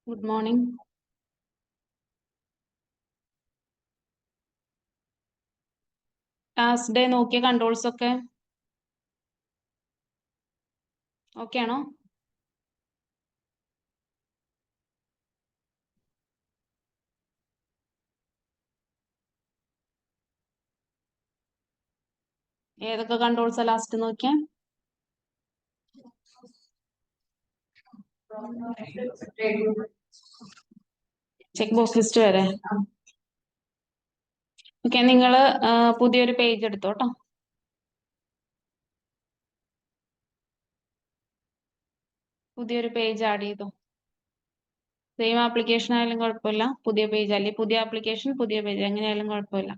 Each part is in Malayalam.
Good morning. ലാസ്റ്റ് ഡേ നോക്കിയ കൺട്രോൾസ് ഒക്കെ ഓക്കെ ആണോ? ഏതൊക്കെ കൺട്രോൾസ് ലാസ്റ്റ് നോക്കിയ? ചെക്ക് ബോക്സ് ലിസ്റ്റ് വരെ. ഓക്കെ, നിങ്ങള് പുതിയൊരു പേജ് എടുത്തോട്ടോ. പുതിയൊരു പേജ് ആഡ് ചെയ്തോ. സെയിം ആപ്ലിക്കേഷൻ ആയാലും കുഴപ്പമില്ല, പുതിയ പേജ് അല്ലെങ്കിൽ പുതിയ ആപ്ലിക്കേഷൻ പുതിയ പേജ് എങ്ങനെയായാലും കുഴപ്പമില്ല.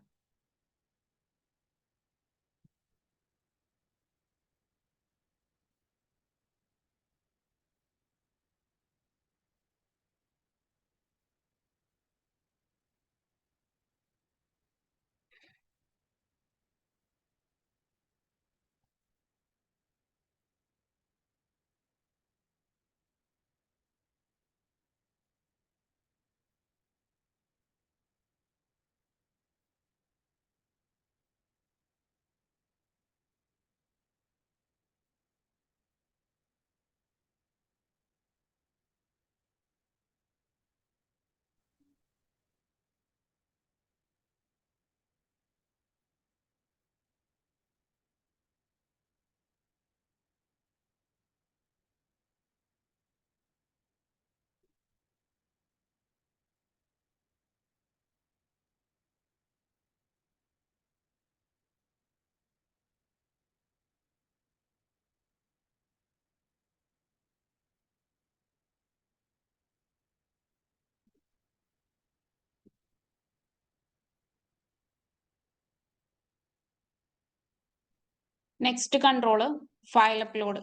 Next control file upload.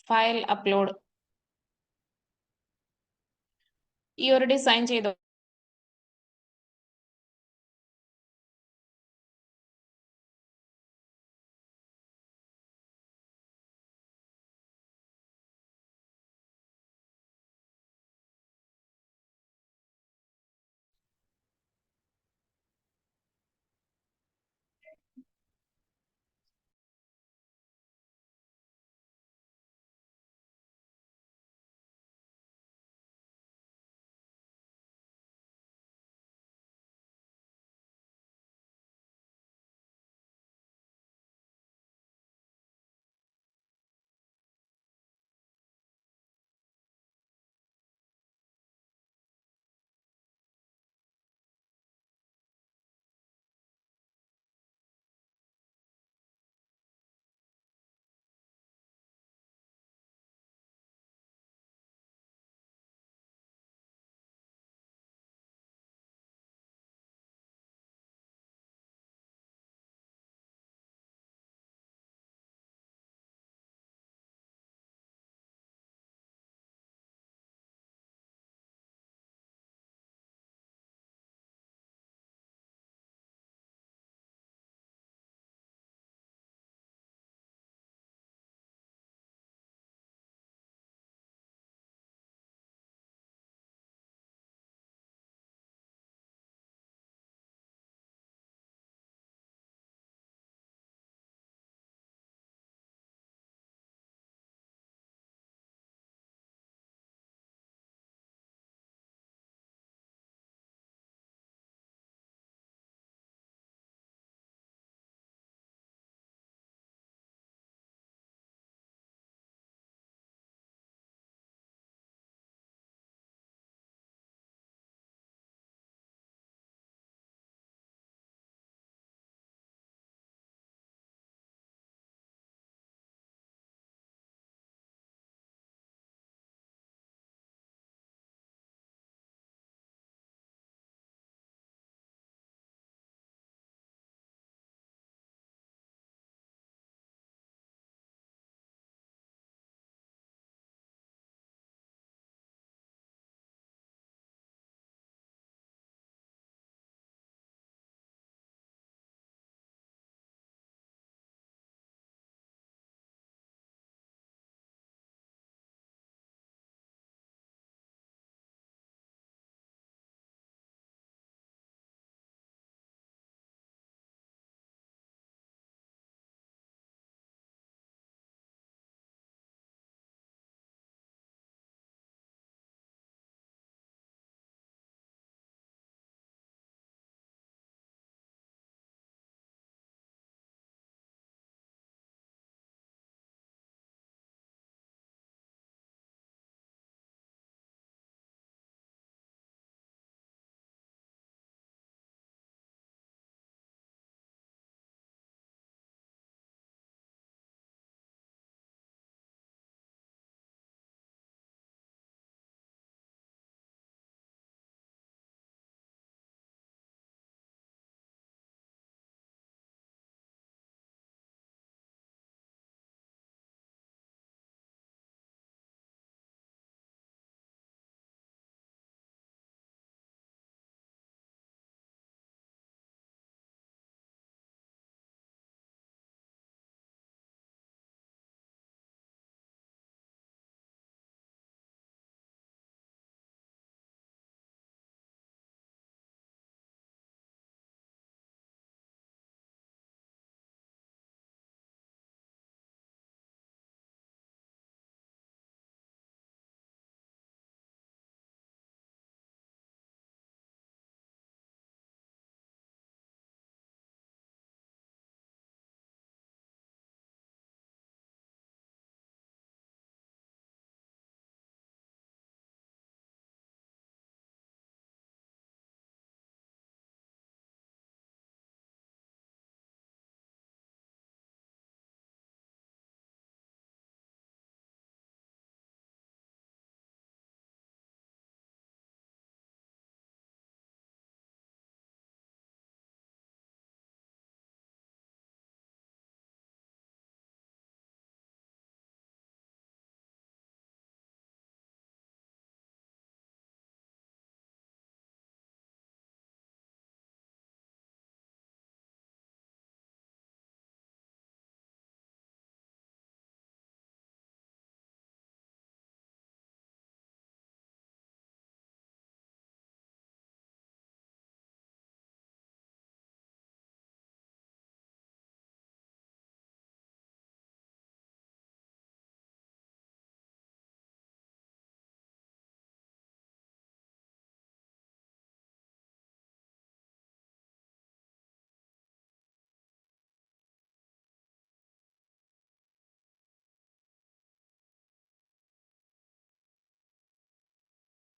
File upload ഈ ഒരു ഡിസൈൻ ചെയ്തോ.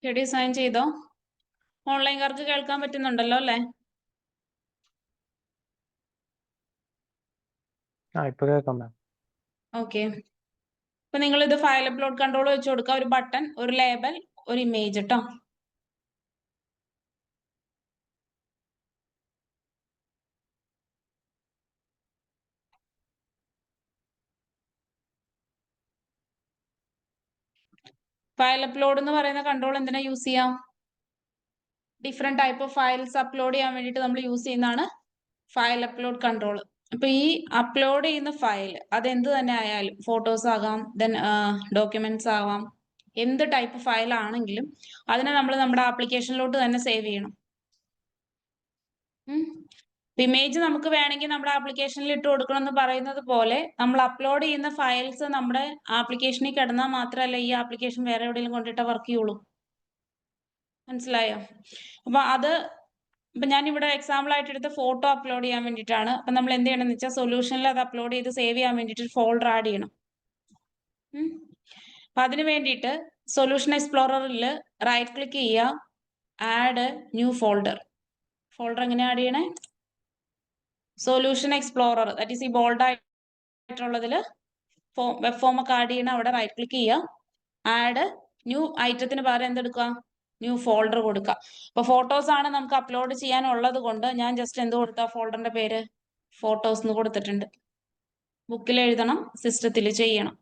ചെടി സൈൻ ചെയ്തോ? ഓൺലൈൻകാർക്ക് കേൾക്കാൻ പറ്റുന്നുണ്ടല്ലോ അല്ലേ? ഇപ്പൊ കേൾക്കാം മാം. ഓക്കെ. അപ്പൊ നിങ്ങൾ ഇത് ഫയൽ അപ്ലോഡ് കൺട്രോൾ വെച്ച് കൊടുക്കുക. ഒരു ബട്ടൺ, ഒരു ലേബൽ, ഒരു ഇമേജ് കേട്ടോ. ഫയൽ അപ്ലോഡ് എന്ന് പറയുന്ന കൺട്രോൾ എന്തിനാ യൂസ് ചെയ്യാം? Different type of files upload ചെയ്യാൻ വേണ്ടിയിട്ട് നമ്മൾ യൂസ് ചെയ്യുന്നതാണ് ഫയൽ അപ്ലോഡ് കൺട്രോൾ. അപ്പൊ ഈ അപ്ലോഡ് ചെയ്യുന്ന ഫയൽ അതെന്ത് തന്നെ ആയാലും, ഫോട്ടോസ് ആകാം, ദെൻ ഡോക്യുമെന്റ്സ് ആവാം, എന്ത് ടൈപ്പ് ഫയൽ ആണെങ്കിലും അതിനെ നമ്മൾ നമ്മുടെ ആപ്ലിക്കേഷനിലോട്ട് തന്നെ സേവ് ചെയ്യണം. ഇമേജ് നമുക്ക് വേണമെങ്കിൽ നമ്മുടെ ആപ്ലിക്കേഷനിൽ ഇട്ട് കൊടുക്കണം എന്ന് പറയുന്നത് പോലെ, നമ്മൾ അപ്ലോഡ് ചെയ്യുന്ന ഫയൽസ് നമ്മുടെ ആപ്ലിക്കേഷനിൽ കിടന്നാൽ മാത്രമല്ല ഈ ആപ്ലിക്കേഷൻ വേറെ എവിടെയെങ്കിലും കൊണ്ടിട്ട് വർക്ക് ചെയ്യുള്ളൂ. മനസ്സിലായോ? അപ്പൊ അത് ഇപ്പൊ ഞാൻ ഇവിടെ എക്സാമ്പിൾ ആയിട്ട് എടുത്ത ഫോട്ടോ അപ്ലോഡ് ചെയ്യാൻ വേണ്ടിയിട്ടാണ്. അപ്പൊ നമ്മൾ എന്ത് ചെയ്യണം എന്ന് വെച്ചാൽ സൊല്യൂഷനിൽ അത് അപ്ലോഡ് ചെയ്ത് സേവ് ചെയ്യാൻ വേണ്ടിയിട്ട് ഒരു ഫോൾഡർ ആഡ് ചെയ്യണം. അപ്പൊ അതിന് വേണ്ടിയിട്ട് സൊല്യൂഷൻ എക്സ്പ്ലോററിൽ റൈറ്റ് ക്ലിക്ക് ചെയ്യുക, ആഡ് ന്യൂ ഫോൾഡർ. ഫോൾഡർ എങ്ങനെ ആഡ് ചെയ്യണേ? സൊല്യൂഷൻ എക്സ്പ്ലോറർ, ദാറ്റ് ഈസ് ഈ ബോൾഡ് ആയിട്ടുള്ളതിൽ വെബ് ഫോം ഒക്കെ ആഡ് ചെയ്യണം. അവിടെ റൈറ്റ് ക്ലിക്ക് ചെയ്യുക, ആഡ് ന്യൂ ഐറ്റത്തിന് പകരം എന്തെടുക്കുക? ന്യൂ ഫോൾഡർ കൊടുക്കുക. അപ്പൊ ഫോട്ടോസ് ആണ് നമുക്ക് അപ്ലോഡ് ചെയ്യാനുള്ളത് കൊണ്ട് ഞാൻ ജസ്റ്റ് എന്ത് കൊടുത്ത ഫോൾഡറിന്റെ പേര് ഫോട്ടോസ് എന്ന് കൊടുത്തിട്ടുണ്ട്. ബുക്കിൽ എഴുതണം, സിസ്റ്റത്തിൽ ചെയ്യണം.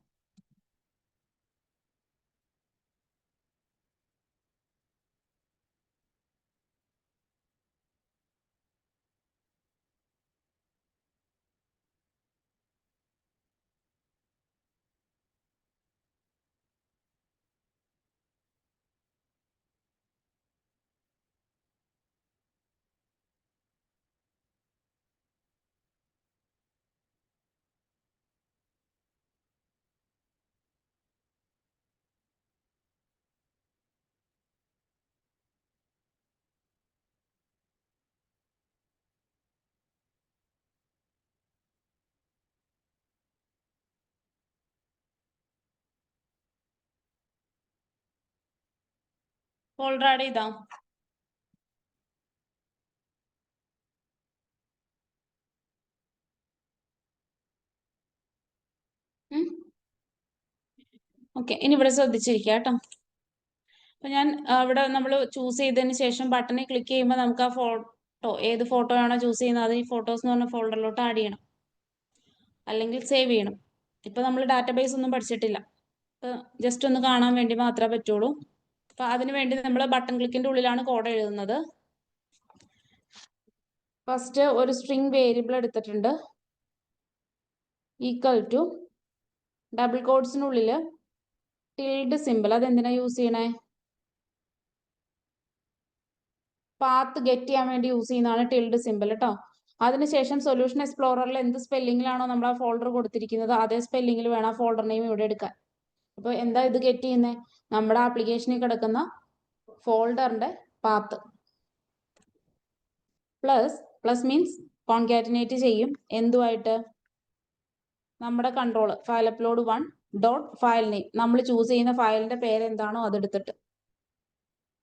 ഫോൾഡർ ആഡ് ചെയ്താ? ഓക്കെ, ഇനി ഇവിടെ ശ്രദ്ധിച്ചിരിക്കുക കേട്ടോ. അപ്പൊ ഞാൻ ഇവിടെ നമ്മൾ ചൂസ് ചെയ്തതിന് ശേഷം ബട്ടണിൽ ക്ലിക്ക് ചെയ്യുമ്പോൾ നമുക്ക് ആ ഫോട്ടോ, ഏത് ഫോട്ടോ ആണോ ചൂസ് ചെയ്യുന്നത് അത് ഈ ഫോട്ടോസ് എന്ന് പറഞ്ഞ ഫോൾഡറിലോട്ട് ആഡ് ചെയ്യണം, അല്ലെങ്കിൽ സേവ് ചെയ്യണം. ഇപ്പൊ നമ്മൾ ഡാറ്റാബേസ് ഒന്നും പഠിച്ചിട്ടില്ല, ജസ്റ്റ് ഒന്ന് കാണാൻ വേണ്ടി മാത്രമേ പറ്റുള്ളൂ. അപ്പൊ അതിനു വേണ്ടി നമ്മൾ ബട്ടൺ ക്ലിക്കിന്റെ ഉള്ളിലാണ് കോഡ് എഴുതുന്നത്. ഫസ്റ്റ് ഒരു സ്ട്രിംഗ് വേരിയബിൾ എടുത്തിട്ടുണ്ട്, ഈക്വൽ ടു ഡബിൾ കോഡ്സിനുള്ളിൽ ടിൽഡ് സിമ്പിൾ. അതെന്തിനാ യൂസ് ചെയ്യണേ? പാത്ത് ഗെറ്റ് ചെയ്യാൻ വേണ്ടി യൂസ് ചെയ്യുന്നതാണ് ടിൽഡ് സിമ്പിൾ കേട്ടോ. അതിനുശേഷം സൊല്യൂഷൻ എക്സ്പ്ലോററിൽ എന്ത് സ്പെല്ലിങ്ങിലാണോ നമ്മൾ ആ ഫോൾഡർ കൊടുത്തിരിക്കുന്നത് അതേ സ്പെല്ലിങ്ങിൽ വേണം ആ ഫോൾഡർ നെയിം ഇവിടെ എടുക്കാൻ. അപ്പോൾ എന്താ ഇത് ഗെറ്റ് ചെയ്യുന്നത്? നമ്മുടെ ആപ്ലിക്കേഷനിൽ കിടക്കുന്ന ഫോൾഡറിന്റെ പാത്ത്. പ്ലസ് മീൻസ് കോൺകാറ്റിനേറ്റ് ചെയ്യും എന്തുമായിട്ട്? നമ്മുടെ control file upload 1 dot file name, നമ്മൾ ചൂസ് ചെയ്യുന്ന ഫയലിന്റെ പേര് എന്താണോ അതെടുത്തിട്ട്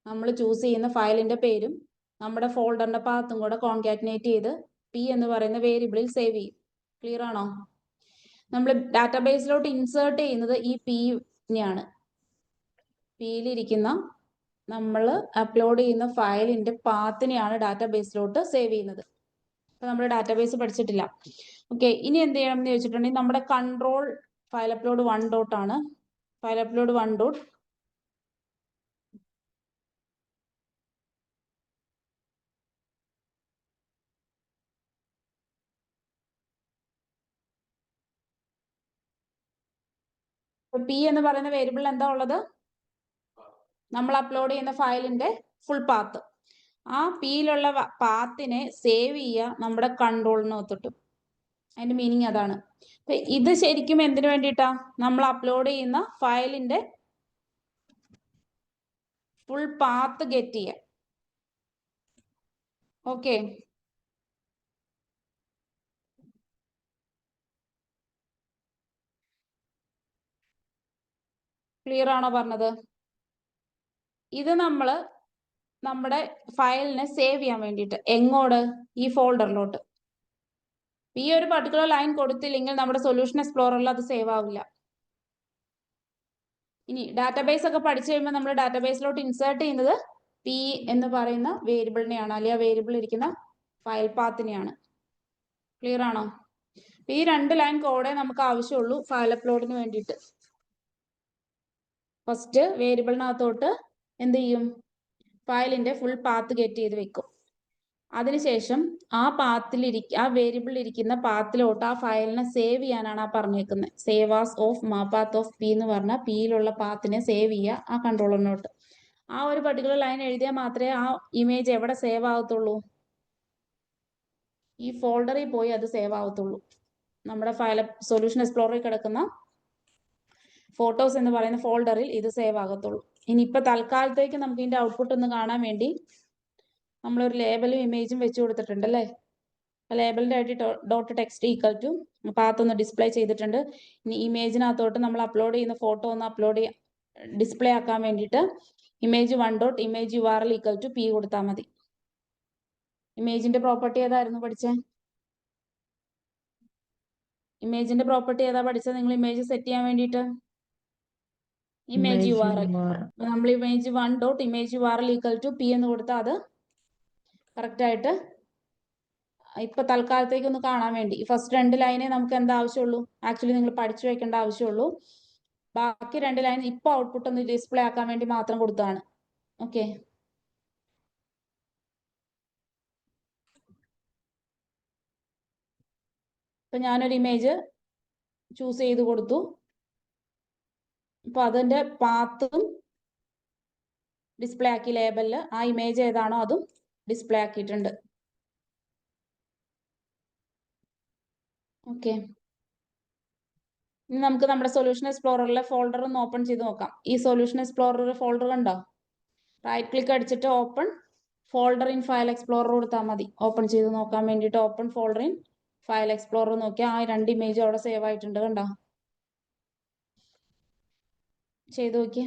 നമ്മൾ ചൂസ് ചെയ്യുന്ന ഫയലിന്റെ പേരും നമ്മുടെ ഫോൾഡറിന്റെ പാത്തും കൂടെ കോൺകാറ്റിനേറ്റ് ചെയ്ത് പി എന്ന് പറയുന്ന വേരിയബിളിൽ സേവ് ചെയ്യും. ക്ലിയർ ആണോ? നമ്മൾ ഡാറ്റാബേസിലോട്ട് ഇൻസേർട്ട് ചെയ്യുന്നത് ഈ പിന്നെയാണ്. പിയിലിരിക്കുന്ന നമ്മൾ അപ്ലോഡ് ചെയ്യുന്ന ഫയലിന്റെ പാത്തിനെയാണ് ഡാറ്റാബേസിലോട്ട് സേവ് ചെയ്യുന്നത്. അപ്പൊ നമ്മൾ ഡാറ്റാബേസ് പഠിച്ചിട്ടില്ല. ഓക്കെ, ഇനി എന്ത് ചെയ്യണം എന്ന് ചോദിച്ചിട്ടുണ്ടെങ്കിൽ നമ്മുടെ കൺട്രോൾ ഫയൽ അപ്ലോഡ് 1 ഡോട്ട് ആണ്. ഫയൽ അപ്ലോഡ് 1 ഡോട്ട് പി എന്ന് പറയുന്ന വേരിയബിളിൽ എന്താ ഉള്ളത്? നമ്മൾ അപ്ലോഡ് ചെയ്യുന്ന ഫയലിന്റെ ഫുൾ പാത്ത്. ആ പിയിലുള്ള പാത്തിനെ സേവ് ചെയ്യുക നമ്മുടെ കൺട്രോളിനകത്തോട്ട്. അതിന്റെ മീനിങ് അതാണ്. ഇത് ശരിക്കും എന്തിനു വേണ്ടിയിട്ടാ? നമ്മൾ അപ്ലോഡ് ചെയ്യുന്ന ഫയലിന്റെ ഫുൾ പാത്ത് ഗെറ്റ് ചെയ്യാം. ഓക്കെ, ക്ലിയർ ആണോ പറഞ്ഞത്? ഇത് നമ്മൾ നമ്മുടെ ഫയലിനെ സേവ് ചെയ്യാൻ വേണ്ടിയിട്ട് എങ്ങോട്ട് ഈ ഫോൾഡറിലോട്ട്. ഈ ഒരു പർട്ടിക്കുലർ ലൈൻ കൊടുത്തില്ലെങ്കിൽ നമ്മുടെ സൊല്യൂഷൻ എക്സ്പ്ലോററിൽ അത് സേവ് ആവില്ല. ഇനി ഡാറ്റാബേസ് ഒക്കെ പഠിച്ചു കഴിയുമ്പോൾ നമ്മൾ ഡാറ്റാബേസിലോട്ട് ഇൻസേർട്ട് ചെയ്യുന്നത് പി എന്ന് പറയുന്ന വേരിയബിളിനെയാണ്, അല്ലെങ്കിൽ ആ വേരിയബിൾ ഇരിക്കുന്ന ഫയൽ പാത്തിനെയാണ്. ക്ലിയർ ആണോ? ഈ 2 ലൈൻ കോഡേ നമുക്ക് ആവശ്യമുള്ളൂ ഫയൽ അപ്ലോഡിന് വേണ്ടിയിട്ട്. ഫസ്റ്റ് വേരിയബിളിനകത്തോട്ട് എന്ത് ചെയ്യും? ഫയലിന്റെ ഫുൾ പാത്ത് ഗെറ്റ് ചെയ്ത് വെക്കും. അതിനുശേഷം ആ വേരിയബിളിൽ ഇരിക്കുന്ന പാത്തിലോട്ട് ആ ഫയലിനെ സേവ് ചെയ്യാനാണ് ആ പറഞ്ഞേക്കുന്നത്. Save as of map path of P എന്ന് പറഞ്ഞാൽ പിയിലുള്ള പാത്തിനെ സേവ് ചെയ്യുക ആ കൺട്രോളറിനോട്ട്. ആ ഒരു പർട്ടിക്കുലർ ലൈൻ എഴുതിയാൽ മാത്രമേ ആ ഇമേജ് എവിടെ സേവ് ആവത്തുള്ളൂ? ഈ ഫോൾഡറിൽ പോയി അത് സേവ് ആവത്തുള്ളൂ. നമ്മുടെ ഫയൽ സൊല്യൂഷൻ എക്സ്പ്ലോററിൽ കിടക്കുന്ന ഫോട്ടോസ് എന്ന് പറയുന്ന ഫോൾഡറിൽ ഇത് സേവ് ആകത്തുള്ളൂ. ഇനിയിപ്പോൾ തൽക്കാലത്തേക്ക് നമുക്ക് ഇതിന്റെ ഔട്ട്പുട്ട് ഒന്ന് കാണാൻ വേണ്ടി നമ്മളൊരു ലേബലും ഇമേജും വെച്ച് കൊടുത്തിട്ടുണ്ട് അല്ലേ? ലേബലിന്റെ ആയിട്ട് dot text equal to path ഒന്ന് ഡിസ്പ്ലേ ചെയ്തിട്ടുണ്ട്. ഇനി ഇമേജിനകത്തോട്ട് നമ്മൾ അപ്ലോഡ് ചെയ്യുന്ന ഫോട്ടോ ഒന്ന് ഡിസ്പ്ലേ ആക്കാൻ വേണ്ടിയിട്ട് image1.image URL equal to P കൊടുത്താൽ മതി. ഇമേജിന്റെ പ്രോപ്പർട്ടി ഏതായിരുന്നു പഠിച്ചേ? ഇമേജിന്റെ പ്രോപ്പർട്ടി ഏതാ പഠിച്ചത് നിങ്ങൾ? ഇമേജ് സെറ്റ് ചെയ്യാൻ വേണ്ടിയിട്ട് ഇമേജ് URL. നമ്മൾ image1.image URL equal to P എന്ന് കൊടുത്താൽ അത് കറക്റ്റ് ആയിട്ട് ഇപ്പൊ തൽക്കാലത്തേക്ക് ഒന്ന് കാണാൻ വേണ്ടി ഫസ്റ്റ് 2 ലൈനേ നമുക്ക് എന്താ ആവശ്യമുള്ളൂ? ആക്ച്വലി നിങ്ങൾ പഠിച്ചു വെക്കേണ്ട ആവശ്യമുള്ളൂ. ബാക്കി 2 ലൈൻ ഇപ്പൊ ഔട്ട്പുട്ട് ഒന്ന് ഡിസ്പ്ലേ ആക്കാൻ വേണ്ടി മാത്രം കൊടുത്തതാണ്. ഓക്കെ, ഇപ്പൊ ഞാനൊരു ഇമേജ് ചൂസ് ചെയ്ത് കൊടുത്തു. അപ്പൊ അതിന്റെ പാത്തും ഡിസ്പ്ലേ ആക്കി ലേബലില്. ആ ഇമേജ് ഏതാണോ അതും ഡിസ്പ്ലേ ആക്കിയിട്ടുണ്ട്. ഓക്കെ, ഇനി നമുക്ക് നമ്മുടെ സൊല്യൂഷൻ എക്സ്പ്ലോററിലെ ഫോൾഡർ ഒന്ന് ഓപ്പൺ ചെയ്ത് നോക്കാം. ഈ സൊല്യൂഷൻ എക്സ്പ്ലോറർ ഫോൾഡർ കണ്ടോ? റൈറ്റ് ക്ലിക്ക് അടിച്ചിട്ട് open folder in file explorer കൊടുത്താൽ മതി. ഓപ്പൺ ചെയ്ത് നോക്കാൻ വേണ്ടിയിട്ട് open folder in file explorer നോക്കിയാൽ ആ 2 ഇമേജ് അവിടെ സേവ് ആയിട്ടുണ്ട്. കണ്ടോ? ചെയ്ത് നോക്കിയേ.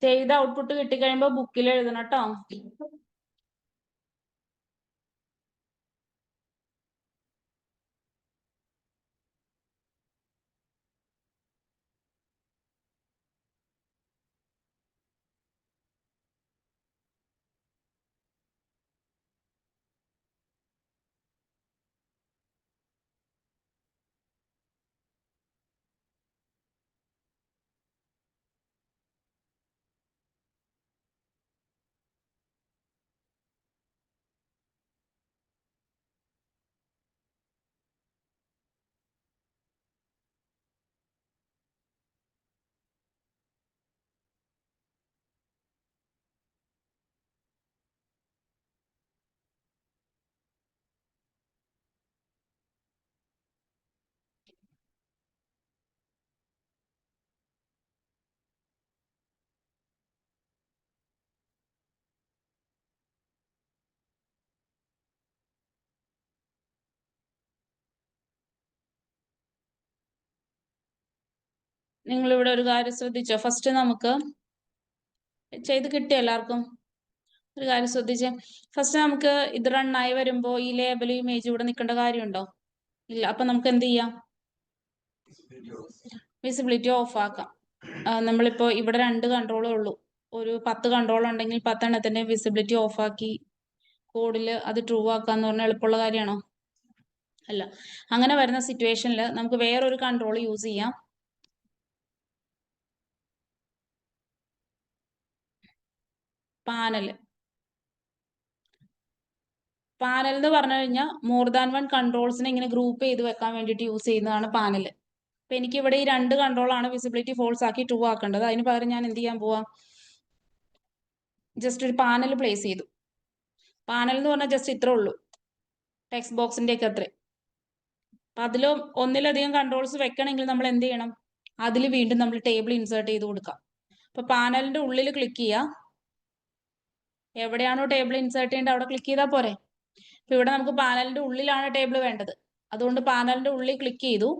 ചെയ്ത ഔട്ട്പുട്ട് കിട്ടിക്കഴിയുമ്പോ ബുക്കിൽ എഴുതണം കേട്ടോ. നിങ്ങൾ ഇവിടെ ഒരു കാര്യം ശ്രദ്ധിച്ചോ? ഫസ്റ്റ് നമുക്ക് ചെയ്ത് കിട്ടിയ എല്ലാവർക്കും ഒരു കാര്യം ശ്രദ്ധിച്ചേ. ഫസ്റ്റ് നമുക്ക് ഇത് റണ്ണായി വരുമ്പോ ഈ ലേബൽ ഇമേജ് ഇവിടെ നിൽക്കേണ്ട കാര്യമുണ്ടോ? ഇല്ല. അപ്പൊ നമുക്ക് എന്ത് ചെയ്യാം? വിസിബിലിറ്റി ഓഫ് ആക്കാം. നമ്മളിപ്പോ ഇവിടെ 2 കൺട്രോളേ ഉള്ളൂ. ഒരു 10 കൺട്രോൾ ഉണ്ടെങ്കിൽ 10 വിസിബിലിറ്റി ഓഫ് ആക്കി കോഡിൽ അത് ട്രൂ ആക്കാന്ന് പറഞ്ഞാൽ എളുപ്പമുള്ള കാര്യമാണോ? അല്ല. അങ്ങനെ വരുന്ന സിറ്റുവേഷനിൽ നമുക്ക് വേറൊരു കൺട്രോൾ യൂസ് ചെയ്യാം. പാനൽ എന്ന് പറഞ്ഞു കഴിഞ്ഞാൽ മോർ ദാൻ 1 കൺട്രോൾസിനെ ഇങ്ങനെ ഗ്രൂപ്പ് ചെയ്ത് വെക്കാൻ വേണ്ടിയിട്ട് യൂസ് ചെയ്യുന്നതാണ് പാനൽ. അപ്പൊ എനിക്ക് ഇവിടെ ഈ 2 കൺട്രോളാണ് വിസിബിലിറ്റി ഫോൾസ് ആക്കി ട്രൂ ആക്കേണ്ടത്. അതിന് പകരം ഞാൻ എന്ത് ചെയ്യാൻ പോവാം? ജസ്റ്റ് ഒരു പാനൽ പ്ലേസ് ചെയ്തു. പാനൽ എന്ന് പറഞ്ഞാൽ ജസ്റ്റ് ഇത്രേ ഉള്ളൂ, ടെക്സ്റ്റ് ബോക്സിന്റെ ഒക്കെ അത്രേ. അപ്പൊ അതിലും ഒന്നിലധികം കൺട്രോൾസ് വെക്കണമെങ്കിൽ നമ്മൾ എന്ത് ചെയ്യണം? അതിൽ വീണ്ടും നമ്മൾ ടേബിൾ ഇൻസേർട്ട് ചെയ്ത് കൊടുക്കാം. അപ്പൊ പാനലിന്റെ ഉള്ളിൽ ക്ലിക്ക് ചെയ്യുക. എവിടെയാണോ ടേബിൾ ഇൻസേർട്ട് ചെയ്യേണ്ടത് അവിടെ ക്ലിക്ക് ചെയ്താൽ പോരെ. അപ്പൊ ഇവിടെ നമുക്ക് പാനലിന്റെ ഉള്ളിലാണ് ടേബിൾ വേണ്ടത്. അതുകൊണ്ട് പാനലിന്റെ ഉള്ളിൽ ക്ലിക്ക് ചെയ്തു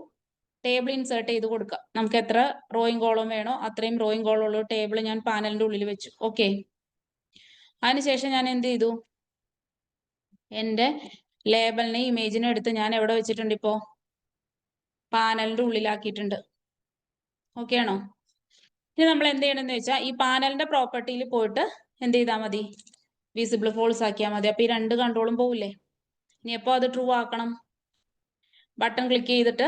ടേബിൾ ഇൻസേർട്ട് ചെയ്ത് കൊടുക്കാം. നമുക്ക് എത്ര റോയിങ് കോളം വേണോ അത്രയും റോയിങ് കോളം ഉള്ള ടേബിൾ ഞാൻ പാനലിന്റെ ഉള്ളിൽ വെച്ചു. ഓക്കെ. അതിനുശേഷം ഞാൻ എന്ത് ചെയ്തു? എന്റെ ലേബലിനെ ഇമേജിനെ എടുത്ത് ഞാൻ എവിടെ വെച്ചിട്ടുണ്ട്? ഇപ്പോ പാനലിന്റെ ഉള്ളിലാക്കിയിട്ടുണ്ട്. ഓക്കെ ആണോ? ഇനി നമ്മൾ എന്ത് ചെയ്യണമെന്ന് വെച്ചാൽ ഈ പാനലിന്റെ പ്രോപ്പർട്ടിയിൽ പോയിട്ട് എന്ത് ചെയ്താൽ മതി? വിസിബിൾ ഫോൾസ് ആക്കിയാൽ മതി. അപ്പൊ ഈ 2 കൺട്രോളും പോവില്ലേ? ഇനി എപ്പോ അത് ട്രൂ ആക്കണം? ബട്ടൺ ക്ലിക്ക് ചെയ്തിട്ട്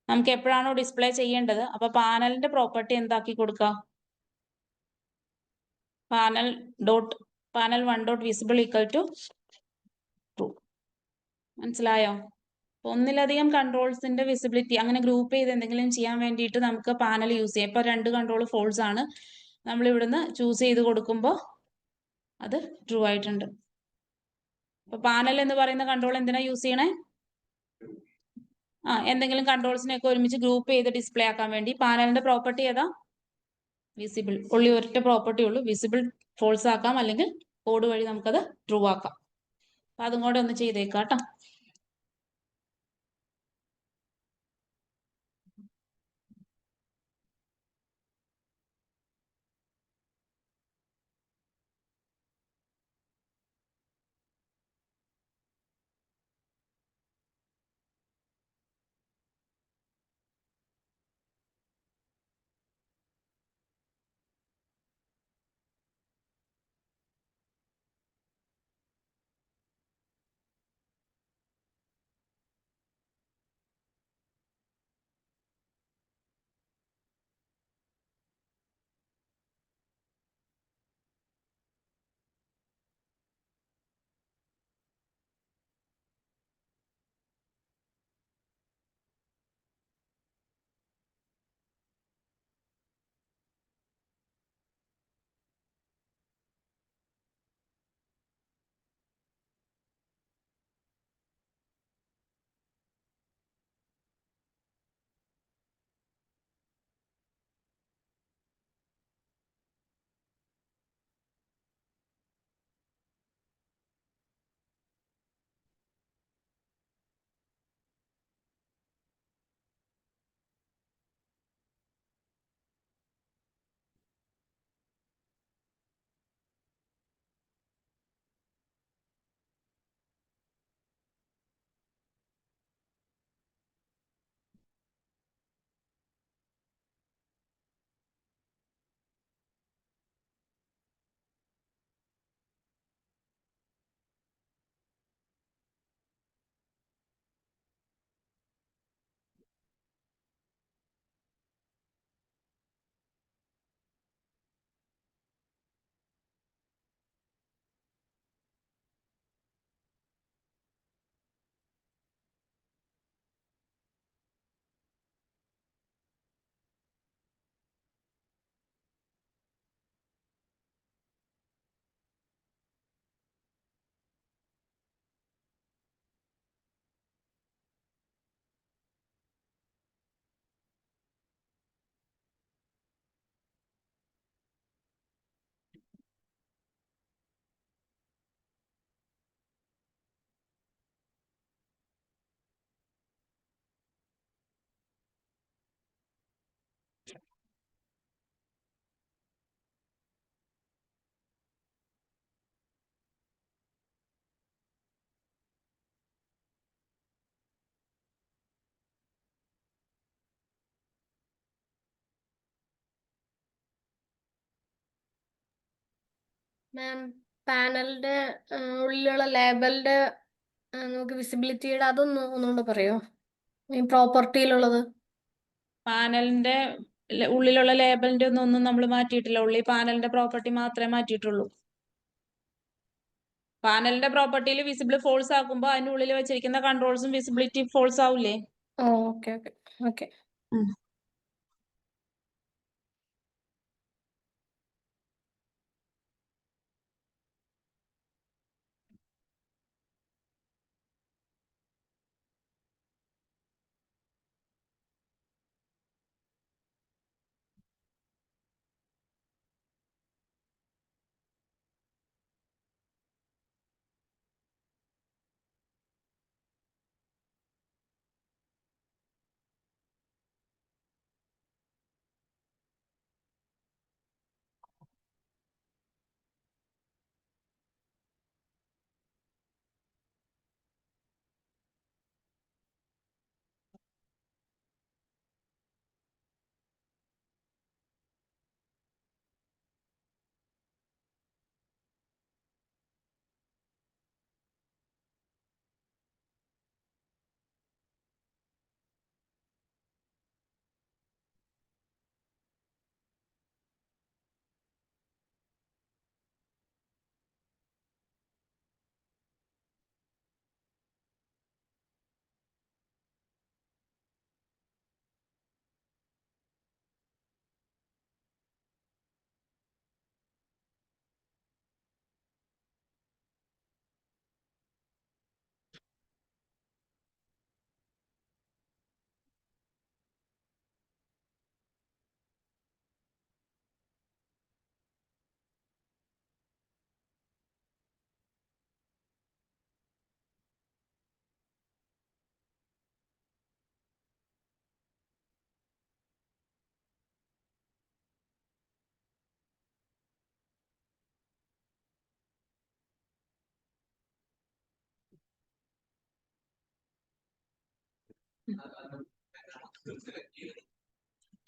നമുക്ക് എപ്പോഴാണോ ഡിസ്പ്ലേ ചെയ്യേണ്ടത് അപ്പൊ പാനലിന്റെ പ്രോപ്പർട്ടി എന്താക്കി കൊടുക്കുക? Panel 1 dot visible equal to true. മനസ്സിലായോ? ഒന്നിലധികം കൺട്രോൾസിന്റെ വിസിബിലിറ്റി അങ്ങനെ ഗ്രൂപ്പ് ചെയ്ത് എന്തെങ്കിലും ചെയ്യാൻ വേണ്ടിയിട്ട് നമുക്ക് പാനൽ യൂസ് ചെയ്യാം. ഇപ്പൊ 2 കൺട്രോൾ ഫോൾസ് ആണ്. നമ്മൾ ഇവിടുന്ന് ചൂസ് ചെയ്ത് കൊടുക്കുമ്പോൾ അത് ട്രൂ ആയിട്ടുണ്ട്. അപ്പൊ പാനൽ എന്ന് പറയുന്ന കൺട്രോൾ എന്തിനാ യൂസ് ചെയ്യണേ? എന്തെങ്കിലും കൺട്രോൾസിനെയൊക്കെ ഒരുമിച്ച് ഗ്രൂപ്പ് ചെയ്ത് ഡിസ്പ്ലേ ആക്കാൻ വേണ്ടി. പാനലിന്റെ പ്രോപ്പർട്ടി ഏതാ? വിസിബിൾ. ഉള്ളി ഒരൊറ്റ പ്രോപ്പർട്ടി ഉള്ളൂ, വിസിബിൾ ഫോൾസ് ആക്കാം അല്ലെങ്കിൽ കോഡ് വഴി നമുക്കത് ട്രൂ ആക്കാം. അപ്പൊ അതും കൂടെ ഒന്ന് ചെയ്തേക്കാം കേട്ടോ. മാം, പാനലിന്റെ ഉള്ളിലുള്ള ലേബലിന്റെ നമുക്ക് വിസിബിലിറ്റിയുടെ അതൊന്ന് ഒന്നുകൂടെ പറയോ, ഈ പ്രോപ്പർട്ടിയിലുള്ളത്? പാനലിന്റെ ഉള്ളിലുള്ള ലേബലിന്റെ ഒന്നും നമ്മൾ മാറ്റിയിട്ടില്ല. ഉള്ളി പാനലിന്റെ പ്രോപ്പർട്ടി മാത്രമേ മാറ്റിയിട്ടുള്ളൂ. പാനലിന്റെ പ്രോപ്പർട്ടിയിൽ വിസിബിൾ ഫോൾസ് ആക്കുമ്പോൾ അതിന്റെ ഉള്ളിൽ വെച്ചിരിക്കുന്ന കൺട്രോൾസും വിസിബിലിറ്റി ഫോൾസ് ആവില്ലേ? Okay okay okay.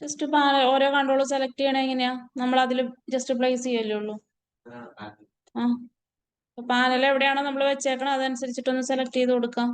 ജസ്റ്റ് ഓരോ കൺട്രോൾ സെലക്ട് ചെയ്യണേ എങ്ങനെയാ? നമ്മൾ അതിൽ ജസ്റ്റ് പ്ലേസ് ചെയ്യല്ലേ ഉള്ളൂ. ആ, പാനൽ എവിടെയാണോ നമ്മൾ വെച്ചേക്കണം അതനുസരിച്ചിട്ടൊന്ന് സെലക്ട് ചെയ്ത് കൊടുക്കാം.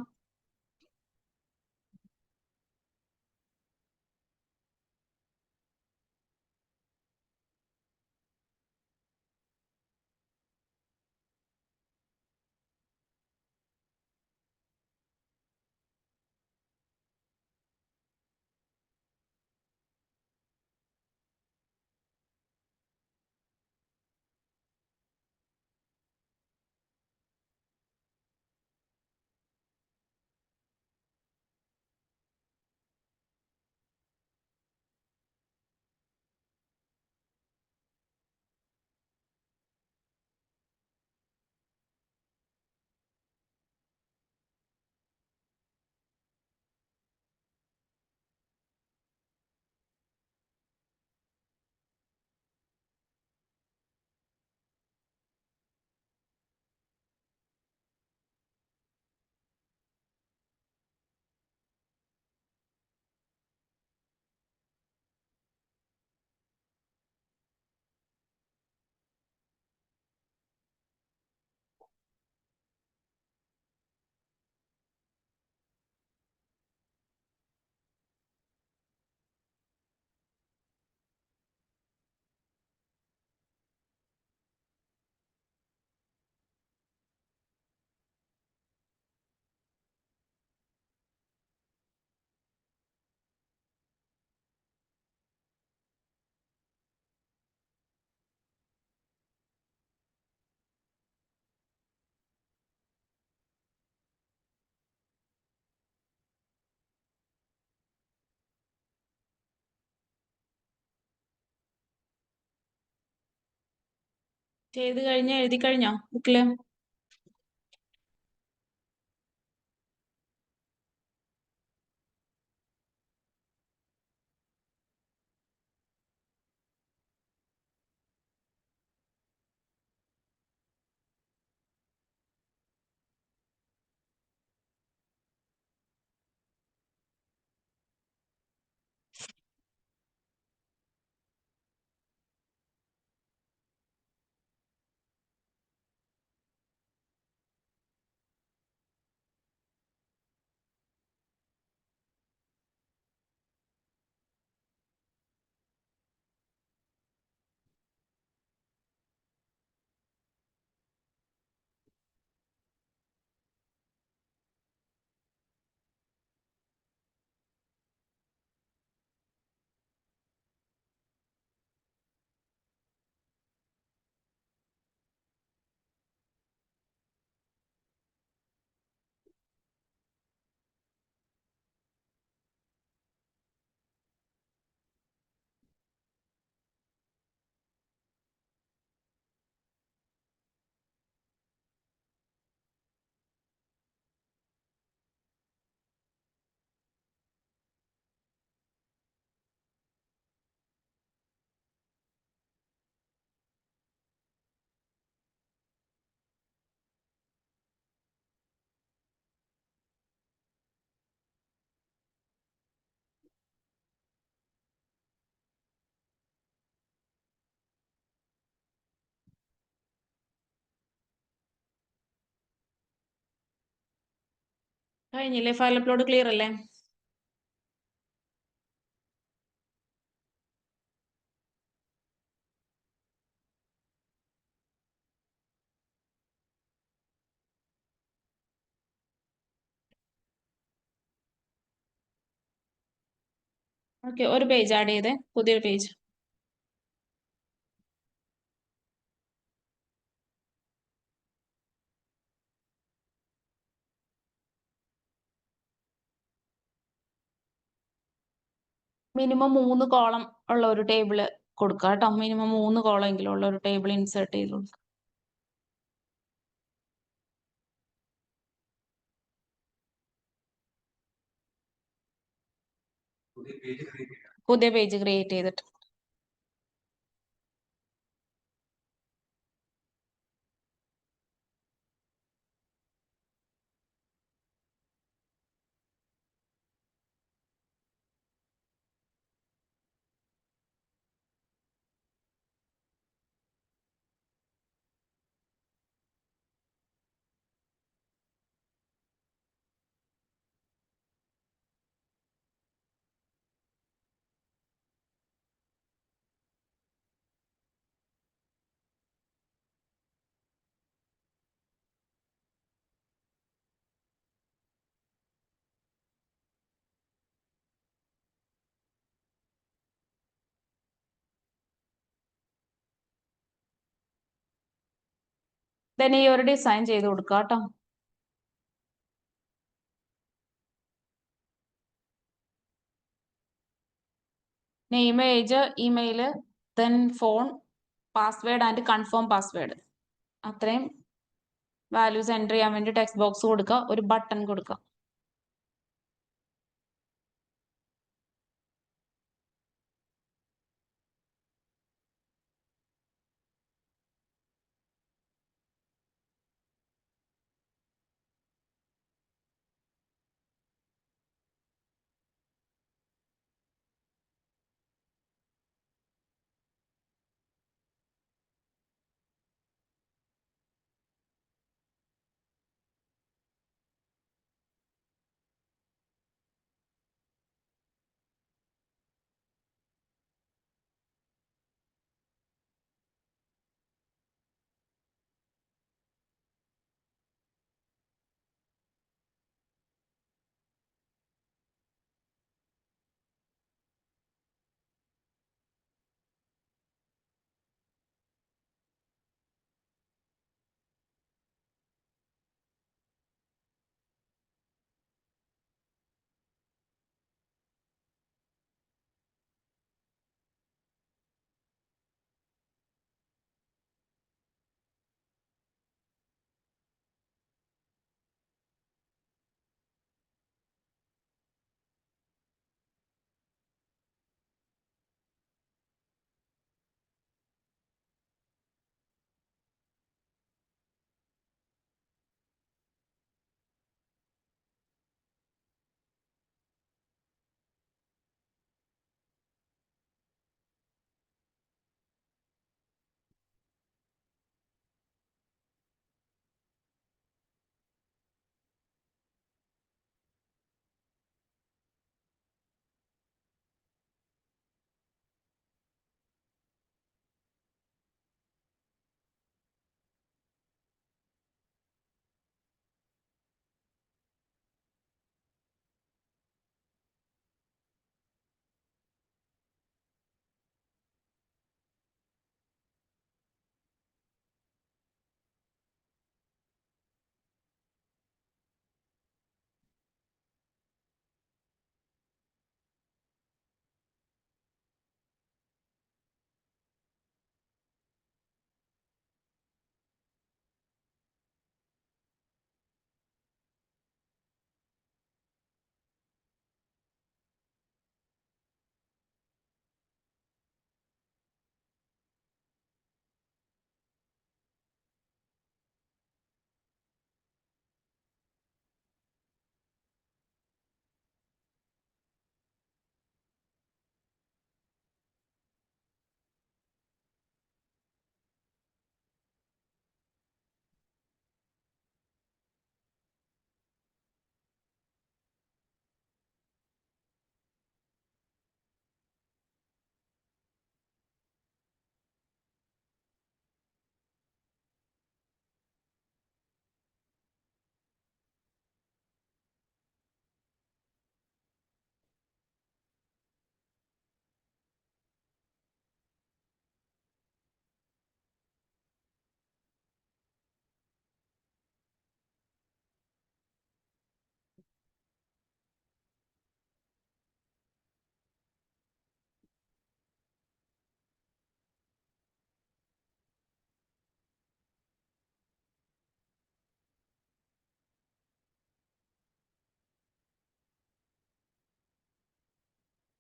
ചെയ്ത് കഴിഞ്ഞ എഴുതി കഴിഞ്ഞോ ബുക്കില്? കഴിഞ്ഞില്ലേ? ഫയൽ അപ്ലോഡ് ക്ലിയർ അല്ലേ? ഓക്കെ, ഒരു പേജ് ആഡ് ചെയ്തേ, പുതിയൊരു പേജ്. മിനിമം 3 കോളം ഉള്ള ഒരു ടേബിൾ കൊടുക്കുക കേട്ടോ. മിനിമം 3 കോളം എങ്കിലും ഉള്ള ഒരു ടേബിൾ ഇൻസേർട്ട് ചെയ്ത് കൊടുക്കുക. പുതിയ പേജ് ക്രിയേറ്റ് ചെയ്തിട്ട്. ദെൻ ഈ ഒരു ഡിസൈൻ ചെയ്ത് കൊടുക്കുക കേട്ടോ. Name, age, email, then phone, password and confirm password. അത്രയും വാല്യൂസ് എൻ്റർ ചെയ്യാൻ വേണ്ടി ടെക്സ്റ്റ് ബോക്സ് കൊടുക്കുക, ഒരു ബട്ടൺ കൊടുക്കുക.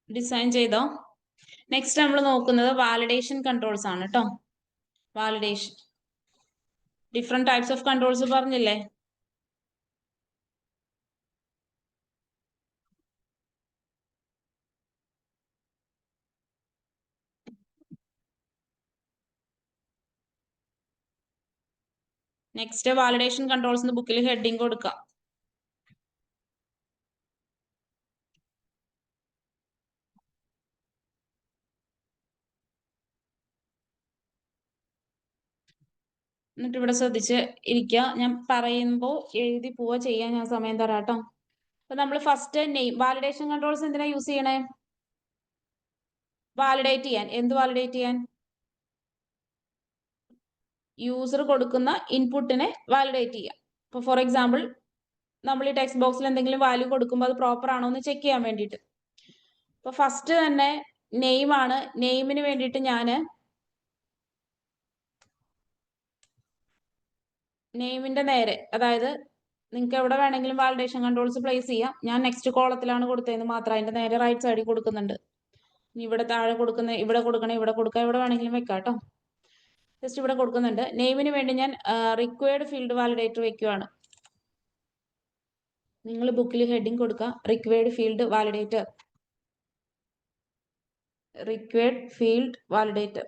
ഡിസൈൻ ചെയ്തോ? നെക്സ്റ്റ് നമ്മൾ നോക്കുന്നത് വാലിഡേഷൻ കൺട്രോൾസ് ആണ് കേട്ടോ. Validation different types of controls പറഞ്ഞില്ലേ? നെക്സ്റ്റ് വാലിഡേഷൻ കൺട്രോൾസ് ബുക്കിൽ ഹെഡിങ് കൊടുക്കാം. എന്നിട്ട് ഇവിടെ ശ്രദ്ധിച്ച് ഇരിക്കുക. ഞാൻ പറയുമ്പോൾ എഴുതി പോവുക ചെയ്യാൻ ഞാൻ സമയം തരാം കേട്ടോ. അപ്പൊ നമ്മൾ ഫസ്റ്റ് നെയിം വാലിഡേഷൻ കൺട്രോൾസ് എന്തിനാ യൂസ് ചെയ്യണേ? വാലിഡേറ്റ് ചെയ്യാൻ. എന്ത് വാലിഡേറ്റ് ചെയ്യാൻ? യൂസർ കൊടുക്കുന്ന ഇൻപുട്ടിനെ വാലിഡേറ്റ് ചെയ്യാം. ഇപ്പൊ ഫോർ എക്സാമ്പിൾ നമ്മൾ ഈ ടെക്സ്റ്റ് ബോക്സിൽ എന്തെങ്കിലും വാല്യൂ കൊടുക്കുമ്പോൾ അത് പ്രോപ്പർ ആണോ എന്ന് ചെക്ക് ചെയ്യാൻ വേണ്ടിയിട്ട്. അപ്പൊ ഫസ്റ്റ് തന്നെ നെയിം ആണ്. നെയിമിന് വേണ്ടിയിട്ട് ഞാൻ നെയിമിന്റെ നേരെ, അതായത് നിങ്ങൾക്ക് എവിടെ വേണമെങ്കിലും വാലിഡേഷൻ കൺട്രോൾസ് പ്ലേസ് ചെയ്യാം. ഞാൻ നെക്സ്റ്റ് കോളത്തിലാണ് കൊടുത്തതെന്ന് മാത്രം. അതിന്റെ നേരെ റൈറ്റ് സൈഡിൽ കൊടുക്കുന്നുണ്ട്. ഇവിടെ താഴെ കൊടുക്കുന്ന, ഇവിടെ കൊടുക്കണേ, ഇവിടെ കൊടുക്കാം, എവിടെ വേണമെങ്കിലും വെക്കാം കേട്ടോ. ജസ്റ്റ് ഇവിടെ കൊടുക്കുന്നുണ്ട്. നെയിമിന് വേണ്ടി ഞാൻ റിക്വയർഡ് ഫീൽഡ് വാലിഡേറ്റർ വെക്കുവാണ്. നിങ്ങൾ ബുക്കിൽ ഹെഡിങ് കൊടുക്കുക, required field validator. Required field validator.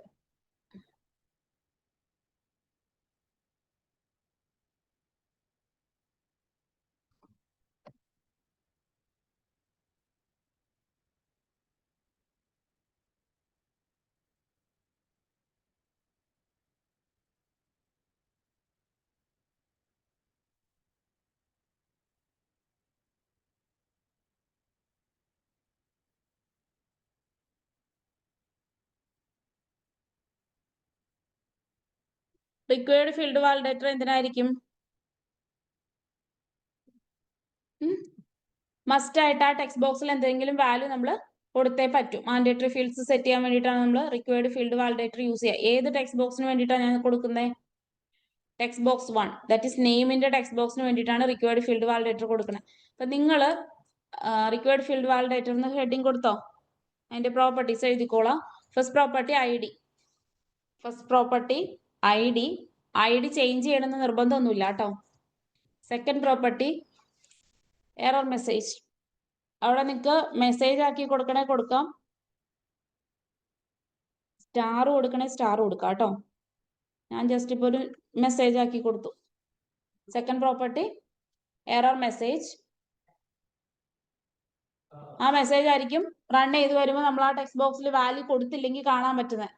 Required field validator എന്തിനായിരിക്കും? മസ്റ്റ് ആയിട്ട് ആ ടെക്സ്റ്റ് ബോക്സിൽ എന്തെങ്കിലും വാല്യൂ നമ്മൾ കൊടുത്തേ പറ്റും. മാൻഡേറ്ററി ഫീൽഡ്സ് സെറ്റ് ചെയ്യാൻ വേണ്ടിയിട്ടാണ് നമ്മൾ റിക്വയർഡ് ഫീൽഡ് വാലിഡേറ്റർ യൂസ് ചെയ്യുക. ഏത് ടെക്സ്റ്റ് ബോക്സിന് വേണ്ടിയിട്ടാണ് ഞാൻ കൊടുക്കുന്നത്? ടെക്സ്റ്റ് ബോക്സ് 1, ദാറ്റ് ഈസ് നെയിമിന്റെ ടെക്സ്റ്റ് ബോക്സിന് വേണ്ടിയിട്ടാണ് റിക്വയർഡ് ഫീൽഡ് വാലിഡേറ്റർ കൊടുക്കുന്നത്. അപ്പൊ നിങ്ങൾ റിക്വയർഡ് ഫീൽഡ് വാലിഡേറ്റർ എന്ന് ഹെഡിങ് കൊടുത്തോ? അതിന്റെ പ്രോപ്പർട്ടീസ് എഴുതിക്കോളാം. First property I D. First property I D. I D change ചെയ്യണമെന്ന് നിർബന്ധമൊന്നുമില്ല കേട്ടോ. Second property error message. അവിടെ നിങ്ങൾക്ക് മെസ്സേജ് ആക്കി കൊടുക്കണേ കൊടുക്കാം, സ്റ്റാർ കൊടുക്കണേ സ്റ്റാർ കൊടുക്കാം കേട്ടോ. ഞാൻ ജസ്റ്റ് ഇപ്പോൾ ഒരു മെസ്സേജ് ആക്കി കൊടുത്തു. Second property error message. ആ മെസ്സേജ് ആയിരിക്കും റൺ ചെയ്ത് വരുമ്പോൾ നമ്മൾ ആ ടെക്സ്റ്റ് ബോക്സിൽ വാല്യൂ കൊടുത്തില്ലെങ്കിൽ കാണാൻ പറ്റുന്നത്.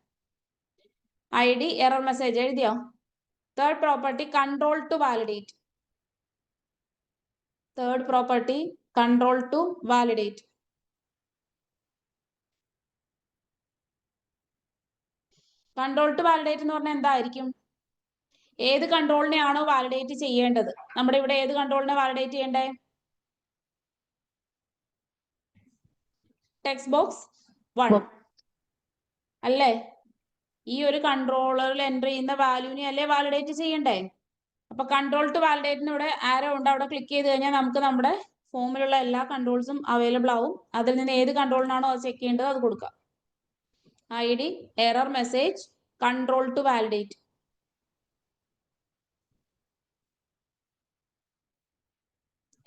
ഐ ഡി എറർ മെസ്സേജ് എഴുതിയോ? Third property control to validate. Third property control to validate. Control to validate എന്ന് പറഞ്ഞാൽ എന്തായിരിക്കും? ഏത് കൺട്രോളിനെയാണോ വാലിഡേറ്റ് ചെയ്യേണ്ടത്? നമ്മുടെ ഇവിടെ ഏത് കൺട്രോളിനെ വാലിഡേറ്റ് ചെയ്യണ്ടേ? ടെക്സ്റ്റ് ബോക്സ് 1 അല്ലേ? ഈ ഒരു കൺട്രോളറിൽ എൻ്റർ ചെയ്യുന്ന വാല്യൂനെ അല്ലേ വാലിഡേറ്റ് ചെയ്യണ്ടേ? അപ്പൊ കൺട്രോൾ ടു വാലിഡേറ്റിന് ഇവിടെ ആരോ ഉണ്ട്, അവിടെ ക്ലിക്ക് ചെയ്ത് കഴിഞ്ഞാൽ നമുക്ക് നമ്മുടെ ഫോമിലുള്ള എല്ലാ കൺട്രോൾസും അവൈലബിൾ ആവും. അതിൽ നിന്ന് ഏത് കൺട്രോളിനാണോ അത് ചെക്ക് ചെയ്യേണ്ടത് അത് കൊടുക്കാം. I D error message control to validate.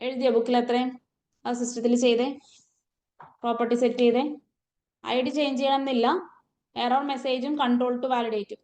എഴുതിയ ബുക്കിൽ എത്രയും ആ സിസ്റ്റത്തിൽ ചെയ്തേ, പ്രോപ്പർട്ടി സെറ്റ് ചെയ്തേ. ഐ ഡി ചേഞ്ച് ചെയ്യണമെന്നില്ല, എറർ മെസ്സേജും കൺട്രോൾ ടു വാലിഡേറ്റും.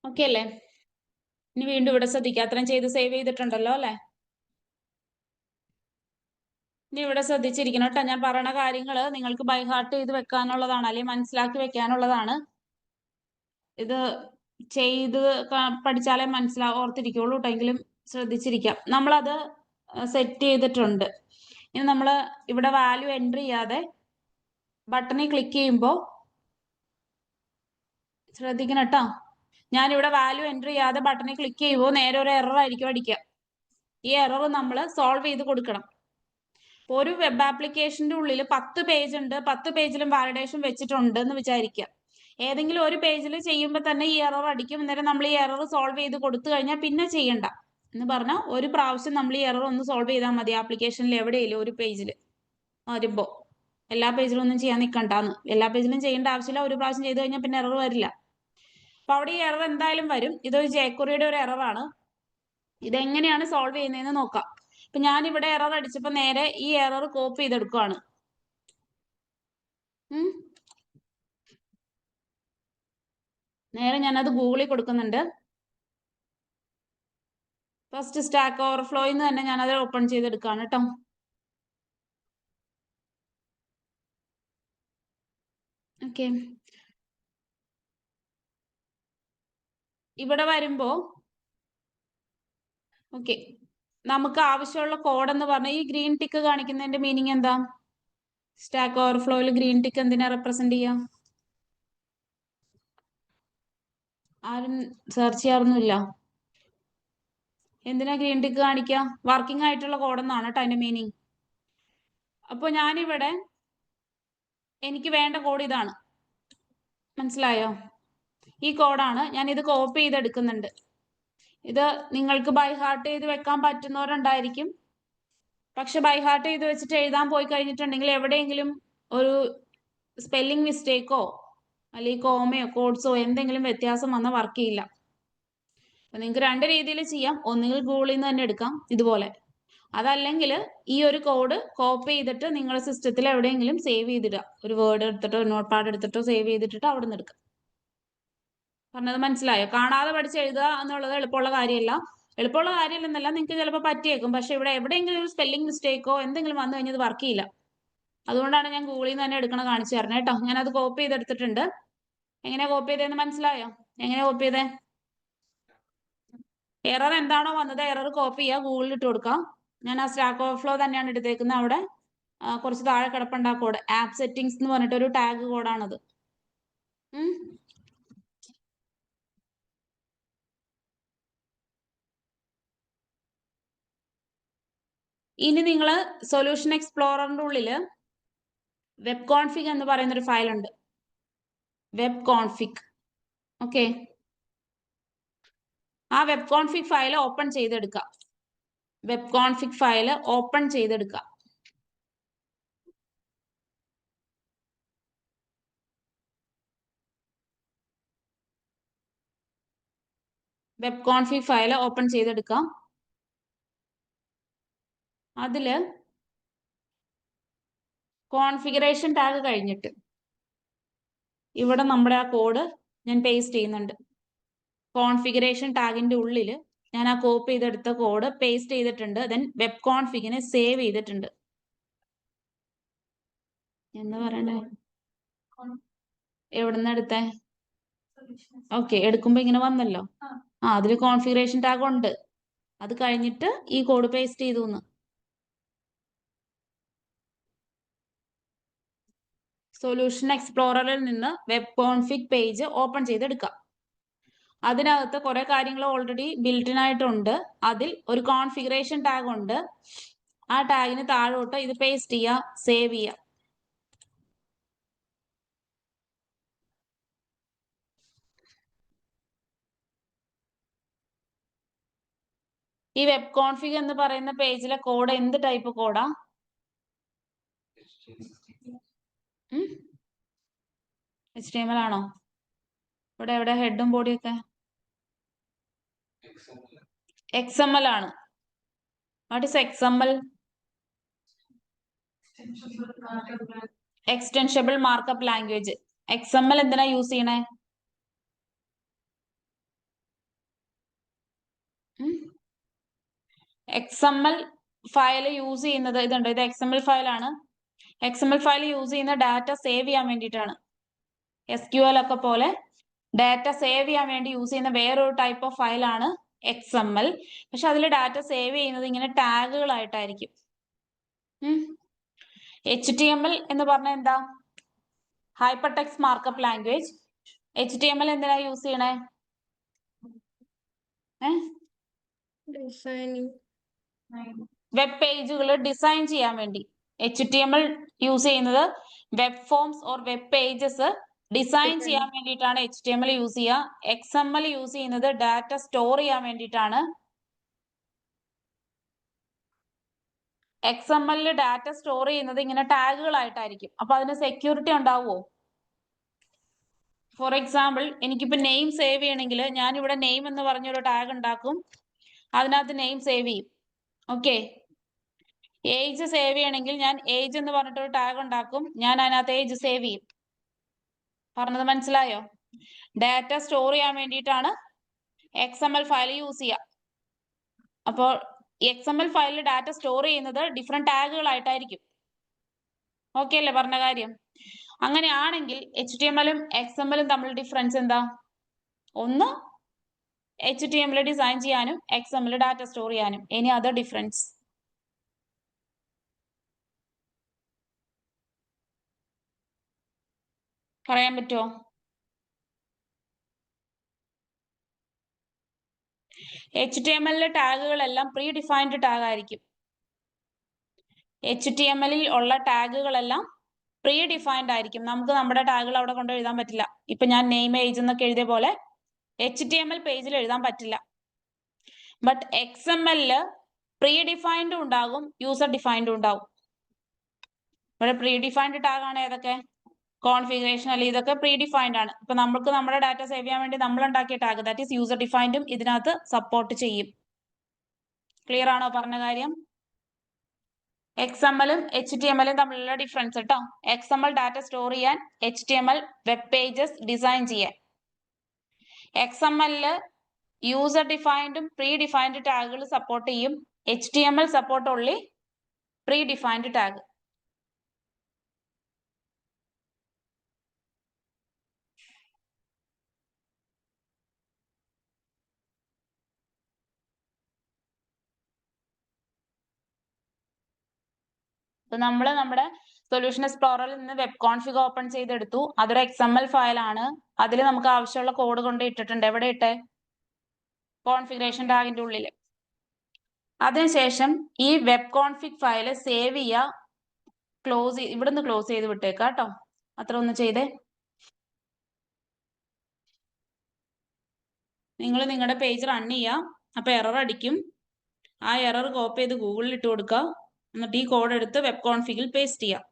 ഓക്കെ അല്ലേ? ഇനി വീണ്ടും ഇവിടെ ശ്രദ്ധിക്കുക. അത്രയും ചെയ്ത് സേവ് ചെയ്തിട്ടുണ്ടല്ലോ അല്ലെ? ഇനി ഇവിടെ ശ്രദ്ധിച്ചിരിക്കണം കേട്ടോ. ഞാൻ പറയുന്ന കാര്യങ്ങൾ നിങ്ങൾക്ക് ബൈ ഹാർട്ട് ചെയ്ത് വെക്കാനുള്ളതാണ്, അല്ലെങ്കിൽ മനസ്സിലാക്കി വെക്കാനുള്ളതാണ്. ഇത് ചെയ്ത് പഠിച്ചാലേ ഓർത്തിരിക്കുള്ളൂ കേട്ടോ. എങ്കിലും ശ്രദ്ധിച്ചിരിക്കാം. നമ്മളത് സെറ്റ് ചെയ്തിട്ടുണ്ട്. ഇനി നമ്മൾ ഇവിടെ വാല്യൂ എൻ്റർ ചെയ്യാതെ ബട്ടണിൽ ക്ലിക്ക് ചെയ്യുമ്പോൾ ശ്രദ്ധിക്കണം കേട്ടോ. ഞാനിവിടെ വാല്യൂ എൻ്റർ ചെയ്യാതെ ബട്ടണിൽ ക്ലിക്ക് ചെയ്യുമ്പോൾ നേരെ ഒരു എറർ ആയിരിക്കും അടിക്കുക. ഈ എറർ നമ്മൾ സോൾവ് ചെയ്ത് കൊടുക്കണം. ഒരു വെബ് ആപ്ലിക്കേഷന്റെ ഉള്ളിൽ 10 പേജ് ഉണ്ട്, 10 പേജിലും വാലിഡേഷൻ വെച്ചിട്ടുണ്ട് എന്ന് വിചാരിക്കുക. ഏതെങ്കിലും ഒരു പേജിൽ ചെയ്യുമ്പോൾ തന്നെ ഈ എറർ അടിക്കും. അന്നേരം നമ്മൾ ഈ എറർ സോൾവ് ചെയ്ത് കൊടുത്തു കഴിഞ്ഞാൽ പിന്നെ ചെയ്യണ്ട എന്ന് പറഞ്ഞാൽ ഒരു പ്രാവശ്യം നമ്മൾ ഈ എറർ ഒന്ന് സോൾവ് ചെയ്താൽ മതി. ആപ്ലിക്കേഷനിൽ എവിടെയില്ല ഒരു പേജിൽ വരുമ്പോൾ എല്ലാ പേജിലും ഒന്നും ചെയ്യാൻ നിൽക്കണ്ടാന്ന്. എല്ലാ പേജിലും ചെയ്യേണ്ട ആവശ്യമില്ല. ഒരു പ്രാവശ്യം ചെയ്ത് കഴിഞ്ഞാൽ പിന്നെ എറർ വരില്ല. അപ്പൊ അവിടെ ഈ എറർ എന്തായാലും വരും. ഇതൊരു ജേക്വറിയുടെ ഒരു എററാണ്. ഇതെങ്ങനെയാണ് സോൾവ് ചെയ്യുന്നതെന്ന് നോക്കാം. അപ്പൊ ഞാനിവിടെ എറർ അടിച്ചപ്പോ നേരെ ഈ എറർ കോപ്പി ചെയ്തെടുക്കുവാണ്. നേരെ ഞാനത് ഗൂഗിളിൽ കൊടുക്കുന്നുണ്ട്. ഫസ്റ്റ് സ്റ്റാക്ക് ഓവർഫ്ലോയിൽ തന്നെ ഞാനത് ഓപ്പൺ ചെയ്തെടുക്കുകയാണ് കേട്ടോ. ഓക്കെ, ഇവിടെ വരുമ്പോ ഓക്കെ, നമുക്ക് ആവശ്യമുള്ള കോഡ് എന്ന് പറഞ്ഞാൽ ഈ ഗ്രീൻ ടിക്ക് കാണിക്കുന്നതിന്റെ മീനിങ് എന്താ? സ്റ്റാക്ക് ഓവർഫ്ലോയിൽ ഗ്രീൻ ടിക്ക് എന്തിനാ റെപ്രസെന്റ് ചെയ്യാം? ആരും സെർച്ച് ചെയ്യാറൊന്നുമില്ല. എന്തിനാ ഗ്രീൻ ടിക്ക് കാണിക്കുക? വർക്കിംഗ് ആയിട്ടുള്ള കോഡെന്നാണ് കേട്ടോ അതിന്റെ മീനിങ്. അപ്പൊ ഞാനിവിടെ എനിക്ക് വേണ്ട കോഡ് ഇതാണ്, മനസ്സിലായോ? ഈ കോഡാണ്. ഞാൻ ഇത് കോപ്പി ചെയ്തെടുക്കുന്നുണ്ട്. ഇത് നിങ്ങൾക്ക് ബൈ ഹാർട്ട് ചെയ്ത് വെക്കാൻ പറ്റുന്നവരുണ്ടായിരിക്കും. പക്ഷെ ബൈ ഹാർട്ട് ചെയ്ത് വെച്ചിട്ട് എഴുതാൻ പോയി കഴിഞ്ഞിട്ടുണ്ടെങ്കിൽ എവിടെയെങ്കിലും ഒരു സ്പെല്ലിംഗ് മിസ്റ്റേക്കോ അല്ലെങ്കിൽ കോമയോ കോഡ്സോ എന്തെങ്കിലും വ്യത്യാസം വന്നാൽ വർക്ക് ചെയ്യില്ല. അപ്പൊ നിങ്ങൾക്ക് രണ്ട് രീതിയിൽ ചെയ്യാം. ഒന്നുകിൽ ഗൂഗിളിൽ നിന്ന് തന്നെ എടുക്കാം ഇതുപോലെ, അതല്ലെങ്കിൽ ഈ ഒരു കോഡ് കോപ്പി ചെയ്തിട്ട് നിങ്ങളുടെ സിസ്റ്റത്തിൽ എവിടെയെങ്കിലും സേവ് ചെയ്തിടുക. ഒരു വേർഡ് എടുത്തിട്ടോ നോട്ട് പാഡ് എടുത്തിട്ടോ സേവ് ചെയ്തിട്ടിട്ട് അവിടെ നിന്ന് എടുക്കാം. പറഞ്ഞത് മനസ്സിലായോ? കാണാതെ പഠിച്ച് എഴുതുക എന്നുള്ളത് എളുപ്പമുള്ള കാര്യമല്ല. എളുപ്പമുള്ള കാര്യമില്ലെന്നല്ല, നിങ്ങൾക്ക് ചിലപ്പോൾ പറ്റിയേക്കും. പക്ഷെ ഇവിടെ എവിടെയെങ്കിലും ഒരു സ്പെല്ലിംഗ് മിസ്റ്റേക്കോ എന്തെങ്കിലും വന്നു കഴിഞ്ഞാൽ അത് വർക്ക് ചെയ്യില്ല. അതുകൊണ്ടാണ് ഞാൻ ഗൂഗിളിൽ നിന്ന് തന്നെ എടുക്കണം കാണിച്ചു തരണേ കേട്ടോ. ഞാനത് കോപ്പി ചെയ്തെടുത്തിട്ടുണ്ട്. എങ്ങനെയാ കോപ്പി ചെയ്തതെന്ന് മനസ്സിലായോ? എങ്ങനെയാ കോപ്പി ചെയ്തേ? എറർ എന്താണോ വന്നത് എറർ കോപ്പി ചെയ്യുക, ഗൂഗിളിൽ ഇട്ട് കൊടുക്കാം. ഞാൻ ആ സ്റ്റാക്ക് ഓവർഫ്ലോ തന്നെയാണ് എടുത്തേക്കുന്നത്. അവിടെ കുറച്ച് താഴെ കിടപ്പുണ്ട് ആ കോഡ്, ആപ്പ് സെറ്റിംഗ്സ് എന്ന് പറഞ്ഞിട്ട് ഒരു ടാഗ് കോഡാണത്. ഇനി നിങ്ങൾ സൊല്യൂഷൻ എക്സ്പ്ലോററിന്റെ ഉള്ളില് വെബ് കോൺഫിഗ് എന്ന് പറയുന്ന ഒരു ഫയൽ ഉണ്ട്. Web config. ഓക്കെ, ആ വെബ് കോൺഫിഗ് ഫയൽ ഓപ്പൺ ചെയ്തെടുക്കുക. വെബ് കോൺഫിഗ് ഫയൽ ഓപ്പൺ ചെയ്തെടുക്കുക. വെബ് കോൺഫിഗ് ഫയൽ ഓപ്പൺ ചെയ്തെടുക്കാം. അതില് കോൺഫിഗറേഷൻ ടാഗ് കഴിഞ്ഞിട്ട് ഇവിടെ നമ്മുടെ ആ കോഡ് ഞാൻ പേസ്റ്റ് ചെയ്യുന്നുണ്ട്. കോൺഫിഗറേഷൻ ടാഗിന്റെ ഉള്ളിൽ ഞാൻ ആ കോപ്പി ചെയ്തെടുത്ത കോഡ് പേസ്റ്റ് ചെയ്തിട്ടുണ്ട്. ദെൻ വെബ് കോൺഫിഗിനെ സേവ് ചെയ്തിട്ടുണ്ട്. എന്താ പറയണ്ടേ? എവിടുന്ന് എടുത്തേ? ഓക്കെ, എടുക്കുമ്പോ ഇങ്ങനെ വന്നല്ലോ. അതിൽ കോൺഫിഗറേഷൻ ടാഗ് ഉണ്ട്. അത് കഴിഞ്ഞിട്ട് ഈ കോഡ് പേസ്റ്റ് ചെയ്തു. സൊല്യൂഷൻ എക്സ്പ്ലോററിൽ നിന്ന് വെബ് കോൺഫിഗ് പേജ് ഓപ്പൺ ചെയ്തെടുക്കാം. അതിനകത്ത് കുറെ കാര്യങ്ങൾ ഓൾറെഡി ബിൽറ്റിൻ ആയിട്ടുണ്ട്. അതിൽ ഒരു കോൺഫിഗറേഷൻ ടാഗ് ഉണ്ട്. ആ ടാഗിന് താഴോട്ട് ഇത് പേസ്റ്റ് ചെയ്യുക, സേവ് ചെയ്യുക. ഈ വെബ് കോൺഫിഗ് എന്ന് പറയുന്ന പേജിലെ കോഡ് എന്ത് ടൈപ്പ് കോഡാ? HTML ആണോ? ഇവിടെ എവിടെ ഹെഡും ബോഡിയൊക്കെ? XML ആണ്. What is XML? Extensible markup language. XML എന്തിനാ യൂസ് ചെയ്യണേ? XML ഫയൽ യൂസ് ചെയ്യുന്നത് ഇതുണ്ട്, ഇത് XML ഫയലാണ്. XML ഫയൽ യൂസ് ചെയ്യുന്ന ഡാറ്റ സേവ് ചെയ്യാൻ വേണ്ടിയിട്ടാണ്. SQL ഒക്കെ പോലെ ഡാറ്റ സേവ് ചെയ്യാൻ വേണ്ടി യൂസ് ചെയ്യുന്ന വേറൊരു ടൈപ്പ് ഓഫ് ഫയലാണ് XML. പക്ഷെ അതിൽ ഡാറ്റ സേവ് ചെയ്യുന്നത് ഇങ്ങനെ ടാഗുകളായിട്ടായിരിക്കും. HTML എന്ന് പറഞ്ഞാൽ എന്താ? Hyper text markup language. HTML എന്തിനാ യൂസ് ചെയ്യണേ? ഡിസൈനിങ്, വെബ് പേജുകൾ ഡിസൈൻ ചെയ്യാൻ വേണ്ടി HTML യൂസ് ചെയ്യുന്നത് web forms or web pages design ചെയ്യാൻ വേണ്ടിയിട്ടാണ് HTML യൂസ് ചെയ്യുക. XML യൂസ് ചെയ്യുന്നത് ഡാറ്റ സ്റ്റോർ ചെയ്യാൻ വേണ്ടിയിട്ടാണ്. XML ഡാറ്റ സ്റ്റോർ ചെയ്യുന്നത് ഇങ്ങനെ ടാഗുകളായിട്ടായിരിക്കും. അപ്പൊ അതിന് സെക്യൂരിറ്റി ഉണ്ടാവുമോ? ഫോർ എക്സാമ്പിൾ, എനിക്കിപ്പോ നെയിം സേവ് ചെയ്യണമെങ്കിൽ ഞാൻ ഇവിടെ നെയിം എന്ന് പറഞ്ഞൊരു ടാഗ് ഉണ്ടാക്കും, അതിനകത്ത് നെയിം സേവ് ചെയ്യും. ഓക്കെ. ഏജ് സേവ് ചെയ്യണമെങ്കിൽ ഞാൻ ഏജ് എന്ന് പറഞ്ഞിട്ടൊരു ടാഗ് ഉണ്ടാക്കും, ഞാൻ അതിനകത്ത് ഏജ് സേവ് ചെയ്യും. പറഞ്ഞത് മനസ്സിലായോ? ഡാറ്റ സ്റ്റോർ ചെയ്യാൻ വേണ്ടിയിട്ടാണ് XML ഫയൽ യൂസ് ചെയ്യുക. അപ്പോൾ XML ഫയലിൽ ഡാറ്റ സ്റ്റോർ ചെയ്യുന്നത് ഡിഫറെന്റ് ടാഗുകളായിട്ടായിരിക്കും. ഓക്കെ അല്ലേ പറഞ്ഞ കാര്യം? അങ്ങനെയാണെങ്കിൽ HTML-ഉം XML-ഉം തമ്മിൽ ഡിഫറൻസ് എന്താ? ഒന്ന് HTML ഡിസൈൻ ചെയ്യാനും XML ഡാറ്റ സ്റ്റോർ ചെയ്യാനും. Any other difference? പറയാൻ പറ്റുമോ? HTML ടാഗുകളെല്ലാം പ്രീ ഡിഫൈൻഡ് ടാഗ് ആയിരിക്കും. HTML-ൽ ഉള്ള ടാഗുകളെല്ലാം പ്രീ ഡിഫൈൻഡ് ആയിരിക്കും. നമുക്ക് നമ്മുടെ ടാഗുകൾ അവിടെ കൊണ്ട് എഴുതാൻ പറ്റില്ല. ഇപ്പൊ ഞാൻ നെയിം ഏജ് എന്നൊക്കെ എഴുതിയ പോലെ HTML പേജിൽ എഴുതാൻ പറ്റില്ല. ബട്ട് XML-ല് പ്രീ ഡിഫൈൻഡും ഉണ്ടാകും, യൂസർ ഡിഫൈൻഡും ഉണ്ടാവും. ഇവിടെ പ്രീ ഡിഫൈൻഡ് ടാഗ് ആണ് ഏതൊക്കെ? കോൺഫിഗറേഷൻ അല്ലെ, ഇതൊക്കെ പ്രീ ഡിഫൈൻഡ് ആണ്. ഇപ്പൊ നമുക്ക് നമ്മുടെ ഡാറ്റ സേവ് ചെയ്യാൻ വേണ്ടി നമ്മൾ ഉണ്ടാക്കിയ ടാഗ്, ദാറ്റ് ഈസ് യൂസർ ഡിഫൈൻഡും ഇതിനകത്ത് സപ്പോർട്ട് ചെയ്യും. ക്ലിയർ ആണോ പറഞ്ഞ കാര്യം? XML-ഉം HTML-ഉം തമ്മിലുള്ള ഡിഫറൻസ് കേട്ടോ. XML ഡാറ്റ സ്റ്റോർ ചെയ്യാൻ, HTML വെബ് പേജസ് ഡിസൈൻ ചെയ്യാൻ. XML-ല് യൂസർ ഡിഫൈൻഡും പ്രീ ഡിഫൈൻഡ് ടാഗുകൾ സപ്പോർട്ട് ചെയ്യും. HTML support only pre defined tag. അപ്പൊ നമ്മൾ നമ്മുടെ സൊല്യൂഷൻ എക്സ്പ്ലോററിൽ നിന്ന് വെബ് കോൺഫിഗ് ഓപ്പൺ ചെയ്തെടുത്തു. അതൊരു XML ഫയലാണ്. അതിൽ നമുക്ക് ആവശ്യമുള്ള കോഡ് കൊണ്ട് ഇട്ടിട്ടുണ്ട്. എവിടെ ഇട്ടെ? കോൺഫിഗറേഷൻ ടാഗിന്റെ ഉള്ളിൽ. അതിനുശേഷം ഈ വെബ് കോൺഫിഗ് ഫയൽ സേവ് ചെയ്യുക, ക്ലോസ് ഇവിടുന്ന് ക്ലോസ് ചെയ്ത് വിട്ടേക്കാം കേട്ടോ. അത്ര ഒന്ന് ചെയ്തേ. നിങ്ങൾ നിങ്ങളുടെ പേജ് റൺ ചെയ്യുക. അപ്പൊ എറർ അടിക്കും. ആ എറർ കോപ്പി ചെയ്ത് ഗൂഗിളിൽ ഇട്ട് കൊടുക്കുക. എന്നിട്ട് ഈ കോഡ് എടുത്ത് വെബ് കോൺഫിഗിൽ പേസ്റ്റ് ചെയ്യുക.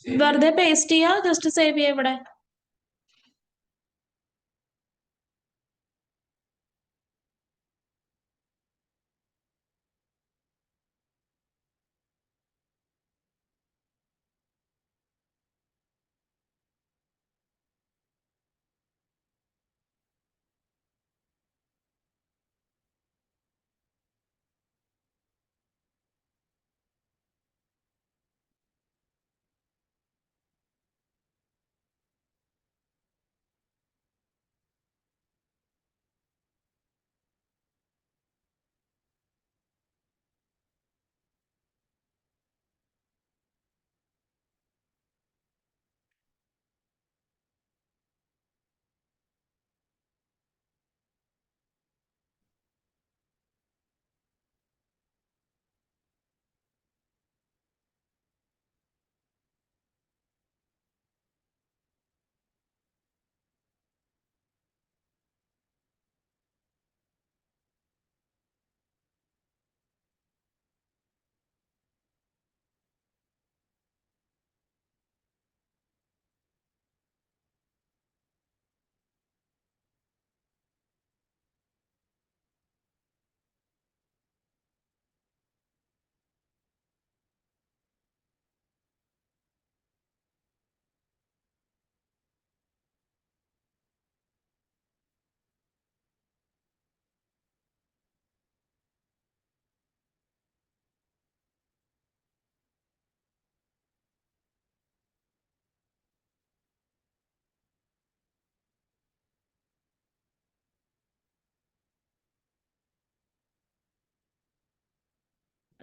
വെറുതെ പേസ്റ്റ് ചെയ്യുക, ജസ്റ്റ് സേവ് ചെയ്യുക ഇവിടെ.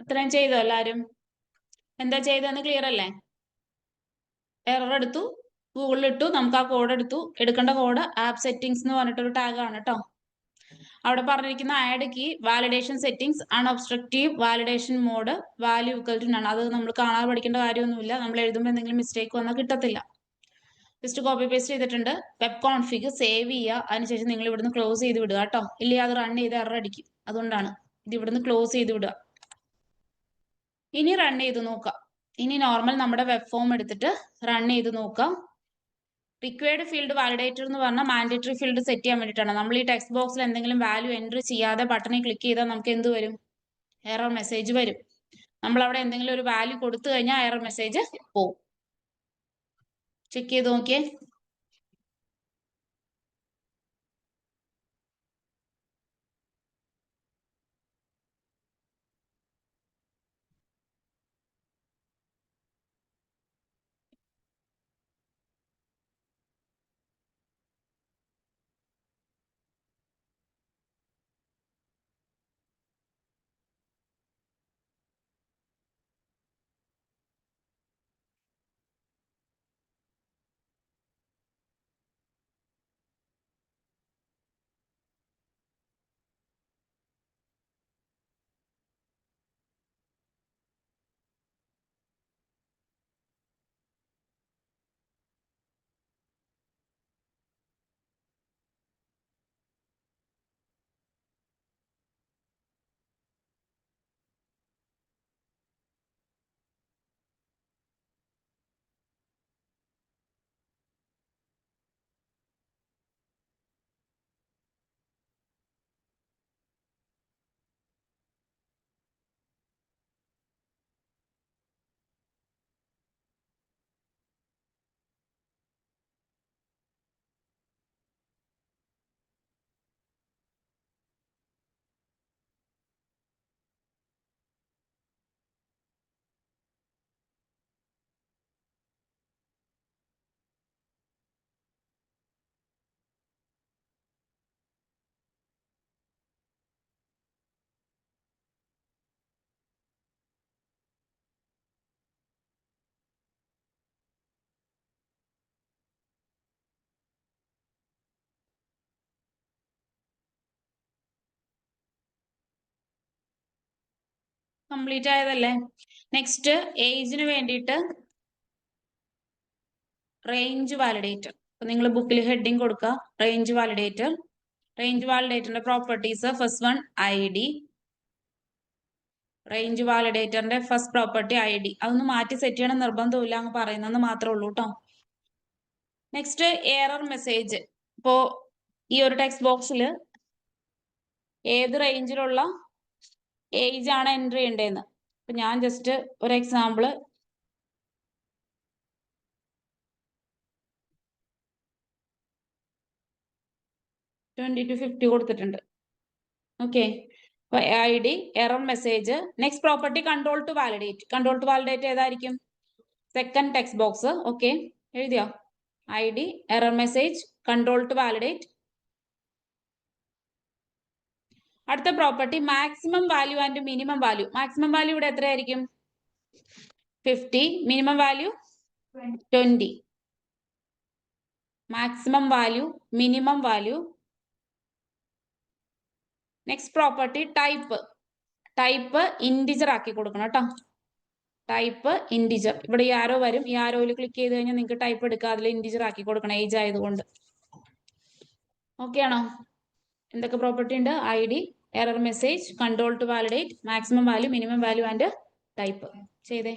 അത്രയും ചെയ്തോ എല്ലാരും? എന്താ ചെയ്തതെന്ന് ക്ലിയർ അല്ലേ? എറർ എടുത്തു, ഗൂഗിളിൽ ഇട്ടു, നമുക്ക് ആ കോഡ് എടുക്കേണ്ട കോഡ് ആപ്പ് സെറ്റിംഗ്സ് എന്ന് പറഞ്ഞിട്ടൊരു ടാഗ് ആണ് കേട്ടോ. അവിടെ പറഞ്ഞിരിക്കുന്ന add key, validation settings, unobtrusive validation mode, value equal to none. അത് നമ്മൾ കാണാതെ പഠിക്കേണ്ട കാര്യമൊന്നുമില്ല. നമ്മൾ എഴുതുമ്പോൾ എന്തെങ്കിലും മിസ്റ്റേക്ക് വന്നാൽ കിട്ടത്തില്ല. ജസ്റ്റ് കോപ്പി പേസ്റ്റ് ചെയ്തിട്ടുണ്ട്. വെബ് കോൺഫിഗ് സേവ് ചെയ്യുക. അതിനുശേഷം നിങ്ങൾ ഇവിടുന്ന് ക്ലോസ് ചെയ്ത് വിടുക കേട്ടോ. ഇല്ലേ അത് റൺ ചെയ്ത് എറർ അടിക്കും. അതുകൊണ്ടാണ് ഇത് ഇവിടുന്ന് ക്ലോസ് ചെയ്ത് വിടുക. ഇനി റൺ ചെയ്ത് നോക്കാം. ഇനി നോർമൽ നമ്മുടെ വെബ് ഫോം എടുത്തിട്ട് റൺ ചെയ്ത് നോക്കാം. റിക്വയർഡ് ഫീൽഡ് വാലിഡേറ്റർ എന്ന് പറഞ്ഞാൽ മാൻഡേറ്ററി ഫീൽഡ് സെറ്റ് ചെയ്യാൻ വേണ്ടിയിട്ടാണ്. നമ്മൾ ഈ ടെക്സ്റ്റ് ബോക്സിൽ എന്തെങ്കിലും വാല്യൂ എൻ്റർ ചെയ്യാതെ ബട്ടണിൽ ക്ലിക്ക് ചെയ്താൽ നമുക്ക് എന്ത് വരും? എറർ മെസ്സേജ് വരും. നമ്മൾ അവിടെ എന്തെങ്കിലും ഒരു വാല്യൂ കൊടുത്തു കഴിഞ്ഞാൽ എറർ മെസ്സേജ് പോവും. ചെക്ക് ചെയ്ത് നോക്കിയേ. കംപ്ലീറ്റ് ആയതല്ലേ? നെക്സ്റ്റ് ഏജിന് വേണ്ടിയിട്ട് റേഞ്ച് വാലിഡേറ്റർ. അപ്പൊ നിങ്ങൾ ബുക്കിൽ ഹെഡിങ് കൊടുക്കുക റേഞ്ച് വാലിഡേറ്റർ. റേഞ്ച് വാലിഡേറ്ററിന്റെ പ്രോപ്പർട്ടീസ്, ഫസ്റ്റ് വൺ ID. റേഞ്ച് വാലിഡേറ്ററിന്റെ ഫസ്റ്റ് പ്രോപ്പർട്ടി ID. അതൊന്ന് മാറ്റി സെറ്റ് ചെയ്യണം നിർബന്ധമില്ല, അങ്ങ് പറയുന്നെന്ന് മാത്രമേ ഉള്ളൂ കേട്ടോ. Next error message. ഇപ്പോ ഈ ഒരു ടെക്സ്റ്റ് ബോക്സിൽ ഏത് റേഞ്ചിലുള്ള ഏജ് ആണ് എൻ്റർ ചെയ്യേണ്ടതെന്ന്. അപ്പൊ ഞാൻ ജസ്റ്റ് ഒരു എക്സാമ്പിൾ 20 to 50 കൊടുത്തിട്ടുണ്ട്. ഓക്കെ, അപ്പൊ ID error message. Next property control to validate. Control to validate ഏതായിരിക്കും? Second text box. ഓക്കെ, എഴുതിയോ? ID error message control to validate. അടുത്ത property maximum value and minimum value. Maximum value ഇവിടെ എത്രയായിരിക്കും? 50. Minimum value 20. Maximum value, minimum value. Next property type. Type integer ആക്കി കൊടുക്കണം കേട്ടോ. Type integer. ഇവിടെ ഈ ആരോ വരും, ഈ ആരോയിൽ ക്ലിക്ക് ചെയ്ത് കഴിഞ്ഞാൽ നിങ്ങൾക്ക് ടൈപ്പ് എടുക്കുക, അതിൽ ഇൻഡിജർ ആക്കി കൊടുക്കണം ഏജ് ആയതുകൊണ്ട്. ഓക്കെ ആണോ? എന്തൊക്കെ പ്രോപ്പർട്ടി ഉണ്ട്? ID error message control to validate, maximum value, minimum value and type. ചെയ്തേ.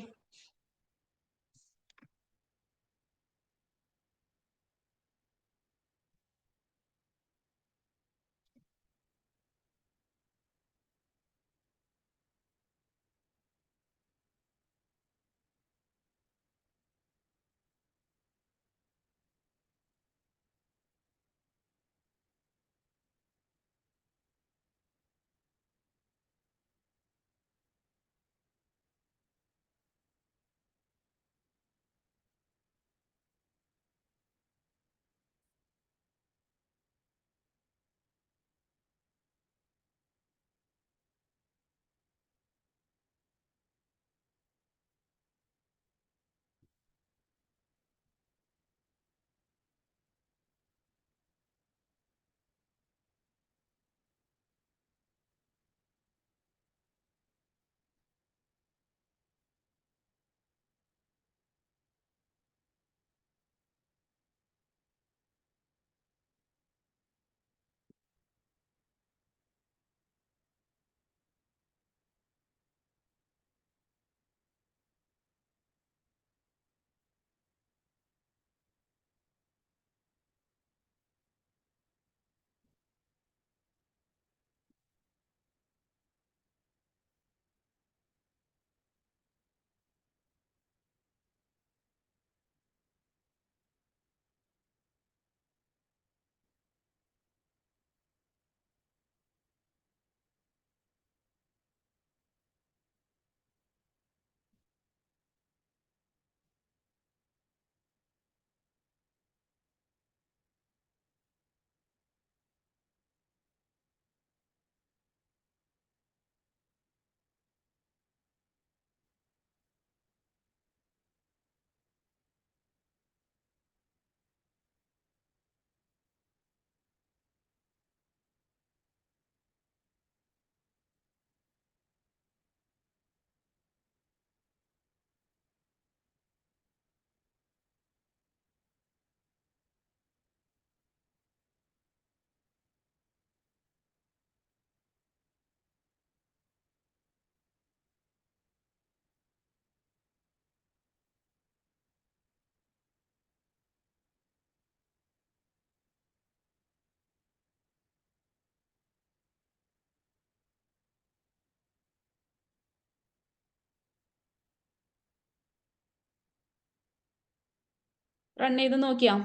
റൺ ചെയ്ത് നോക്കിയോ?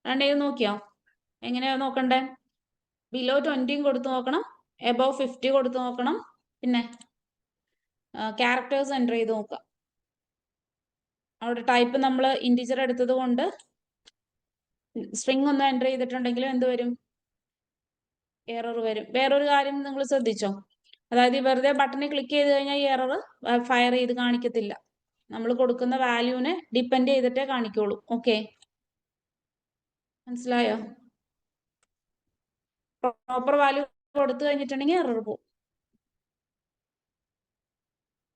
റൺ ചെയ്ത് നോക്കിയോ? എങ്ങനെയാ നോക്കണ്ടേ? ബിലോ 20 കൊടുത്തു നോക്കണം, എബവ് 50 കൊടുത്തു നോക്കണം, പിന്നെ ക്യാരക്ടേഴ്സ് എൻ്റർ ചെയ്ത് നോക്കുക. അവിടെ ടൈപ്പ് നമ്മൾ ഇൻറ്റിജർ എടുത്തത് കൊണ്ട് സ്ട്രിംഗ് ഒന്നും എൻ്റർ ചെയ്തിട്ടുണ്ടെങ്കിലും എന്ത് വരും? എറർ വരും. വേറൊരു കാര്യം നിങ്ങൾ ശ്രദ്ധിച്ചോ? അതായത് വെറുതെ ബട്ടണിൽ ക്ലിക്ക് ചെയ്ത് കഴിഞ്ഞാൽ ഈ എറർ ഫയർ ചെയ്ത് കാണിക്കത്തില്ല. നമ്മൾ കൊടുക്കുന്ന വാല്യൂവിനെ ഡിപ്പെൻഡ് ചെയ്തിട്ടേ കാണിക്കുള്ളൂ. ഓക്കെ, മനസ്സിലായോ? പ്രോപ്പർ വാല്യൂ കൊടുത്തു കഴിഞ്ഞിട്ടുണ്ടെങ്കിൽ എറർ പോകും.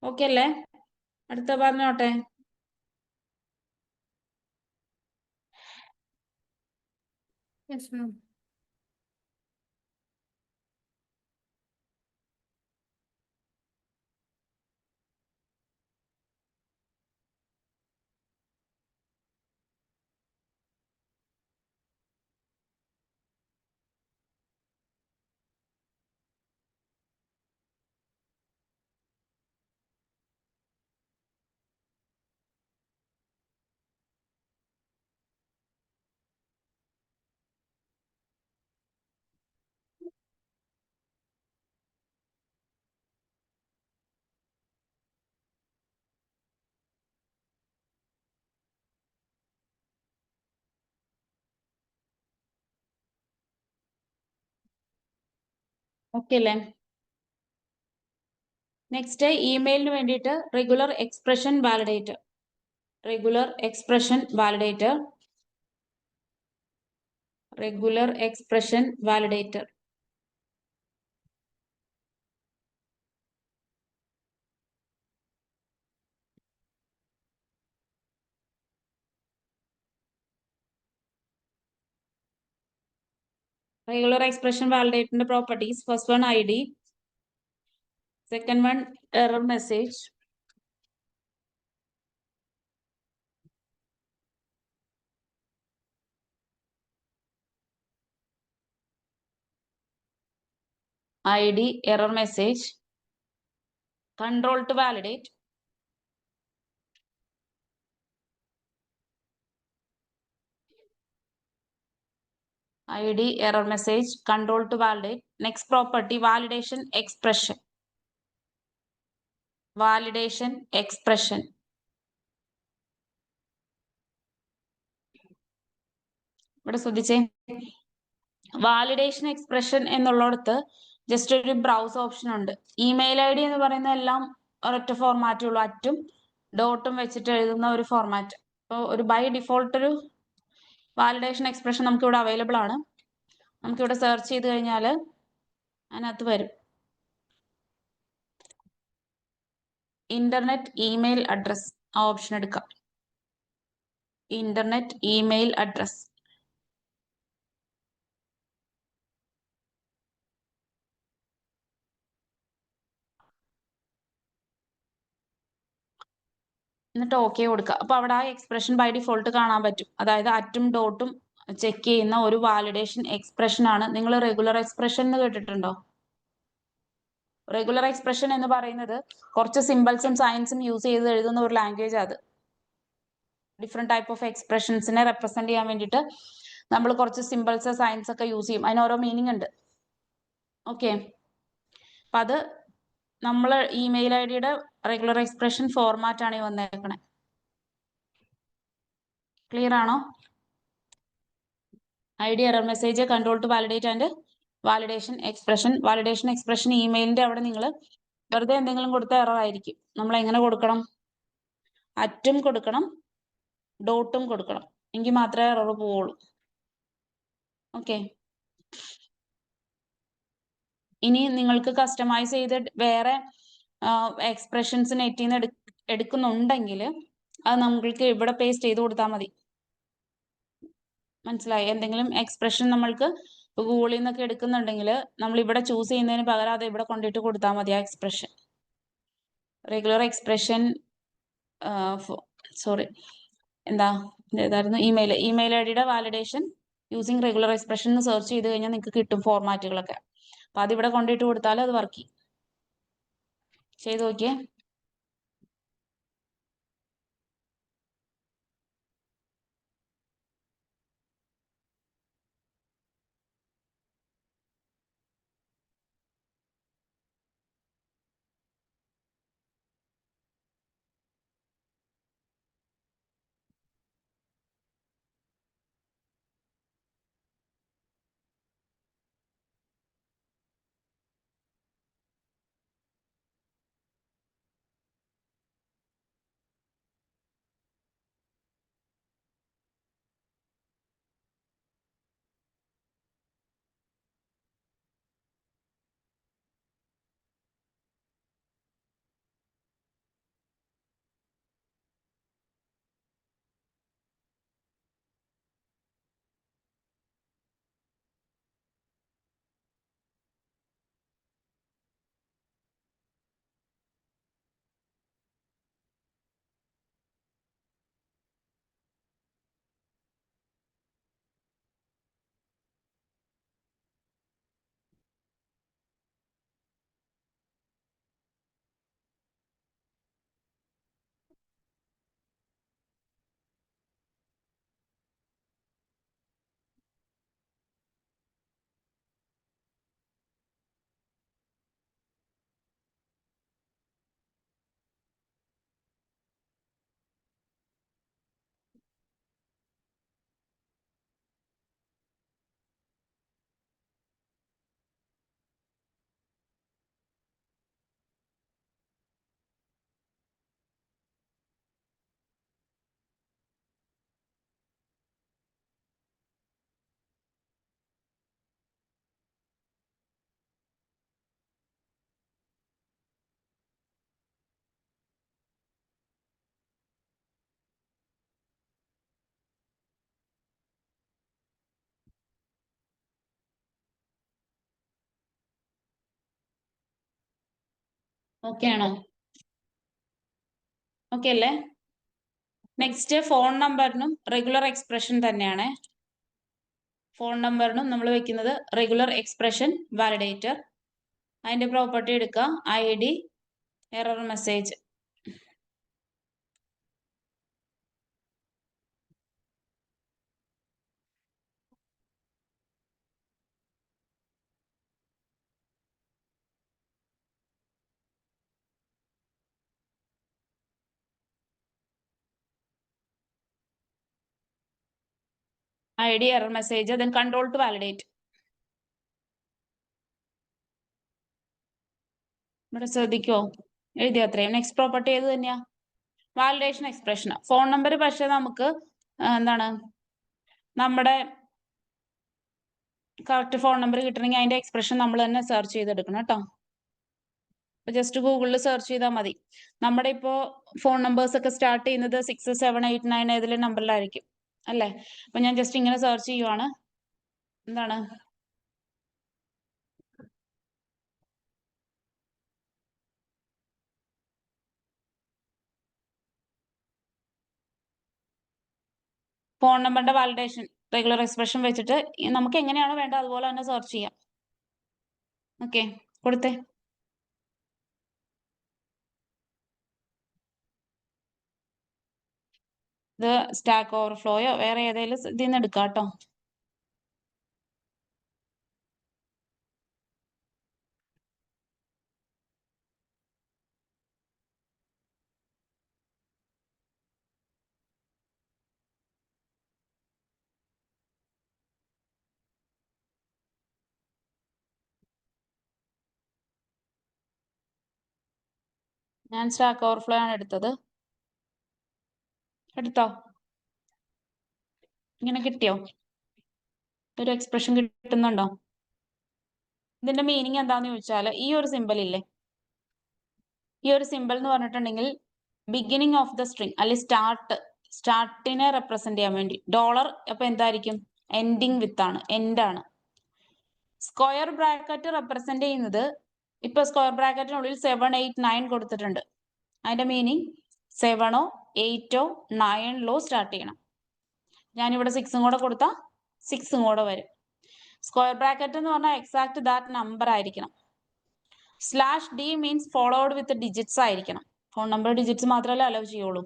ഓക്കെ അല്ലേ? അടുത്ത പറഞ്ഞോട്ടെ. Yes ma'am. ഓക്കെ അല്ലേ? നെക്സ്റ്റ് ഇമെയിലിന് വേണ്ടിയിട്ട് regular expression validator. Regular expression validator. Regular expression validator. Regular expression വാലിഡേറ്ററിന്റെ properties: first one ID, second one error message, ID, error message, control to validate, ID, error message, control to validate. Next property, validation expression. Validation expression. ഇവിടെ ശ്രദ്ധിച്ചേ, വാലിഡേഷൻ എക്സ്പ്രഷൻ എന്നുള്ളിടത്ത് ജസ്റ്റ് ഒരു ബ്രൗസ് ഓപ്ഷൻ ഉണ്ട്. ഇമെയിൽ ID എന്ന് പറയുന്ന എല്ലാം ഒരൊറ്റ ഫോർമാറ്റേ ഉള്ളൂ, അറ്റും ഡോട്ടും വെച്ചിട്ട് എഴുതുന്ന ഒരു ഫോർമാറ്റ്. അപ്പോൾ ഒരു ബൈ ഡിഫോൾട്ട് ഒരു വാലിഡേഷൻ എക്സ്പ്രഷൻ നമുക്കിവിടെ അവൈലബിൾ ആണ്. നമുക്കിവിടെ സെർച്ച് ചെയ്ത് കഴിഞ്ഞാൽ അതിനകത്ത് വരും. ഇന്റർനെറ്റ് ഇമെയിൽ അഡ്രസ്, ആ ഓപ്ഷൻ എടുക്കാം. Internet email address. എന്നിട്ട് ഓക്കെ കൊടുക്കുക. അപ്പൊ അവിടെ ആ എക്സ്പ്രഷൻ ബൈ ഡിഫോൾട്ട് കാണാൻ പറ്റും. അതായത് അറ്റും ഡോട്ടും ചെക്ക് ചെയ്യുന്ന ഒരു വാലിഡേഷൻ എക്സ്പ്രഷൻ ആണ്. നിങ്ങൾ റെഗുലർ എക്സ്പ്രഷൻ എന്ന് കേട്ടിട്ടുണ്ടോ? റെഗുലർ എക്സ്പ്രഷൻ എന്ന് പറയുന്നത് കുറച്ച് സിമ്പിൾസും സയൻസും യൂസ് ചെയ്ത് എഴുതുന്ന ഒരു ലാംഗ്വേജ്. അത് ഡിഫറെന്റ് ടൈപ്പ് ഓഫ് എക്സ്പ്രഷൻസിനെ റെപ്രസെന്റ് ചെയ്യാൻ വേണ്ടിയിട്ട് നമ്മൾ കുറച്ച് സിമ്പിൾസ് സയൻസ് ഒക്കെ യൂസ് ചെയ്യും. അതിന് ഓരോ മീനിങ് ഉണ്ട്. ഓക്കെ, അപ്പൊ അത് നമ്മൾ ഇമെയിൽ IDയുടെ റെഗുലർ എക്സ്പ്രഷൻ ഫോർമാറ്റ് ആണ് ഈ വന്നേക്കണേ. ക്ലിയർ ആണോ? ID, error message, control to validate and validation expression. Validation expression ഇമെയിലിന്റെ അവിടെ നിങ്ങൾ വെറുതെ എന്തെങ്കിലും കൊടുത്ത എറർ ആയിരിക്കും. നമ്മൾ എങ്ങനെ കൊടുക്കണം? അറ്റും കൊടുക്കണം, ഡോട്ടും കൊടുക്കണം, എങ്കിൽ മാത്രമേ എറർ പോവുള്ളൂ. ഓക്കെ, ഇനി നിങ്ങൾക്ക് കസ്റ്റമൈസ് ചെയ്ത് വേറെ എക്സ്പ്രഷൻസ് നെറ്റിൽ നിന്ന് എടുക്കുന്നുണ്ടെങ്കിൽ അത് നമ്മൾക്ക് ഇവിടെ പേസ്റ്റ് ചെയ്ത് കൊടുത്താൽ മതി. മനസ്സിലായി? എന്തെങ്കിലും എക്സ്പ്രഷൻ നമ്മൾക്ക് ഗൂഗിളിൽ നിന്നൊക്കെ എടുക്കുന്നുണ്ടെങ്കിൽ നമ്മൾ ഇവിടെ ചൂസ് ചെയ്യുന്നതിന് പകരം അത് ഇവിടെ കൊണ്ടിട്ട് കൊടുത്താൽ മതി ആ എക്സ്പ്രഷൻ. റെഗുലർ എക്സ്പ്രഷൻ സോറി എന്താ ഏതായിരുന്നു ഇമെയിൽ ഐ ഡിയുടെ വാലിഡേഷൻ യൂസിങ് റെഗുലർ എക്സ്പ്രഷൻ എന്ന് സെർച്ച് ചെയ്ത് കഴിഞ്ഞാൽ നിങ്ങൾക്ക് കിട്ടും ഫോർമാറ്റുകളൊക്കെ. അപ്പൊ അതിവിടെ കൊണ്ടിട്ട് കൊടുത്താൽ അത് വർക്ക് ചെയ്യും. ചെയ്ത് നോക്കിയേ. ഓക്കെ ആണോ? ഓക്കെ അല്ലേ? നെക്സ്റ്റ് ഫോൺ നമ്പറിനും റെഗുലർ എക്സ്പ്രഷൻ തന്നെയാണ്. ഫോൺ നമ്പറിനും നമ്മൾ വെക്കുന്നത് റെഗുലർ എക്സ്പ്രഷൻ വാലിഡേറ്റർ. അതിന്റെ പ്രോപ്പർട്ടി എടുക്കുക, ID error message. ID error message, then control to validate. ഇവിടെ ശ്രദ്ധിക്കോ? എഴുതി അത്രയും. നെക്സ്റ്റ് പ്രോപ്പർട്ടി ഏത് തന്നെയാ? Validation expression. ഫോൺ നമ്പർ പക്ഷെ നമുക്ക് എന്താണ് നമ്മുടെ കറക്റ്റ് ഫോൺ നമ്പർ കിട്ടണമെങ്കിൽ അതിന്റെ എക്സ്പ്രഷൻ നമ്മൾ തന്നെ സെർച്ച് ചെയ്തെടുക്കണം കേട്ടോ. ജസ്റ്റ് ഗൂഗിളിൽ സെർച്ച് ചെയ്താൽ മതി. നമ്മുടെ ഇപ്പോ ഫോൺ നമ്പേഴ്സ് ഒക്കെ സ്റ്റാർട്ട് ചെയ്യുന്നത് 6, 7, 8, 9 ഏതിലെ നമ്പറിലായിരിക്കും അല്ലേ? അപ്പൊ ഞാൻ ജസ്റ്റ് ഇങ്ങനെ സെർച്ച് ചെയ്യുവാണ്. എന്താണ് ഫോൺ നമ്പറിന്റെ വാലിഡേഷൻ റെഗുലർ എക്സ്പ്രഷൻ വെച്ചിട്ട് നമുക്ക് എങ്ങനെയാണോ വേണ്ടത് അതുപോലെ തന്നെ സെർച്ച് ചെയ്യാം. ഓക്കെ, കൊടുത്തേ. ഇത് സ്റ്റാക്ക് ഓവർഫ്ലോയോ വേറെ ഏതെങ്കിലും ഇതിൽ നിന്ന് എടുക്കാം കേട്ടോ. ഞാൻ സ്റ്റാക്ക് ഓവർഫ്ലോ ആണ് എടുത്തത്. എടുത്തോ? ഇങ്ങനെ കിട്ടിയോ? ഒരു എക്സ്പ്രഷൻ കിട്ടുന്നുണ്ടോ? ഇതിന്റെ മീനിങ് എന്താന്ന് ചോദിച്ചാൽ ഈ ഒരു സിമ്പിൾ ഇല്ലേ, ഈ ഒരു സിമ്പിൾ എന്ന് പറഞ്ഞിട്ടുണ്ടെങ്കിൽ ബിഗിനിങ് ഓഫ് ദ സ്ട്രിങ് അല്ലെങ്കിൽ സ്റ്റാർട്ടിനെ റെപ്രസെന്റ് ചെയ്യാൻ വേണ്ടി ഡോളർ. അപ്പൊ എന്തായിരിക്കും? എൻഡിങ് വിത്ത് ആണ്, എൻഡ് ആണ്. സ്ക്വയർ ബ്രാക്കറ്റ് റെപ്രസെന്റ് ചെയ്യുന്നത് ഇപ്പൊ സ്ക്വയർ ബ്രാക്കറ്റിനുള്ളിൽ 7, 8, 9 കൊടുത്തിട്ടുണ്ട്. അതിന്റെ മീനിങ് 7ഓ 8ഓ 9ലോ സ്റ്റാർട്ട് ചെയ്യണം. ഞാനിവിടെ 6ഉം കൂടെ കൊടുത്താൽ 6ഉം കൂടെ വരും. സ്ക്വയർ ബ്രാക്കറ്റ് എന്ന് പറഞ്ഞാൽ എക്സാക്ട് ദാറ്റ് നമ്പർ ആയിരിക്കണം. /d മീൻസ് ഫോളോഡ് വിത്ത് ഡിജിറ്റ്സ് ആയിരിക്കണം. ഫോൺ നമ്പർ ഡിജിറ്റ്സ് മാത്രമല്ല അലോ ചെയ്യുള്ളൂ.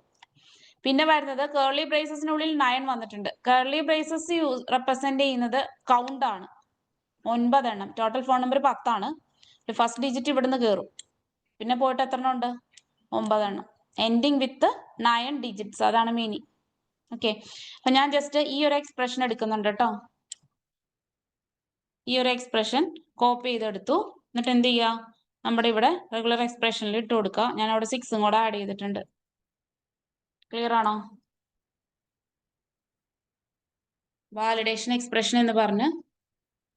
പിന്നെ വരുന്നത് കേർലി ബ്രേസസിനുള്ളിൽ 9 വന്നിട്ടുണ്ട്. കേർലി ബ്രേസസ് റെപ്രസെന്റ് ചെയ്യുന്നത് കൗണ്ട് ആണ്. 9 എണ്ണം. ടോട്ടൽ ഫോൺ നമ്പർ 10 ആണ്. ഫസ്റ്റ് ഡിജിറ്റ് ഇവിടുന്ന് കയറും. പിന്നെ പോയിട്ട് എത്ര എണ്ണം ഉണ്ട്? 9 എണ്ണം. എൻഡിങ് വിത്ത് 9 ഡിജിറ്റ്സ്. അതാണ് മീനിങ്. ഓക്കെ. അപ്പൊ ഞാൻ ജസ്റ്റ് ഈ ഒരു എക്സ്പ്രഷൻ എടുക്കുന്നുണ്ട് കേട്ടോ. ഈ ഒരു എക്സ്പ്രഷൻ കോപ്പി ചെയ്തെടുത്തു. എന്നിട്ട് എന്ത് ചെയ്യുക? നമ്മുടെ ഇവിടെ റെഗുലർ എക്സ്പ്രഷനിൽ ഇട്ട് കൊടുക്കുക. ഞാൻ അവിടെ 6ഉം കൂടെ ആഡ് ചെയ്തിട്ടുണ്ട്. ക്ലിയർ ആണോ? വാലിഡേഷൻ എക്സ്പ്രഷൻ എന്ന് പറഞ്ഞ്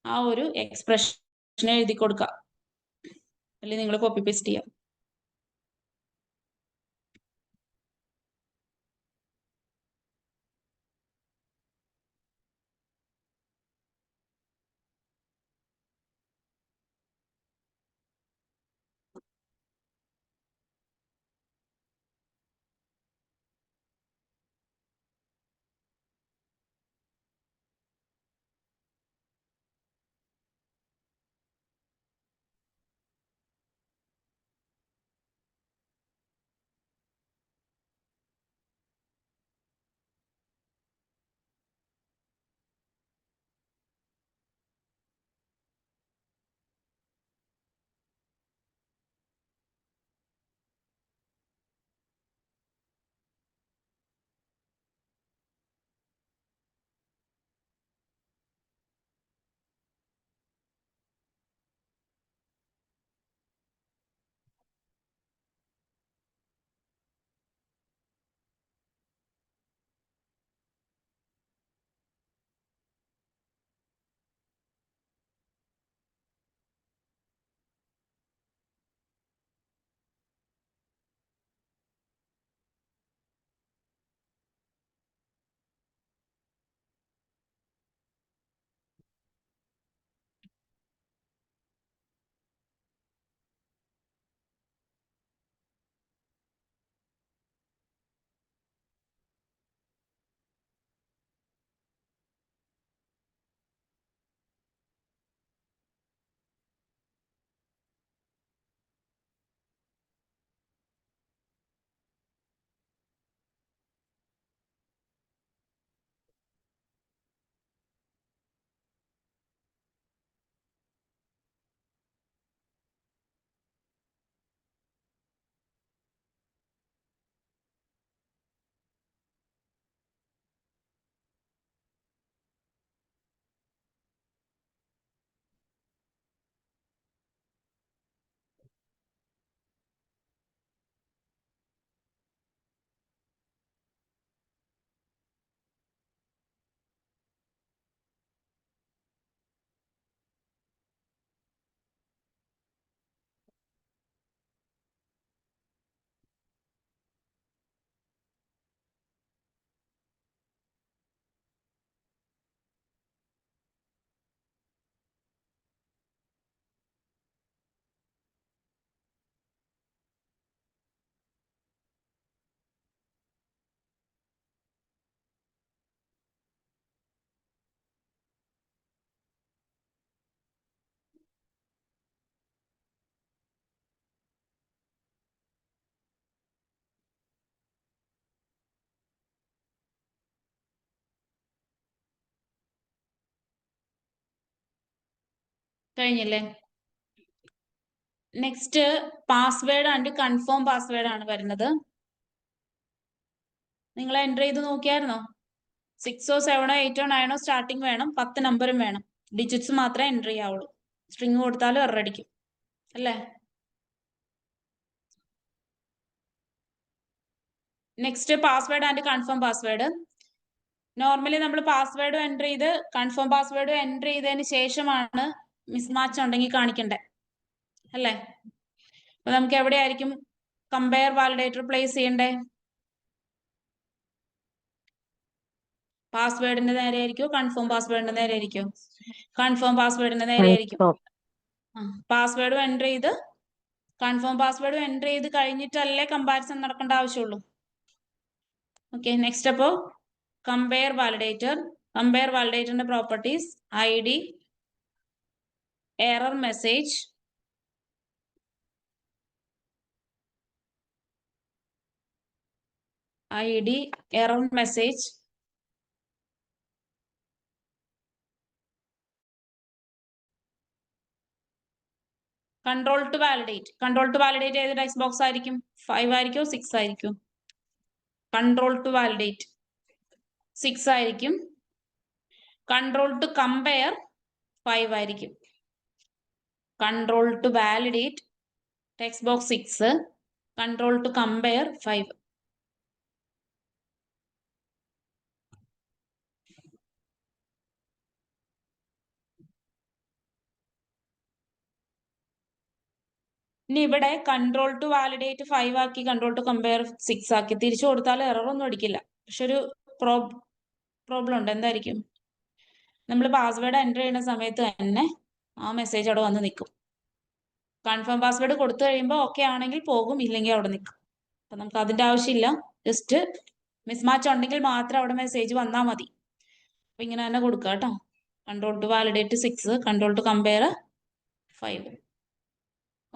ആ ഒരു എക്സ്പ്രഷൻ എഴുതി കൊടുക്കുക. അല്ലെങ്കിൽ നിങ്ങൾ കോപ്പി പേസ്റ്റ് ചെയ്യുക. കഴിഞ്ഞില്ലേ? Next password and confirm password ആണ് വരുന്നത്. നിങ്ങൾ എൻ്റർ ചെയ്ത് നോക്കിയായിരുന്നോ? 6ഓ 7ഓ 8ഓ 9ഓ സ്റ്റാർട്ടിങ് വേണം. 10 നമ്പറും വേണം. ഡിജിറ്റ്സ് മാത്രമേ എൻ്റർ ചെയ്യാവുള്ളൂ. സ്ട്രിങ് കൊടുത്താലും എറർ അടിക്കും അല്ലേ? Next password and confirm password. Normally നമ്മൾ പാസ്വേഡ് എൻ്റർ ചെയ്ത് കൺഫേം പാസ്വേഡ് എൻ്റർ ചെയ്തതിന് ശേഷമാണ് മിസ്മാച്ച് ഉണ്ടെങ്കിൽ കാണിക്കണ്ടേ അല്ലേ? അപ്പൊ നമുക്ക് എവിടെയായിരിക്കും കമ്പയർ വാലിഡേറ്റർ പ്ലേസ് ചെയ്യണ്ടേ? പാസ്വേഡിന്റെ നേരെ ആയിരിക്കോ കൺഫേം പാസ്വേഡിന്റെ നേരെ ആയിരിക്കോ? കൺഫേം പാസ്വേഡിന്റെ നേരെ ആയിരിക്കും. പാസ്വേഡ് എൻ്റർ ചെയ്ത് കൺഫേം പാസ്വേഡ് എൻ്റർ ചെയ്ത് കഴിഞ്ഞിട്ടല്ലേ കമ്പാരിസൺ നടക്കേണ്ട ആവശ്യമുള്ളൂ. ഓക്കെ, നെക്സ്റ്റ് അപ്പോ കമ്പയർ വാലിഡേറ്റർ. കമ്പയർ വാലിഡേറ്ററിന്റെ properties I D, error message, ID, error message, control to validate. Control to validate ഏത് ടെക്സ്റ്റ് ബോക്സ് ആയിരിക്കും? 5 ആയിരിക്കും 6 ആയിരിക്കും? Control to validate 6 ആയിരിക്കും. Control to compare 5 ആയിരിക്കും. Control to validate text box 6, control to compare 5. ഇനി ഇവിടെ കൺട്രോൾ ടു വാലിഡേറ്റ് 5 ആക്കി കൺട്രോൾ ടു കമ്പയർ 6 ആക്കി തിരിച്ചു കൊടുത്താൽ എറർ ഒന്നും അടിക്കില്ല. പക്ഷെ ഒരു പ്രോബ്ലം ഉണ്ട്. എന്തായിരിക്കും? നമ്മൾ പാസ്വേഡ് എൻ്റർ ചെയ്യുന്ന സമയത്ത് തന്നെ ആ മെസ്സേജ് അവിടെ വന്ന് നിൽക്കും. കൺഫേം പാസ്വേഡ് കൊടുത്തു കഴിയുമ്പോൾ ഓക്കെ ആണെങ്കിൽ പോകും, ഇല്ലെങ്കിൽ അവിടെ നിൽക്കും. അപ്പം നമുക്ക് അതിൻ്റെ ആവശ്യമില്ല. ജസ്റ്റ് മിസ്മാച്ച് ഉണ്ടെങ്കിൽ മാത്രം അവിടെ മെസ്സേജ് വന്നാൽ മതി. അപ്പം ഇങ്ങനെ തന്നെ കൊടുക്കുക കേട്ടോ. Control to validate 6, control to compare 5.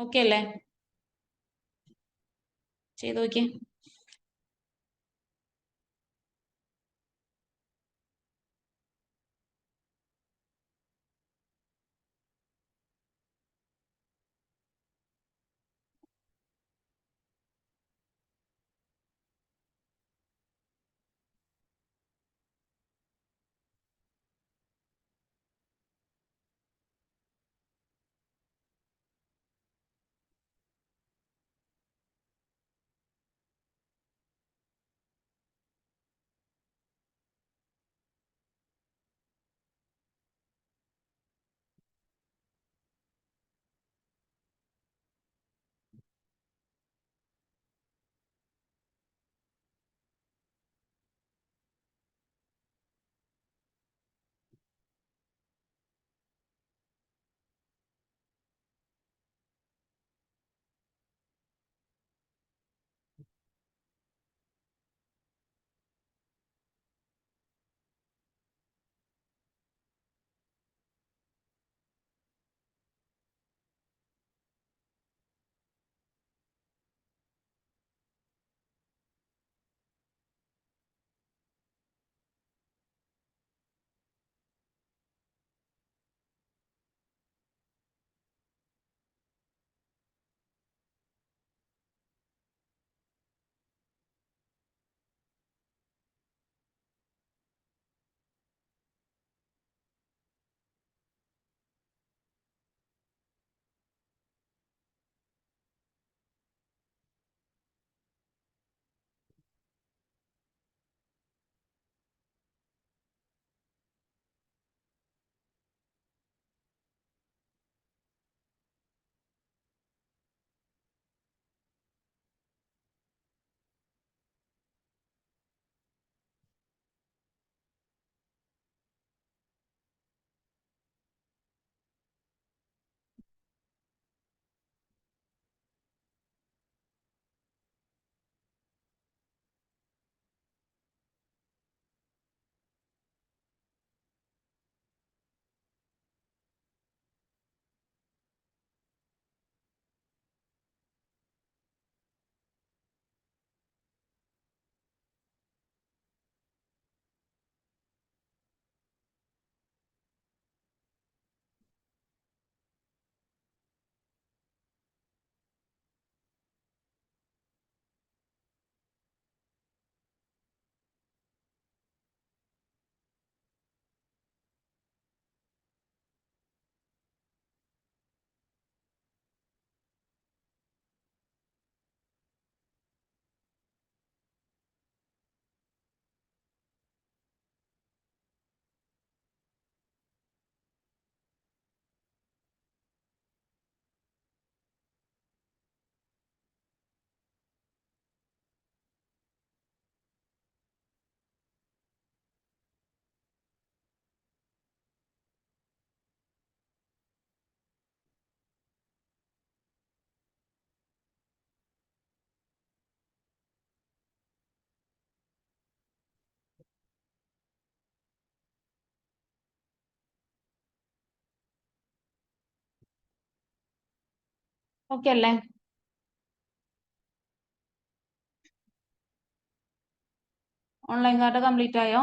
Okay അല്ലേ? ചെയ്ത് നോക്കിയേ. ഓക്കെ അല്ലേ? ഓൺലൈൻ കാർഡ് കംപ്ലീറ്റ് ആയോ?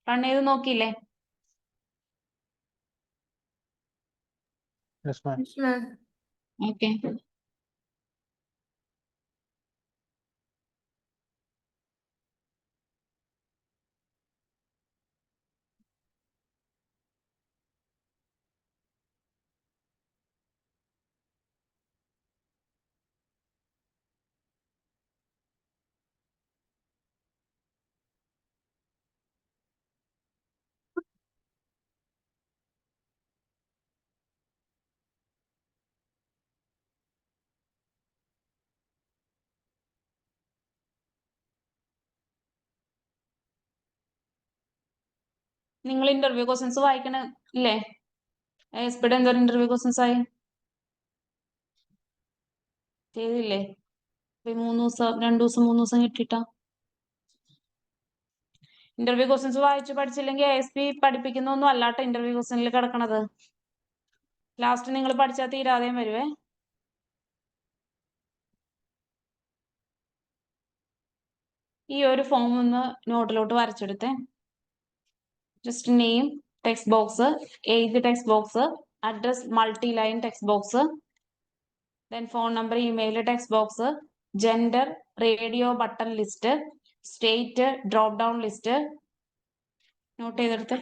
റൺ ചെയ്ത് നോക്കിയില്ലേ? Yes, ma'am. Yes, ma'am. Okay. നിങ്ങൾ ഇന്റർവ്യൂ ക്വസ്റ്റ്യൻസ് വായിക്കണ ഇല്ലേ? എസ്പിയുടെ എന്തോരം ഇന്റർവ്യൂ ക്വസ്റ്റ്യൻസ് ആയി? ചെയ്തില്ലേ? 3 ദിവസം 2 ദിവസം 3 ദിവസം കിട്ടിയിട്ടാ? ഇന്റർവ്യൂ ക്വസ്റ്റ്യൻസ് വായിച്ച് പഠിച്ചില്ലെങ്കിൽ ASP പഠിപ്പിക്കുന്നൊന്നും അല്ലാട്ടോ ഇന്റർവ്യൂ ക്വസ്റ്റ്യനിൽ കിടക്കണത്. ലാസ്റ്റ് നിങ്ങൾ പഠിച്ചാൽ തീരാതെയും വരുവേ. ഈ ഒരു ഫോം ഒന്ന് നോട്ടിലോട്ട് വരച്ചെടുത്തേ. Just name text box, age text box, address multi line text box, then phone number email text box, gender radio button list, state drop down list. Note ചെയ്തെടുത്ത്.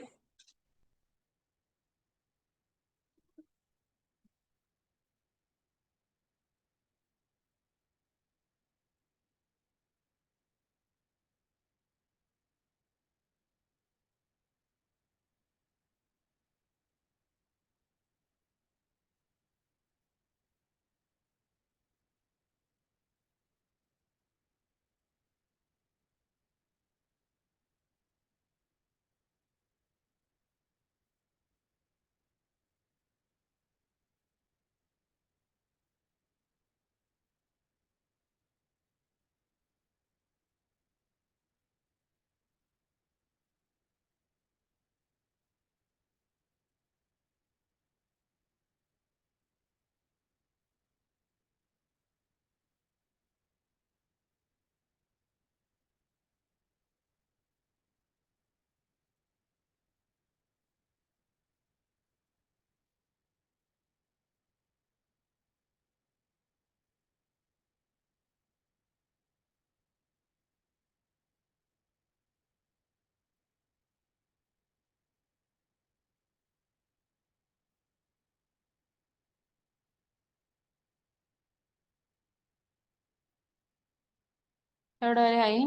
എവിടെ വരെ ആയി?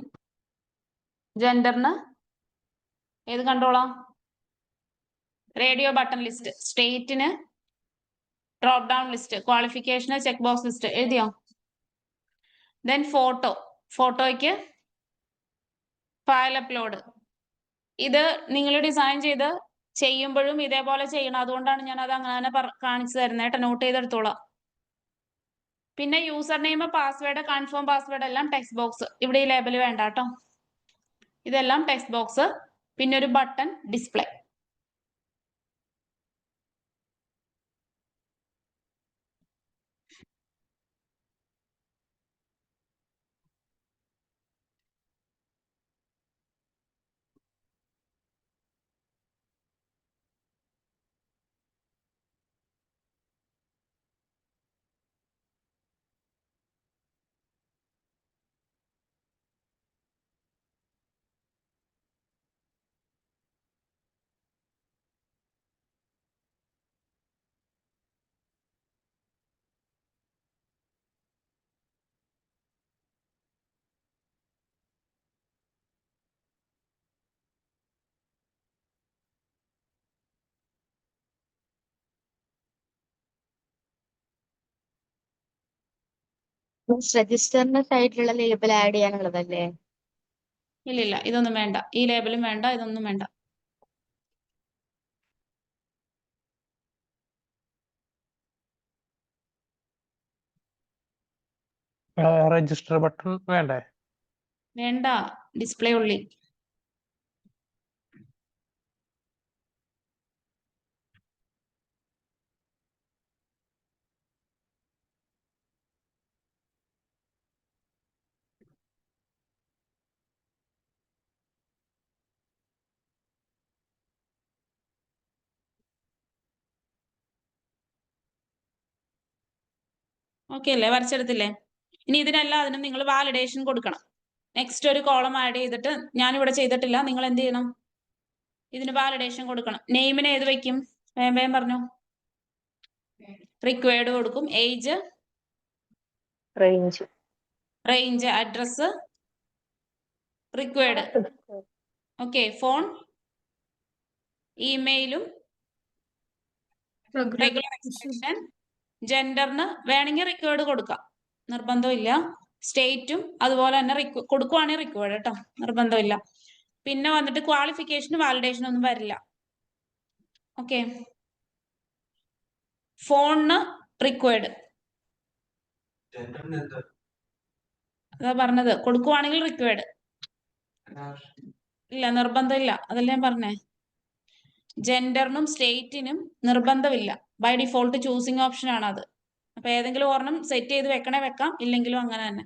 ജെൻഡറിന് ഏത് കൺട്രോളാ? റേഡിയോ ബട്ടൺ ലിസ്റ്റ്, സ്റ്റേറ്റിന് ഡ്രോപ്പ് ഡൗൺ ലിസ്റ്റ്, ക്വാളിഫിക്കേഷന് ചെക്ക് ബോക്സ് ലിസ്റ്റ്. എഴുതിയോ? ദെൻ ഫോട്ടോയ്ക്ക് ഫയൽ അപ്ലോഡ്. ഇത് നിങ്ങൾ ഡിസൈൻ ചെയ്യുമ്പോഴും ഇതേപോലെ ചെയ്യണം. അതുകൊണ്ടാണ് ഞാൻ അത് അങ്ങനെ കാണിച്ചു തരുന്നത് കേട്ടോ. നോട്ട് ചെയ്തെടുത്തോളാം. പിന്നെ user name, password, confirm password എല്ലാം ടെക്സ്റ്റ് ബോക്സ്. ഇവിടെ ഈ ലേബൽ വേണ്ട കേട്ടോ. ഇതെല്ലാം ടെക്സ്റ്റ് ബോക്സ്. പിന്നെ ഒരു ബട്ടൺ ഡിസ്പ്ലേ. രജിസ്റ്ററിന്റെ സൈഡിലുള്ള ലേബൽ ആഡ് ചെയ്യാനുള്ളതല്ലേ? ഇല്ലില്ല, ഇതൊന്നും വേണ്ട. ഈ ലേബലും വേണ്ട, ഇതൊന്നും വേണ്ട. രജിസ്റ്റർ ബട്ടൺ വേണ്ടേ? വേണ്ട, ഡിസ്പ്ലേ ഉള്ളി. ഓക്കെ അല്ലേ? വരച്ചെടുത്തില്ലേ? ഇനി ഇതിനെല്ലാം അതിന് നിങ്ങൾ വാലിഡേഷൻ കൊടുക്കണം. നെക്സ്റ്റ് ഒരു കോളം ആഡ് ചെയ്തിട്ട്, ഞാനിവിടെ ചെയ്തിട്ടില്ല, നിങ്ങൾ എന്ത് ചെയ്യണം? ഇതിന് വാലിഡേഷൻ കൊടുക്കണം. നെയിമിന് ഏത് വെക്കും? വേഗം വേഗം പറഞ്ഞു. റിക്വയർഡ് കൊടുക്കും. Age, range, range, address, required. Okay. Phone, ഇമെയിലും, Program. റെഗുലർ എക്സ്പ്രഷൻ, ജെൻഡറിന് വേണമെങ്കിൽ റിക്വയർഡ് കൊടുക്കാം, നിർബന്ധമില്ല. സ്റ്റേറ്റും അതുപോലെ തന്നെ കൊടുക്കുവാണെങ്കിൽ റിക്വയർഡ് കേട്ടോ, നിർബന്ധമില്ല. പിന്നെ വന്നിട്ട് ക്വാളിഫിക്കേഷന് വാലിഡേഷൻ ഒന്നും വരില്ല. ഓക്കെ. ഫോണിന് റിക്വയർഡ്, അതാ പറഞ്ഞത്. കൊടുക്കുവാണെങ്കിൽ റിക്വയർഡ്, ഇല്ല നിർബന്ധമില്ല, അതല്ലേ ഞാൻ പറഞ്ഞേ. ജെൻഡറിനും സ്റ്റേറ്റിനും നിർബന്ധമില്ല. ബൈ ഡിഫോൾട്ട് ചൂസിങ് ഓപ്ഷൻ ആണ് അത്. അപ്പൊ ഏതെങ്കിലും ഒരെണ്ണം സെറ്റ് ചെയ്ത് വെക്കണേ വെക്കാം, ഇല്ലെങ്കിലും അങ്ങനെ തന്നെ.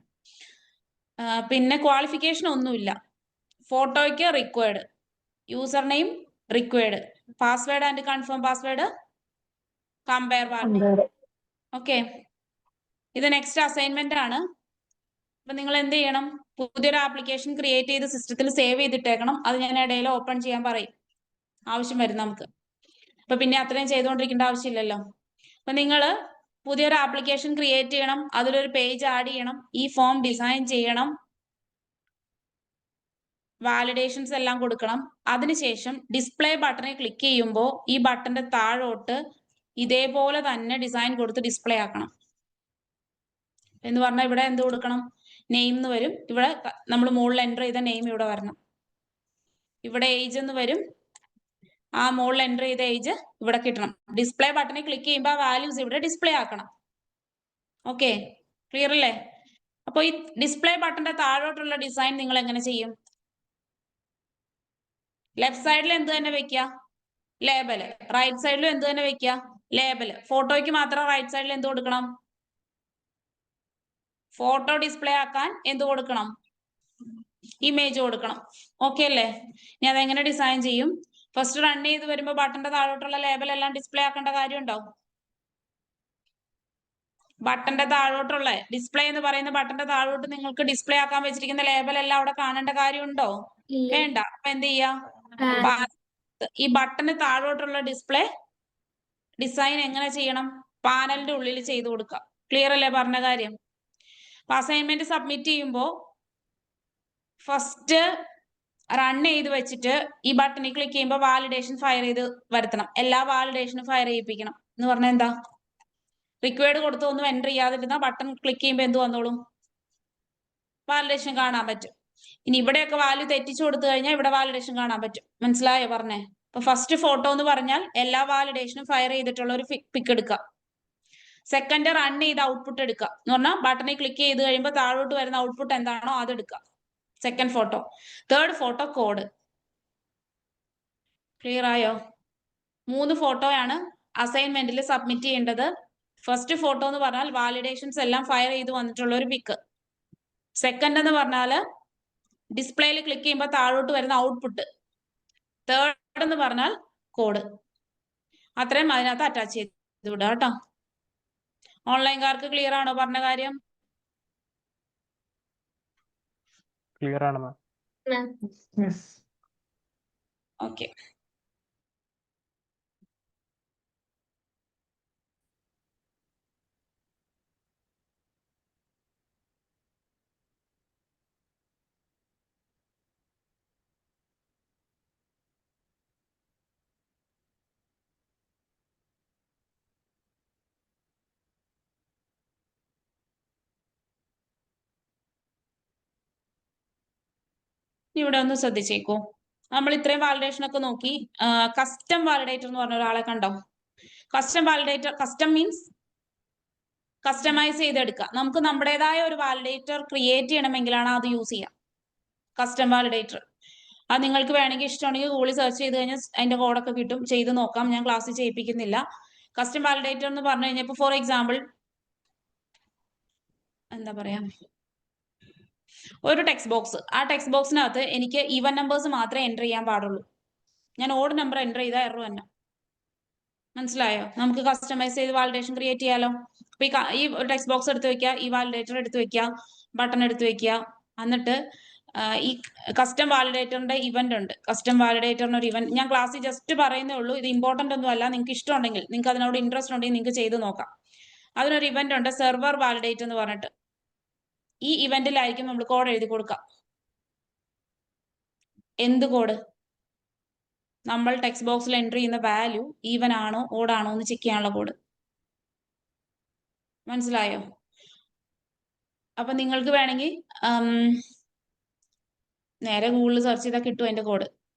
പിന്നെ ക്വാളിഫിക്കേഷൻ ഒന്നുമില്ല. ഫോട്ടോയ്ക്ക് required, user name required, password and confirm password, compare value. Okay. ഇത് നെക്സ്റ്റ് അസൈൻമെന്റ് ആണ്. അപ്പൊ നിങ്ങൾ എന്ത് ചെയ്യണം? പുതിയൊരു ആപ്ലിക്കേഷൻ ക്രിയേറ്റ് ചെയ്ത് സിസ്റ്റത്തിൽ സേവ് ചെയ്തിട്ടേക്കണം. അത് ഞാൻ ഇടയിൽ ഓപ്പൺ ചെയ്യാൻ പറയും, ആവശ്യം വരും നമുക്ക്. അപ്പൊ പിന്നെ അത്രയും ചെയ്തുകൊണ്ടിരിക്കേണ്ട ആവശ്യമില്ലല്ലോ. അപ്പൊ നിങ്ങൾ പുതിയൊരു ആപ്ലിക്കേഷൻ ക്രിയേറ്റ് ചെയ്യണം, അതിലൊരു പേജ് ആഡ് ചെയ്യണം, ഈ ഫോം ഡിസൈൻ ചെയ്യണം, വാലിഡേഷൻസ് എല്ലാം കൊടുക്കണം. അതിനുശേഷം ഡിസ്പ്ലേ ബട്ടണിൽ ക്ലിക്ക് ചെയ്യുമ്പോൾ ഈ ബട്ടന്റെ താഴോട്ട് ഇതേപോലെ തന്നെ ഡിസൈൻ കൊടുത്ത് ഡിസ്പ്ലേ ആക്കണം. എന്ന് പറഞ്ഞാൽ ഇവിടെ എന്ത് കൊടുക്കണം? നെയിം എന്ന് വരും. ഇവിടെ നമ്മൾ മുകളിൽ എൻ്റർ ചെയ്ത നെയിം ഇവിടെ വരണം. ഇവിടെ ഏജ് എന്ന് വരും. ആ മുകളിൽ എൻ്റർ ചെയ്ത ഏജ് ഇവിടെ കിട്ടണം. ഡിസ്പ്ലേ ബട്ടണിൽ ക്ലിക്ക് ചെയ്യുമ്പോൾ വാല്യൂസ് ഇവിടെ ഡിസ്പ്ലേ ആക്കണം. ഓക്കെ, ക്ലിയർ അല്ലേ? അപ്പൊ ഈ ഡിസ്പ്ലേ ബട്ടന്റെ താഴോട്ടുള്ള ഡിസൈൻ നിങ്ങൾ എങ്ങനെ ചെയ്യും? ലെഫ്റ്റ് സൈഡിൽ എന്ത് തന്നെ വെക്കുക? ലേബല്. റൈറ്റ് സൈഡിലും എന്ത് തന്നെ വെക്കുക? ലേബല്. ഫോട്ടോയ്ക്ക് മാത്രം റൈറ്റ് സൈഡിൽ എന്ത് കൊടുക്കണം? ഫോട്ടോ ഡിസ്പ്ലേ ആക്കാൻ എന്ത് കൊടുക്കണം? ഇമേജ് കൊടുക്കണം. ഓക്കെ അല്ലേ? ഇനി അതെങ്ങനെ ഡിസൈൻ ചെയ്യും? ഫസ്റ്റ് റൺ ചെയ്ത് വരുമ്പോൾ ബട്ടന്റെ താഴോട്ടുള്ള ലേബൽ എല്ലാം ഡിസ്പ്ലേ ആക്കേണ്ട കാര്യം ഉണ്ടോ? ബട്ടന്റെ താഴോട്ടുള്ള ഡിസ്പ്ലേ എന്ന് പറയുന്ന ബട്ടന്റെ താഴോട്ട് നിങ്ങൾക്ക് ഡിസ്പ്ലേ ആക്കാൻ വെച്ചിരിക്കുന്ന ലേബൽ എല്ലാം അവിടെ കാണേണ്ട കാര്യമുണ്ടോ? വേണ്ട. അപ്പൊ എന്ത് ചെയ്യാം? ഈ ബട്ടന് താഴോട്ടുള്ള ഡിസ്പ്ലേ ഡിസൈൻ എങ്ങനെ ചെയ്യണം? പാനലിന്റെ ഉള്ളിൽ ചെയ്തു കൊടുക്കുക. ക്ലിയർ അല്ലേ പറഞ്ഞ കാര്യം? അപ്പൊ അസൈൻമെന്റ് സബ്മിറ്റ് ചെയ്യുമ്പോൾ ഫസ്റ്റ് റൺ ചെയ്ത് വെച്ചിട്ട് ഈ ബട്ടണിൽ ക്ലിക്ക് ചെയ്യുമ്പോൾ വാലിഡേഷൻ ഫയർ ചെയ്ത് വരുത്തണം. എല്ലാ വാലിഡേഷനും ഫയർ ചെയ്യിപ്പിക്കണം. എന്ന് പറഞ്ഞാൽ എന്താ? റിക്വയർഡ് കൊടുത്ത് ഒന്നും എൻ്റർ ചെയ്യാതിരുന്ന ബട്ടൺ ക്ലിക്ക് ചെയ്യുമ്പോൾ എന്ത് വന്നോളും? വാലിഡേഷൻ കാണാൻ പറ്റും. ഇനി ഇവിടെയൊക്കെ വാല്യൂ തെറ്റിച്ചു കൊടുത്തു കഴിഞ്ഞാൽ ഇവിടെ വാലിഡേഷൻ കാണാൻ പറ്റും. മനസ്സിലായോ പറഞ്ഞേ? അപ്പൊ ഫസ്റ്റ് ഫോട്ടോ എന്ന് പറഞ്ഞാൽ എല്ലാ വാലിഡേഷനും ഫയർ ചെയ്തിട്ടുള്ള ഒരു പിക്ക് എടുക്കുക. സെക്കൻഡ് റൺ ചെയ്ത് ഔട്ട്പുട്ട് എടുക്കുക. എന്ന് പറഞ്ഞാൽ ബട്ടണിൽ ക്ലിക്ക് ചെയ്ത് കഴിയുമ്പോൾ താഴോട്ട് വരുന്ന ഔട്ട്പുട്ട് എന്താണോ അത് എടുക്കുക. Second photo. Third photo code. Clear ആയോ? 3 ഫോട്ടോയാണ് അസൈൻമെന്റിൽ സബ്മിറ്റ് ചെയ്യേണ്ടത്. ഫസ്റ്റ് ഫോട്ടോ എന്ന് പറഞ്ഞാൽ വാലിഡേഷൻസ് എല്ലാം ഫയർ ചെയ്ത് വന്നിട്ടുള്ള ഒരു പിക്ക്. സെക്കൻഡ് എന്ന് പറഞ്ഞാൽ ഡിസ്പ്ലേയിൽ ക്ലിക്ക് ചെയ്യുമ്പോൾ താഴോട്ട് വരുന്ന ഔട്ട്പുട്ട്. തേർഡ് എന്ന് പറഞ്ഞാൽ കോഡ്. അത്രയും അതിനകത്ത് അറ്റാച്ച് ചെയ്ത് വിടുക കേട്ടോ. ഓൺലൈൻകാർക്ക് ക്ലിയർ ആണോ പറഞ്ഞ കാര്യം? ക്ലിയർ ആണ് മാം. ഓക്കെ. ഇവിടെ ഒന്ന് ശ്രദ്ധിച്ചേക്കൂ. നമ്മൾ ഇത്രയും വാലിഡേഷൻ ഒക്കെ നോക്കി. കസ്റ്റം വാലിഡേറ്റർ എന്ന് പറഞ്ഞ ഒരാളെ കണ്ടോ? Custom validator, custom means customise ചെയ്തെടുക്കുക. നമുക്ക് നമ്മുടേതായ ഒരു വാലിഡേറ്റർ ക്രിയേറ്റ് ചെയ്യണമെങ്കിലാണ് അത് യൂസ് ചെയ്യാം. കസ്റ്റം വാലിഡേറ്റർ അത് നിങ്ങൾക്ക് വേണമെങ്കിൽ ഇഷ്ടമാണെങ്കിൽ ഗൂഗിളിൽ സെർച്ച് ചെയ്ത് കഴിഞ്ഞാൽ അതിന്റെ കോഡൊക്കെ കിട്ടും. ചെയ്ത് നോക്കാം. ഞാൻ ക്ലാസ്സിൽ ചെയ്യിപ്പിക്കുന്നില്ല. കസ്റ്റം വാലിഡേറ്റർ എന്ന് പറഞ്ഞു കഴിഞ്ഞപ്പോൾ ഫോർ എക്സാമ്പിൾ എന്താ പറയാ, ഒരു ടെക്സ്റ്റ് ബോക്സ്. ആ ടെക്സ്റ്റ് ബോക്സിനകത്ത് എനിക്ക് ഈവൻ നമ്പേഴ്സ് മാത്രമേ എൻ്റർ ചെയ്യാൻ പാടുള്ളൂ. ഞാൻ ഓഡ് നമ്പർ എൻ്റർ ചെയ്താൽ എറർ തന്നെ. മനസ്സിലായോ? നമുക്ക് കസ്റ്റമൈസ് ചെയ്ത് വാലിഡേഷൻ ക്രിയേറ്റ് ചെയ്യാലോ. അപ്പൊ ഈ ടെക്സ്റ്റ് ബോക്സ് എടുത്ത് വെക്കുക, ഈ വാലിഡേറ്റർ എടുത്ത് വെക്കുക, ബട്ടൺ എടുത്ത് വെക്കുക. എന്നിട്ട് ഈ കസ്റ്റം വാലിഡേറ്ററിന്റെ ഇവന്റ് ഉണ്ട്. കസ്റ്റം വാലിഡേറ്ററിന് ഒരു ഇവന്റ് ഞാൻ ക്ലാസ്സിൽ ജസ്റ്റ് പറയുന്നേ ഉള്ളൂ. ഇത് ഇമ്പോർട്ടന്റ് ഒന്നും അല്ല. നിങ്ങൾക്ക് ഇഷ്ടമുണ്ടെങ്കിൽ, നിങ്ങൾക്ക് അതിനോട് ഇൻട്രസ്റ്റ് ഉണ്ടെങ്കിൽ നിങ്ങൾക്ക് ചെയ്ത് നോക്കാം. അതിനൊരു ഇവന്റ് ഉണ്ട്, സെർവർ വാലിഡേറ്റ് എന്ന് പറഞ്ഞിട്ട്. ഈ ഇവന്റിലായിരിക്കും നമ്മൾ കോഡ് എഴുതി കൊടുക്കുക. എന്ത് കോഡ്? നമ്മൾ ടെക്സ്റ്റ് ബോക്സിൽ എൻട്രി ചെയ്യുന്ന വാല്യൂ ഈവൻ ആണോ ഓഡ് ആണോ എന്ന് ചെക്ക് ചെയ്യാനുള്ള കോഡ്. മനസ്സിലായോ? അപ്പൊ നിങ്ങൾക്ക് വേണമെങ്കിൽ നേരെ ഗൂഗിളിൽ സെർച്ച് ചെയ്താൽ കിട്ടും അതിന്റെ കോഡ്.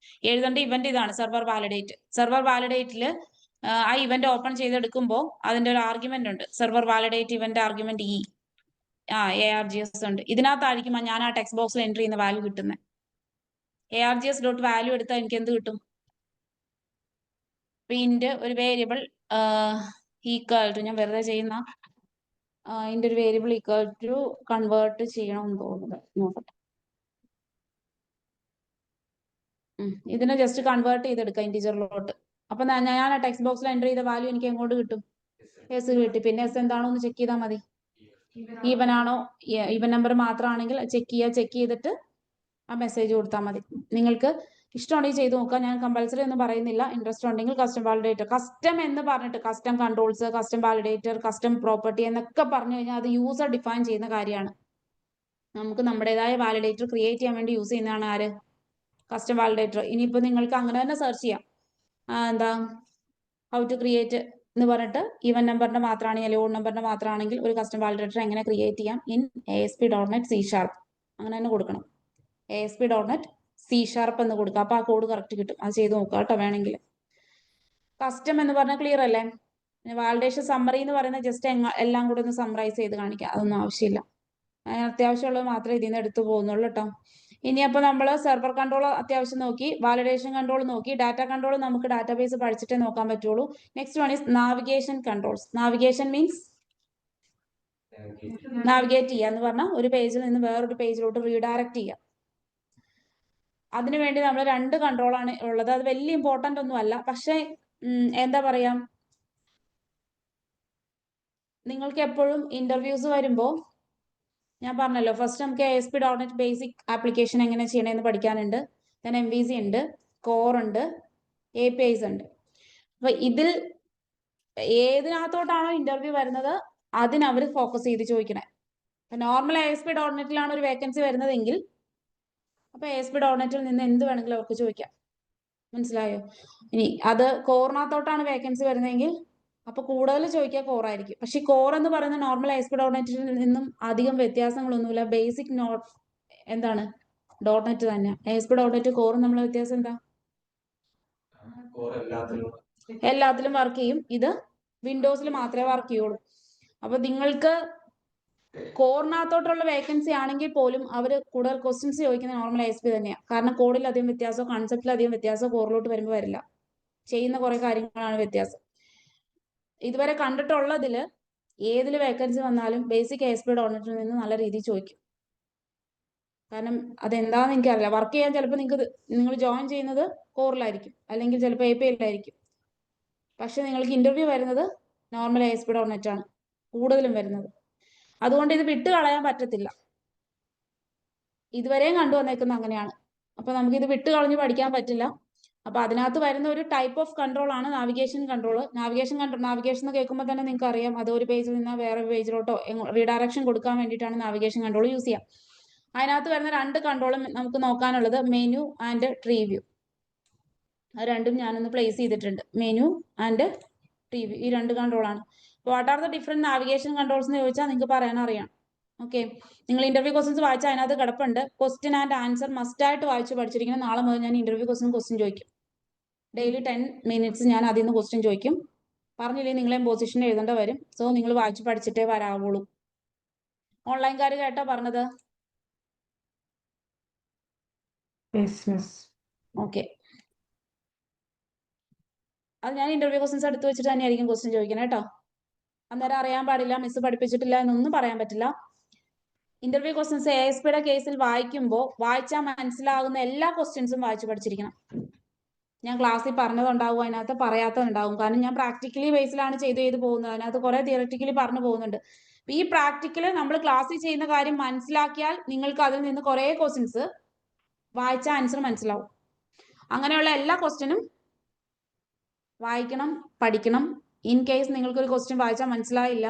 എഴുതേണ്ട ഇവന്റ് ഇതാണ്, സെർവർ വാലിഡേറ്റ്. സെർവർ വാലിഡേറ്റിൽ ആ ഇവന്റ് ഓപ്പൺ ചെയ്തെടുക്കുമ്പോൾ അതിന്റെ ഒരു ആർഗ്യുമെന്റ് ഉണ്ട്, server validate event argument ARGS ഉണ്ട്. ഇതിനകത്തായിരിക്കും ഞാൻ ആ ടെക്സ്റ്റ് ബോക്സിൽ എൻട്രി ചെയ്യുന്ന വാല്യൂ കിട്ടുന്നത്. ARGS ഡോട്ട് വാല്യൂ എടുത്താൽ എനിക്ക് എന്ത് കിട്ടും? പ്രിന്റ് ഒരു വേരിയബിൾ ഈക്വൽ ടു, ഞാൻ വെറുതെ ചെയ്യുന്ന ഇതിന്റെ ഒരു വേരിയബിൾ ഈക്വൽ ടു കൺവേർട്ട് ചെയ്യണമെന്ന് തോന്നുന്നത്, നോക്കട്ടെ. ഇതിനെ ജസ്റ്റ് കൺവേർട്ട് ചെയ്തെടുക്കാം ഇന്റീജറിലോട്ട്. അപ്പൊ ഞാൻ ആ ടെക്സ്റ്റ് ബോക്സിൽ എൻ്റർ ചെയ്ത വാല്യൂ എനിക്ക് എങ്ങോട്ട് കിട്ടും? എസ് കിട്ടി. പിന്നെ എസ് എന്താണോ എന്ന് ചെക്ക് ചെയ്താൽ മതി. ഈവൻ ആണോ, ഈവൻ നമ്പർ മാത്രമാണെങ്കിൽ ചെക്ക് ചെയ്തിട്ട് ആ മെസ്സേജ് കൊടുത്താൽ മതി. നിങ്ങൾക്ക് ഇഷ്ടമുണ്ടെങ്കിൽ ചെയ്ത് നോക്കാം. ഞാൻ കമ്പൽസറി ഒന്നും പറയുന്നില്ല. ഇൻട്രസ്റ്റ് ഉണ്ടെങ്കിൽ കസ്റ്റം വാലിഡേറ്റർ, കസ്റ്റം എന്ന് പറഞ്ഞിട്ട് custom controls, custom validator, custom property എന്നൊക്കെ പറഞ്ഞു കഴിഞ്ഞാൽ അത് യൂസർ ഡിഫൈൻ ചെയ്യുന്ന കാര്യമാണ്. നമുക്ക് നമ്മുടേതായ വാലിഡേറ്റർ ക്രിയേറ്റ് ചെയ്യാൻ വേണ്ടി യൂസ് ചെയ്യുന്നതാണ് ആര്? Custom validator. ഇനിയിപ്പോൾ നിങ്ങൾക്ക് അങ്ങനെ തന്നെ സെർച്ച് ചെയ്യാം. എന്താ ഹൗ ടു ക്രിയേറ്റ് എന്ന് പറഞ്ഞിട്ട് ഈവൻ നമ്പറിന്റെ മാത്രമാണെങ്കിൽ അല്ലെങ്കിൽ ഓഡ് നമ്പറിന്റെ മാത്രമാണെങ്കിൽ ഒരു കസ്റ്റം വാലിഡേറ്റർ എങ്ങനെ ക്രിയേറ്റ് ചെയ്യാം ഇൻ ASP.NET C#. അങ്ങനെ തന്നെ കൊടുക്കണം. ASP.NET C# എന്ന് കൊടുക്കുക. അപ്പൊ ആ കോഡ് കറക്റ്റ് കിട്ടും. അത് ചെയ്ത് നോക്കുക കേട്ടോ വേണമെങ്കിൽ. കസ്റ്റം എന്ന് പറഞ്ഞാൽ ക്ലിയർ അല്ലേ? വാലിഡേഷൻ സമ്മറി എന്ന് പറയുന്നത് ജസ്റ്റ് എല്ലാം കൂടെ ഒന്ന് സമ്മറൈസ് ചെയ്ത് കാണിക്കുക. അതൊന്നും ആവശ്യമില്ല. അത്യാവശ്യമുള്ളത് മാത്രമേ ഇതിൽ നിന്ന് എടുത്തു പോകുന്നുള്ളൂ കേട്ടോ. ഇനി അപ്പൊ നമ്മൾ സെർവർ കൺട്രോൾ അത്യാവശ്യം നോക്കി, വാലിഡേഷൻ കൺട്രോൾ നോക്കി, ഡാറ്റ കൺട്രോൾ നമുക്ക് ഡാറ്റാബേസ് പഠിച്ചിട്ടേ നോക്കാൻ പറ്റുള്ളൂ. Next one is navigation controls. Navigation means navigate ചെയ്യുക എന്ന് പറഞ്ഞാൽ ഒരു പേജിൽ നിന്ന് വേറൊരു പേജിലോട്ട് റീഡയറക്ട് ചെയ്യുക. അതിനുവേണ്ടി നമ്മൾ 2 കൺട്രോളാണ് ഉള്ളത്. അത് വലിയ ഇമ്പോർട്ടന്റ് ഒന്നും അല്ല. പക്ഷെ എന്താ പറയാ, നിങ്ങൾക്ക് എപ്പോഴും ഇന്റർവ്യൂസ് വരുമ്പോൾ ഞാൻ പറഞ്ഞല്ലോ, ഫസ്റ്റ് നമുക്ക് ASP.NET ബേസിക് ആപ്ലിക്കേഷൻ എങ്ങനെ ചെയ്യണമെന്ന് പഠിക്കാനുണ്ട്. then MVC ഉണ്ട്, കോർ ഉണ്ട്, APIs ഉണ്ട്. അപ്പൊ ഇതിൽ ഏതിനകത്തോട്ടാണോ ഇന്റർവ്യൂ വരുന്നത് അതിനവർ ഫോക്കസ് ചെയ്ത് ചോദിക്കണേ. നോർമൽ ASP.NET-ലാണ് ഒരു വേക്കൻസി വരുന്നതെങ്കിൽ അപ്പൊ ASP.NET-ൽ നിന്ന് എന്ത് വേണമെങ്കിലും അവർക്ക് ചോദിക്കാം. മനസ്സിലായോ? ഇനി അത് കോറിനകത്തോട്ടാണ് വേക്കൻസി വരുന്നതെങ്കിൽ അപ്പൊ കൂടുതൽ ചോദിക്കുക കോറായിരിക്കും. പക്ഷെ കോർ എന്ന് പറയുന്ന നോർമൽ ASP.NET-ൽ നിന്നും അധികം വ്യത്യാസങ്ങളൊന്നുമില്ല. ബേസിക് എന്താണ് .NET തന്നെ. ASP.NET കോറും നമ്മളെ വ്യത്യാസം എന്താ? എല്ലാത്തിലും വർക്ക് ചെയ്യും. ഇത് വിൻഡോസിൽ മാത്രമേ വർക്ക് ചെയ്യുള്ളൂ. അപ്പൊ നിങ്ങൾക്ക് കോറിനകത്തോട്ടുള്ള വേക്കൻസി ആണെങ്കിൽ പോലും അവർ കൂടുതൽ ക്വസ്റ്റ്യൻസ് ചോദിക്കുന്ന നോർമൽ ASP തന്നെയാണ്. കാരണം കോഡിൽ അധികം വ്യത്യാസമോ കൺസെപ്റ്റിൽ അധികം വ്യത്യാസമോ കോറിലോട്ട് വരുമ്പോൾ വരില്ല. ചെയ്യുന്ന കുറെ കാര്യങ്ങളാണ് വ്യത്യാസം. ഇതുവരെ കണ്ടിട്ടുള്ളതിൽ ഏതിൽ വേക്കൻസി വന്നാലും ബേസിക് ASP.NET-ൽ നിന്ന് നല്ല രീതിയിൽ ചോദിക്കും. കാരണം അതെന്താന്ന് എനിക്കറിയില്ല. വർക്ക് ചെയ്യാൻ ചിലപ്പോൾ നിങ്ങൾ ജോയിൻ ചെയ്യുന്നത് കോറിലായിരിക്കും, അല്ലെങ്കിൽ ചിലപ്പോൾ API-ലായിരിക്കും. പക്ഷെ നിങ്ങൾക്ക് ഇന്റർവ്യൂ വരുന്നത് നോർമൽ ASP.NET ആണ് കൂടുതലും വരുന്നത്. അതുകൊണ്ട് ഇത് വിട്ട് കളയാൻ പറ്റത്തില്ല. ഇതുവരെയും കണ്ടുവന്നേക്കുന്ന അങ്ങനെയാണ്. അപ്പൊ നമുക്ക് ഇത് വിട്ട് കളഞ്ഞ് പഠിക്കാൻ പറ്റില്ല. അപ്പൊ അതിനകത്ത് വരുന്ന ഒരു ടൈപ്പ് ഓഫ് കൺട്രോൾ ആണ് നാവിഗേഷൻ കൺട്രോൾ. നാവിഗേഷൻ എന്ന് കേൾക്കുമ്പോൾ തന്നെ നിങ്ങൾക്ക് അറിയാം, അത് ഒരു പേജിൽ നിന്ന് വേറെ പേജിലോട്ടോ റീഡയറക്ഷൻ കൊടുക്കാൻ വേണ്ടിയിട്ടാണ് നാവിഗേഷൻ കൺട്രോൾ യൂസ് ചെയ്യാം. അതിനകത്ത് വരുന്ന 2 കൺട്രോളും നമുക്ക് നോക്കാനുള്ളത് മെനു ആൻഡ് ട്രീ വ്യൂ. അത് രണ്ടും ഞാനൊന്ന് പ്ലേസ് ചെയ്തിട്ടുണ്ട്. മെനു ആൻഡ് ട്രീ വ്യൂ, ഈ 2 കൺട്രോളാണ്. What are the different navigation controls എന്ന് ചോദിച്ചാൽ നിങ്ങൾക്ക് പറയാനറിയാം. ഓക്കെ, നിങ്ങൾ ഇന്റർവ്യൂ ക്വസ്റ്റ്യൻസ് വായിച്ചാൽ അതിനകത്ത് കിടപ്പുണ്ട്. ക്വസ്റ്റ്യൻ ആൻഡ് ആൻസർ മസ്റ്റ് ആയിട്ട് വായിച്ച് പഠിച്ചിരിക്കണം. നാളെ മുതൽ ഞാൻ ഇന്റർവ്യൂ ക്വസ്റ്റ്യൻ ചോദിക്കും. ഡെയിലി 10 മിനിറ്റ്സ് ഞാൻ അതിൽ നിന്ന് ക്വസ്റ്റ്യൻ ചോദിക്കും. പറഞ്ഞില്ലെങ്കിൽ നിങ്ങളെയും പൊസിഷൻ എഴുതേണ്ട വരും. സോ നിങ്ങൾ വായിച്ച് പഠിച്ചിട്ടേ വരാവുള്ളൂ. ഓൺലൈൻകാർ കേട്ടോ പറഞ്ഞത്? ഓക്കെ, അത് ഞാൻ ഇന്റർവ്യൂ ക്വസ്റ്റ്യൻസ് എടുത്ത് വെച്ചിട്ട് തന്നെയായിരിക്കും ക്വസ്റ്റ്യൻ ചോദിക്കണം കേട്ടോ. അന്നേരം അറിയാൻ പാടില്ല, മിസ് പഠിപ്പിച്ചിട്ടില്ല എന്നൊന്നും പറയാൻ പറ്റില്ല. ഇന്റർവ്യൂ ക്വസ്റ്റ്യൻസ് ASP-യുടെ കേസിൽ വായിക്കുമ്പോൾ വായിച്ചാൽ മനസ്സിലാകുന്ന എല്ലാ ക്വസ്റ്റ്യൻസും വായിച്ച് പഠിച്ചിരിക്കണം. ഞാൻ ക്ലാസ്സിൽ പറഞ്ഞതുണ്ടാവും, അതിനകത്ത് പറയാത്തതുണ്ടാവും. കാരണം ഞാൻ പ്രാക്ടിക്കലി ബേസിലാണ് ചെയ്ത് പോകുന്നത്. അതിനകത്ത് കുറെ തിയററ്റിക്കലി പറഞ്ഞു പോകുന്നുണ്ട്. ഈ പ്രാക്ടിക്കല് നമ്മൾ ക്ലാസ്സിൽ ചെയ്യുന്ന കാര്യം മനസ്സിലാക്കിയാൽ നിങ്ങൾക്ക് അതിൽ നിന്ന് കുറെ ക്വസ്റ്റ്യൻസ് വായിച്ച ആൻസർ മനസ്സിലാവും. അങ്ങനെയുള്ള എല്ലാ ക്വസ്റ്റ്യനും വായിക്കണം, പഠിക്കണം. ഇൻ കേസ് നിങ്ങൾക്ക് ഒരു ക്വസ്റ്റ്യൻ വായിച്ചാൽ മനസ്സിലായില്ല,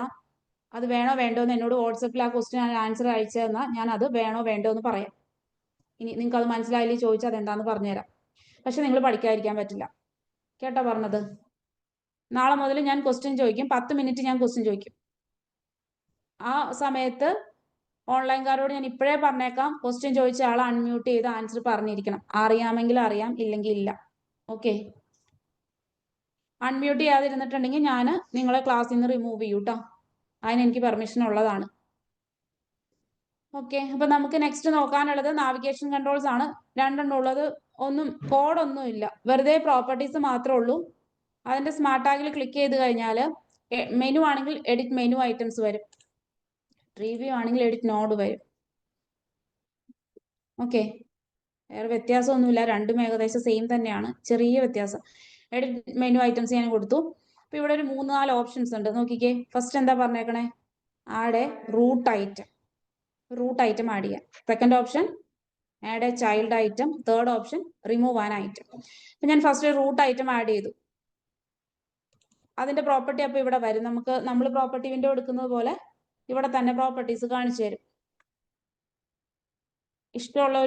അത് വേണോ വേണ്ടോ എന്ന് എന്നോട് വാട്സപ്പിൽ ആ ക്വസ്റ്റ്യൻ ആൻസർ അയച്ചു തന്നാൽ ഞാൻ അത് വേണോ വേണ്ടോ എന്ന് പറയാം. ഇനി നിങ്ങൾക്ക് അത് മനസ്സിലായില്ലേ ചോദിച്ചാൽ അതെന്താന്ന് പറഞ്ഞുതരാം. പക്ഷെ നിങ്ങൾ പഠിക്കാതിരിക്കാൻ പറ്റില്ല. കേട്ടോ പറഞ്ഞത്? നാളെ മുതൽ ഞാൻ ക്വസ്റ്റ്യൻ ചോദിക്കും, 10 മിനിറ്റ് ഞാൻ ക്വസ്റ്റ്യൻ ചോദിക്കും. ആ സമയത്ത് ഓൺലൈൻകാരോട് ഞാൻ ഇപ്പോഴേ പറഞ്ഞേക്കാം, ക്വസ്റ്റ്യൻ ചോദിച്ച ആളെ അൺമ്യൂട്ട് ചെയ്ത് ആൻസർ പറഞ്ഞിരിക്കണം. അറിയാമെങ്കിൽ അറിയാം, ഇല്ലെങ്കിൽ ഇല്ല. ഓക്കെ? അൺമ്യൂട്ട് ചെയ്യാതിരുന്നിട്ടുണ്ടെങ്കിൽ ഞാൻ നിങ്ങളെ ക്ലാസ്സിൽ നിന്ന് റിമൂവ് ചെയ്യൂ കേട്ടോ. അതിന് എനിക്ക് പെർമിഷൻ ഉള്ളതാണ്. ഓക്കെ, അപ്പൊ നമുക്ക് നെക്സ്റ്റ് നോക്കാനുള്ളത് നാവിഗേഷൻ കൺട്രോൾസ് ആണ്. രണ്ടെണ്ണം ഉള്ളത്. ഒന്നും കോഡൊന്നും ഇല്ല, വെറുതെ പ്രോപ്പർട്ടീസ് മാത്രമേ ഉള്ളൂ. അതിന്റെ സ്മാർട്ട് ടാഗിൽ ക്ലിക്ക് ചെയ്ത് കഴിഞ്ഞാൽ മെനു ആണെങ്കിൽ എഡിറ്റ് മെനു ഐറ്റംസ് വരും, റിവ്യൂ ആണെങ്കിൽ എഡിറ്റ് നോഡ് വരും. ഓക്കെ, വേറെ വ്യത്യാസമൊന്നുമില്ല, രണ്ടും ഏകദേശം സെയിം തന്നെയാണ്, ചെറിയ വ്യത്യാസം. എഡിറ്റ് മെനു ഐറ്റംസ് ഞാൻ കൊടുത്തു. അപ്പൊ ഇവിടെ ഒരു 3-4 ഓപ്ഷൻസ് ഉണ്ട്. നോക്കിക്കേ, ഫസ്റ്റ് എന്താ പറഞ്ഞേക്കണേ? Add a root item. Root item add ചെയ്യാം. Second option add a child item. Third option remove an item. അപ്പൊ ഞാൻ ഫസ്റ്റ് റൂട്ട് ഐറ്റം ആഡ് ചെയ്തു. അതിന്റെ പ്രോപ്പർട്ടി അപ്പൊ ഇവിടെ വരും. നമ്മൾ പ്രോപ്പർട്ടി വിൻഡോ എടുക്കുന്നത് പോലെ ഇവിടെ തന്നെ പ്രോപ്പർട്ടീസ് കാണിച്ചു തരും. ഇഷ്ടമുള്ള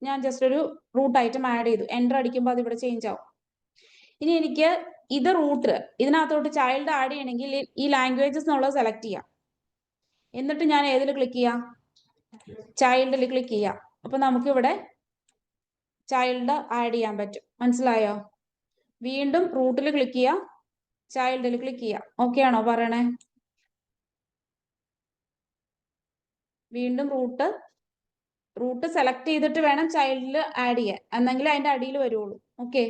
ഞാൻ ജസ്റ്റ് ഒരു റൂട്ട് ഐറ്റം ആഡ് ചെയ്തു. എൻ്റർ അടിക്കുമ്പോൾ അത് ഇവിടെ ചേഞ്ച് ആവും. ഇനി എനിക്ക് ഇത് റൂട്ട്, ഇതിനകത്തോട്ട് ചൈൽഡ് ആഡ് ചെയ്യണമെങ്കിൽ ഈ ലാംഗ്വേജസ് എന്നുള്ളത് സെലക്ട് ചെയ്യാം. എന്നിട്ട് ഞാൻ ഏതിൽ ക്ലിക്ക് ചെയ്യാം? ചൈൽഡിൽ ക്ലിക്ക് ചെയ്യാം. അപ്പൊ നമുക്കിവിടെ ചൈൽഡ് ആഡ് ചെയ്യാൻ പറ്റും. മനസ്സിലായോ? വീണ്ടും റൂട്ടിൽ ക്ലിക്ക് ചെയ്യാം, ചൈൽഡിൽ ക്ലിക്ക് ചെയ്യാം. ഓക്കെ ആണോ പറയണേ? വീണ്ടും റൂട്ട് സെലക്ട് ചെയ്തിട്ട് വേണം ചൈൽഡിൽ ആഡ് ചെയ്യാൻ, എന്നെങ്കിൽ അതിന്റെ അടിയിൽ വരുള്ളൂ. ഓക്കെ,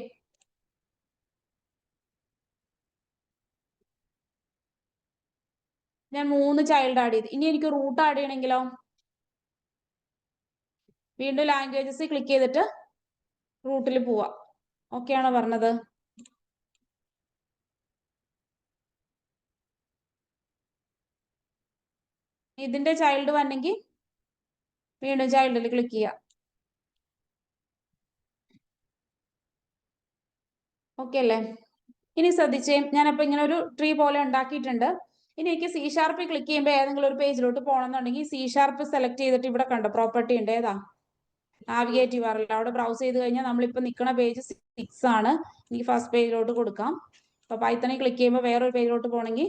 ഞാൻ 3 ചൈൽഡ് ആഡ് ചെയ്തു. ഇനി എനിക്ക് റൂട്ട് ആഡ് ചെയ്യണമെങ്കിലോ വീണ്ടും ലാംഗ്വേജസ് ക്ലിക്ക് ചെയ്തിട്ട് റൂട്ടിൽ പോവാം. ഓക്കെ ആണോ പറഞ്ഞത്? ഇതിന്റെ ചൈൽഡ് വന്നെങ്കിൽ വീണ്ടും ചൈൽഡിൽ ക്ലിക്ക് ചെയ്യാം. ഓക്കെ അല്ലേ? ഇനി ശ്രദ്ധിച്ചേ, ഞാനപ്പോ ഇങ്ങനെ ഒരു ട്രീ പോലെ ഉണ്ടാക്കിയിട്ടുണ്ട്. ഇനി എനിക്ക് C# ക്ലിക്ക് ചെയ്യുമ്പോൾ ഏതെങ്കിലും ഒരു പേജിലോട്ട് പോകണമെന്നുണ്ടെങ്കിൽ C# സെലക്ട് ചെയ്തിട്ട് ഇവിടെ കണ്ടോ പ്രോപ്പർട്ടി ഉണ്ട്. ഏതാ? Navigate URL. അവിടെ ബ്രൗസ് ചെയ്ത് കഴിഞ്ഞാൽ നമ്മളിപ്പോൾ നിൽക്കുന്ന പേജ് 6 ആണ്. എനിക്ക് ഫസ്റ്റ് പേജിലോട്ട് കൊടുക്കാം. അപ്പൊ പൈത്തണിൽ ക്ലിക്ക് ചെയ്യുമ്പോൾ വേറൊരു പേജിലോട്ട് പോകണമെങ്കിൽ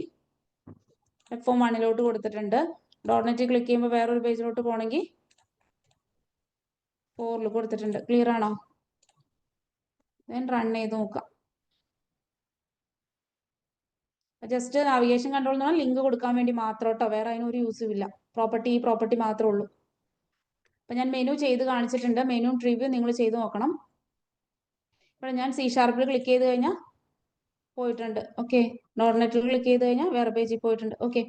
F1 1 കൊടുത്തിട്ടുണ്ട്. ഡോട്ട്നെറ്റ് ക്ലിക്ക് ചെയ്യുമ്പോൾ വേറൊരു പേജിലോട്ട് പോകണമെങ്കിൽ 4 കൊടുത്തിട്ടുണ്ട്. ക്ലിയർ ആണോ? ഞാൻ റൺ ചെയ്ത് നോക്കാം. ജസ്റ്റ് നാവിഗേഷൻ കൺട്രോൾ എന്ന് പറഞ്ഞാൽ ലിങ്ക് കൊടുക്കാൻ വേണ്ടി മാത്രം കേട്ടോ, വേറെ അതിനൊരു യൂസും ഇല്ല. പ്രോപ്പർട്ടി മാത്രമേ ഉള്ളൂ. അപ്പൊ ഞാൻ മെനു ചെയ്ത് കാണിച്ചിട്ടുണ്ട്. മെനു റിവ്യൂ നിങ്ങൾ ചെയ്ത് നോക്കണം. ഇപ്പോൾ ഞാൻ C# ക്ലിക്ക് ചെയ്ത് കഴിഞ്ഞാൽ പോയിട്ടുണ്ട്. ഓക്കെ, ഡോട്ട്നെറ്റിൽ ക്ലിക്ക് ചെയ്ത് കഴിഞ്ഞാൽ വേറെ പേജിൽ പോയിട്ടുണ്ട്. ഓക്കെ,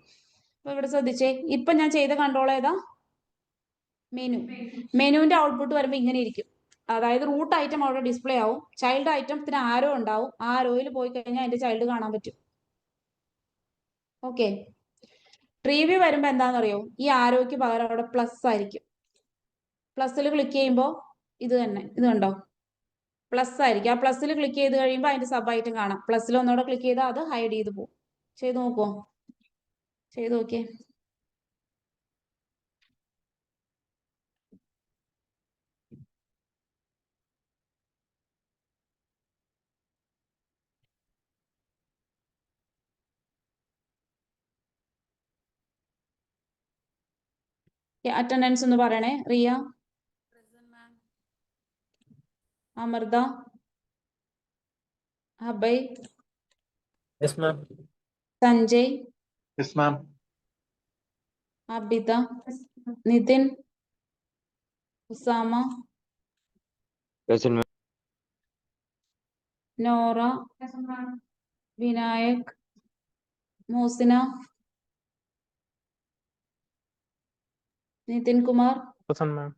അപ്പൊ ഇവിടെ ശ്രദ്ധിച്ചേ, ഇപ്പൊ ഞാൻ ചെയ്ത കൺട്രോൾ ഏതാ? മെനുവിന്റെ ഔട്ട്പുട്ട് വരുമ്പോൾ ഇങ്ങനെ ഇരിക്കും. അതായത് റൂട്ട് ഐറ്റം അവിടെ ഡിസ്പ്ലേ ആവും, ചൈൽഡ് ഐറ്റത്തിന് ആരോ ഉണ്ടാവും. ആ ആരോയിൽ പോയി കഴിഞ്ഞാൽ അതിന്റെ ചൈൽഡ് കാണാൻ പറ്റും. ഓക്കെ, റിവ്യൂ വരുമ്പോ എന്താണെന്നറിയോ? ഈ ആരോയ്ക്ക് പകരം അവിടെ പ്ലസ് ആയിരിക്കും. പ്ലസ്സിൽ ക്ലിക്ക് ചെയ്യുമ്പോൾ ഇത് കണ്ടോ? പ്ലസ് ആയിരിക്കും. ആ പ്ലസ്സിൽ ക്ലിക്ക് ചെയ്ത് കഴിയുമ്പോൾ അതിന്റെ സബ് ഐറ്റം കാണാം. പ്ലസ്സിൽ ഒന്നുകൂടെ ക്ലിക്ക് ചെയ്താൽ അത് ഹൈഡ് ചെയ്ത് പോകും. ചെയ്ത് നോക്കുവോ? ചെയ്ത് നോക്കിയേ. അറ്റൻഡൻസ് ഒന്ന് പറയണേ. Riya, Amrita, Abhay, Yes, ma'am. Sanjay, Yes, ma'am. Abitha, Nithin, Usama, Present, ma'am. Nora, Vinayak, Mohsina, Nithin Kumar, Present, ma'am.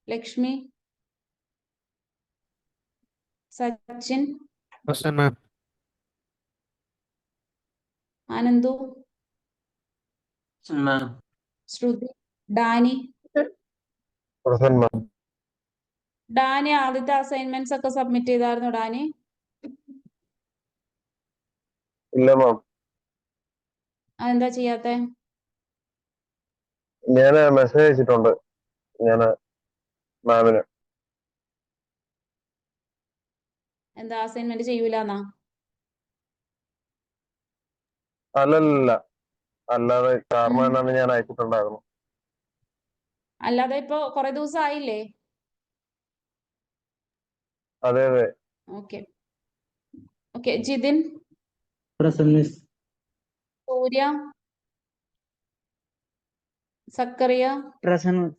Lakshmi, Sachin, Present, ma'am. Anandu, Present, ma'am. Shruti, Dani. Present, ma'am. Dani ആദ്യത്തെ അസൈൻമെന്റ്സ് ഒക്കെ സബ്മിറ്റ് ചെയ്തായിരുന്നു ഡാനി? ഇല്ല മാം, അതെന്താ ചെയ്യാത്തെ? ഞാൻ മെസ്സേജ് അയച്ചിട്ടുണ്ട് ഞാൻ മാമിന്. എന്താ അസൈൻമെന്റ് ചെയ്യൂലെന്നാ? അല്ലല്ല, അല്ലാതെ കാരണം എന്നാണ് ഞാൻ അയച്ചിട്ടുണ്ടായിരുന്നു. അല്ലാതെ ഇപ്പൊ കുറെ ദിവസം ആയില്ലേ? അതെ അതെ. Okay okay. Jithin, Present, miss. Surya, Zakariya, Present, miss.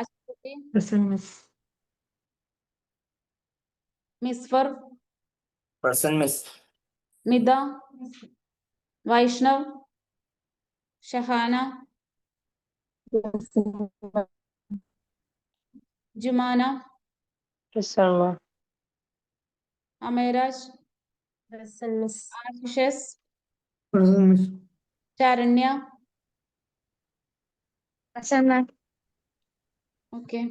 Ashwathi, Present, miss. Misfar, Present, miss. Mitha, Vaishnav, Shahana, Jumana, Ameraj, ആശിഷസ്, Present, miss. Saranya. Present, ma'am. Okay.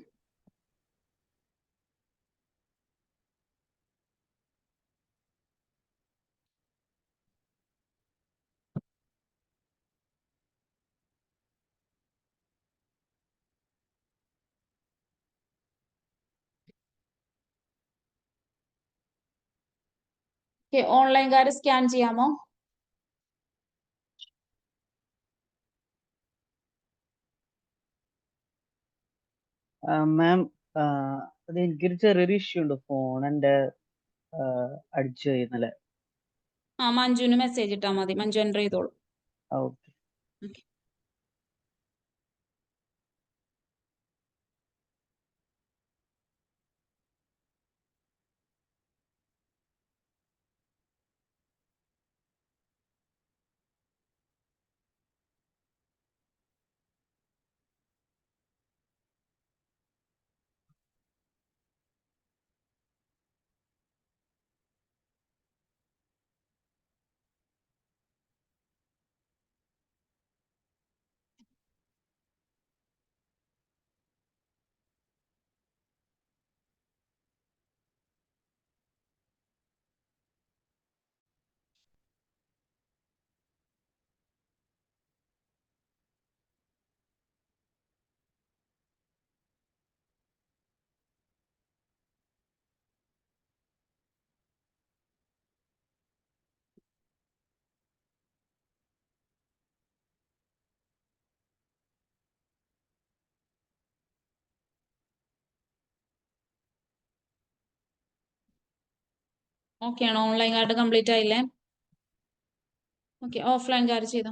ഓൺലൈൻകാര് സ്കാൻ ചെയ്യാമോ? മാം, അത് എനിക്കൊരു ചെറിയൊരു ഇഷ്യൂ ഉണ്ട്. ഫോൺ എന്റെ അടിച്ചു പോയി ഇന്നലെ. ആ, മഞ്ജുവിന് മെസ്സേജ് ഇട്ടാ മതി, മഞ്ജു എൻ്റർ ചെയ്തോളൂ. ഓക്കെ. ഓക്കെ ആണോ? ഓൺലൈൻ കാർഡ് കംപ്ലീറ്റ് ആയില്ലേ? ഓക്കെ, ഓഫ്ലൈൻ കാർഡ് ചെയ്തോ.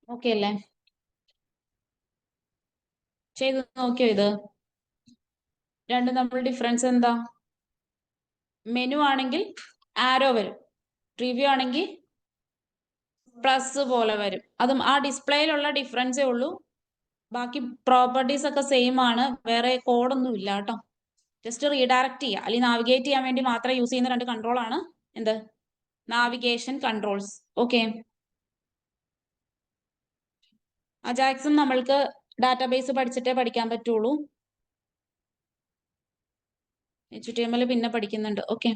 ഓക്കെ അല്ലേ? ചെയ്ത് നോക്കിയോ ഇത്? രണ്ടും തമ്മിൽ ഡിഫറൻസ് എന്താ? മെനു ആണെങ്കിൽ ആരോ വരും, പ്രിവ്യൂ ആണെങ്കിൽ പ്ലസ് പോലെ വരും. അതും ആ ഡിസ്പ്ലേയിലുള്ള ഡിഫറൻസേ ഉള്ളൂ. ബാക്കി പ്രോപ്പർട്ടീസ് ഒക്കെ സെയിം ആണ്, വേറെ കോഡൊന്നും ഇല്ല കേട്ടോ. ജസ്റ്റ് റീഡയറക്ട് ചെയ്യുക അല്ലെങ്കിൽ നാവിഗേറ്റ് ചെയ്യാൻ വേണ്ടി മാത്രം യൂസ് ചെയ്യുന്ന രണ്ട് കൺട്രോൾ ആണ് എന്ത്? Navigation controls. ഓക്കെ. അജാക്സും നമ്മൾക്ക് ഡാറ്റാബേസ് പഠിച്ചിട്ടേ പഠിക്കാൻ പറ്റുള്ളൂ. HTML പിന്നെ പഠിക്കുന്നുണ്ട്. ഓക്കെ.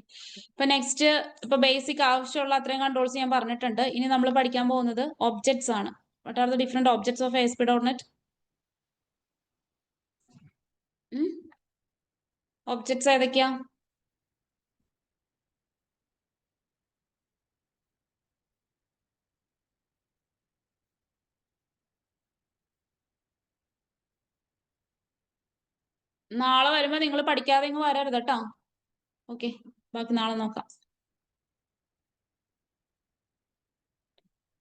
ഇപ്പൊ നെക്സ്റ്റ് ഇപ്പൊ ബേസിക് ആവശ്യമുള്ള അത്രയും കൺട്രോൾസ് ഞാൻ പറഞ്ഞിട്ടുണ്ട്. ഇനി നമ്മൾ പഠിക്കാൻ പോകുന്നത് ഒബ്ജക്ട്സ് ആണ്. What are the different objects of ASP.NET? Objects ഏതൊക്കെയാ? നാളെ വരുമ്പോ നിങ്ങൾ പഠിക്കാതെ ഇങ്ങ് വരരുത് കേട്ടോ. ഓക്കെ, ബാക്കി നാളെ നോക്കാം.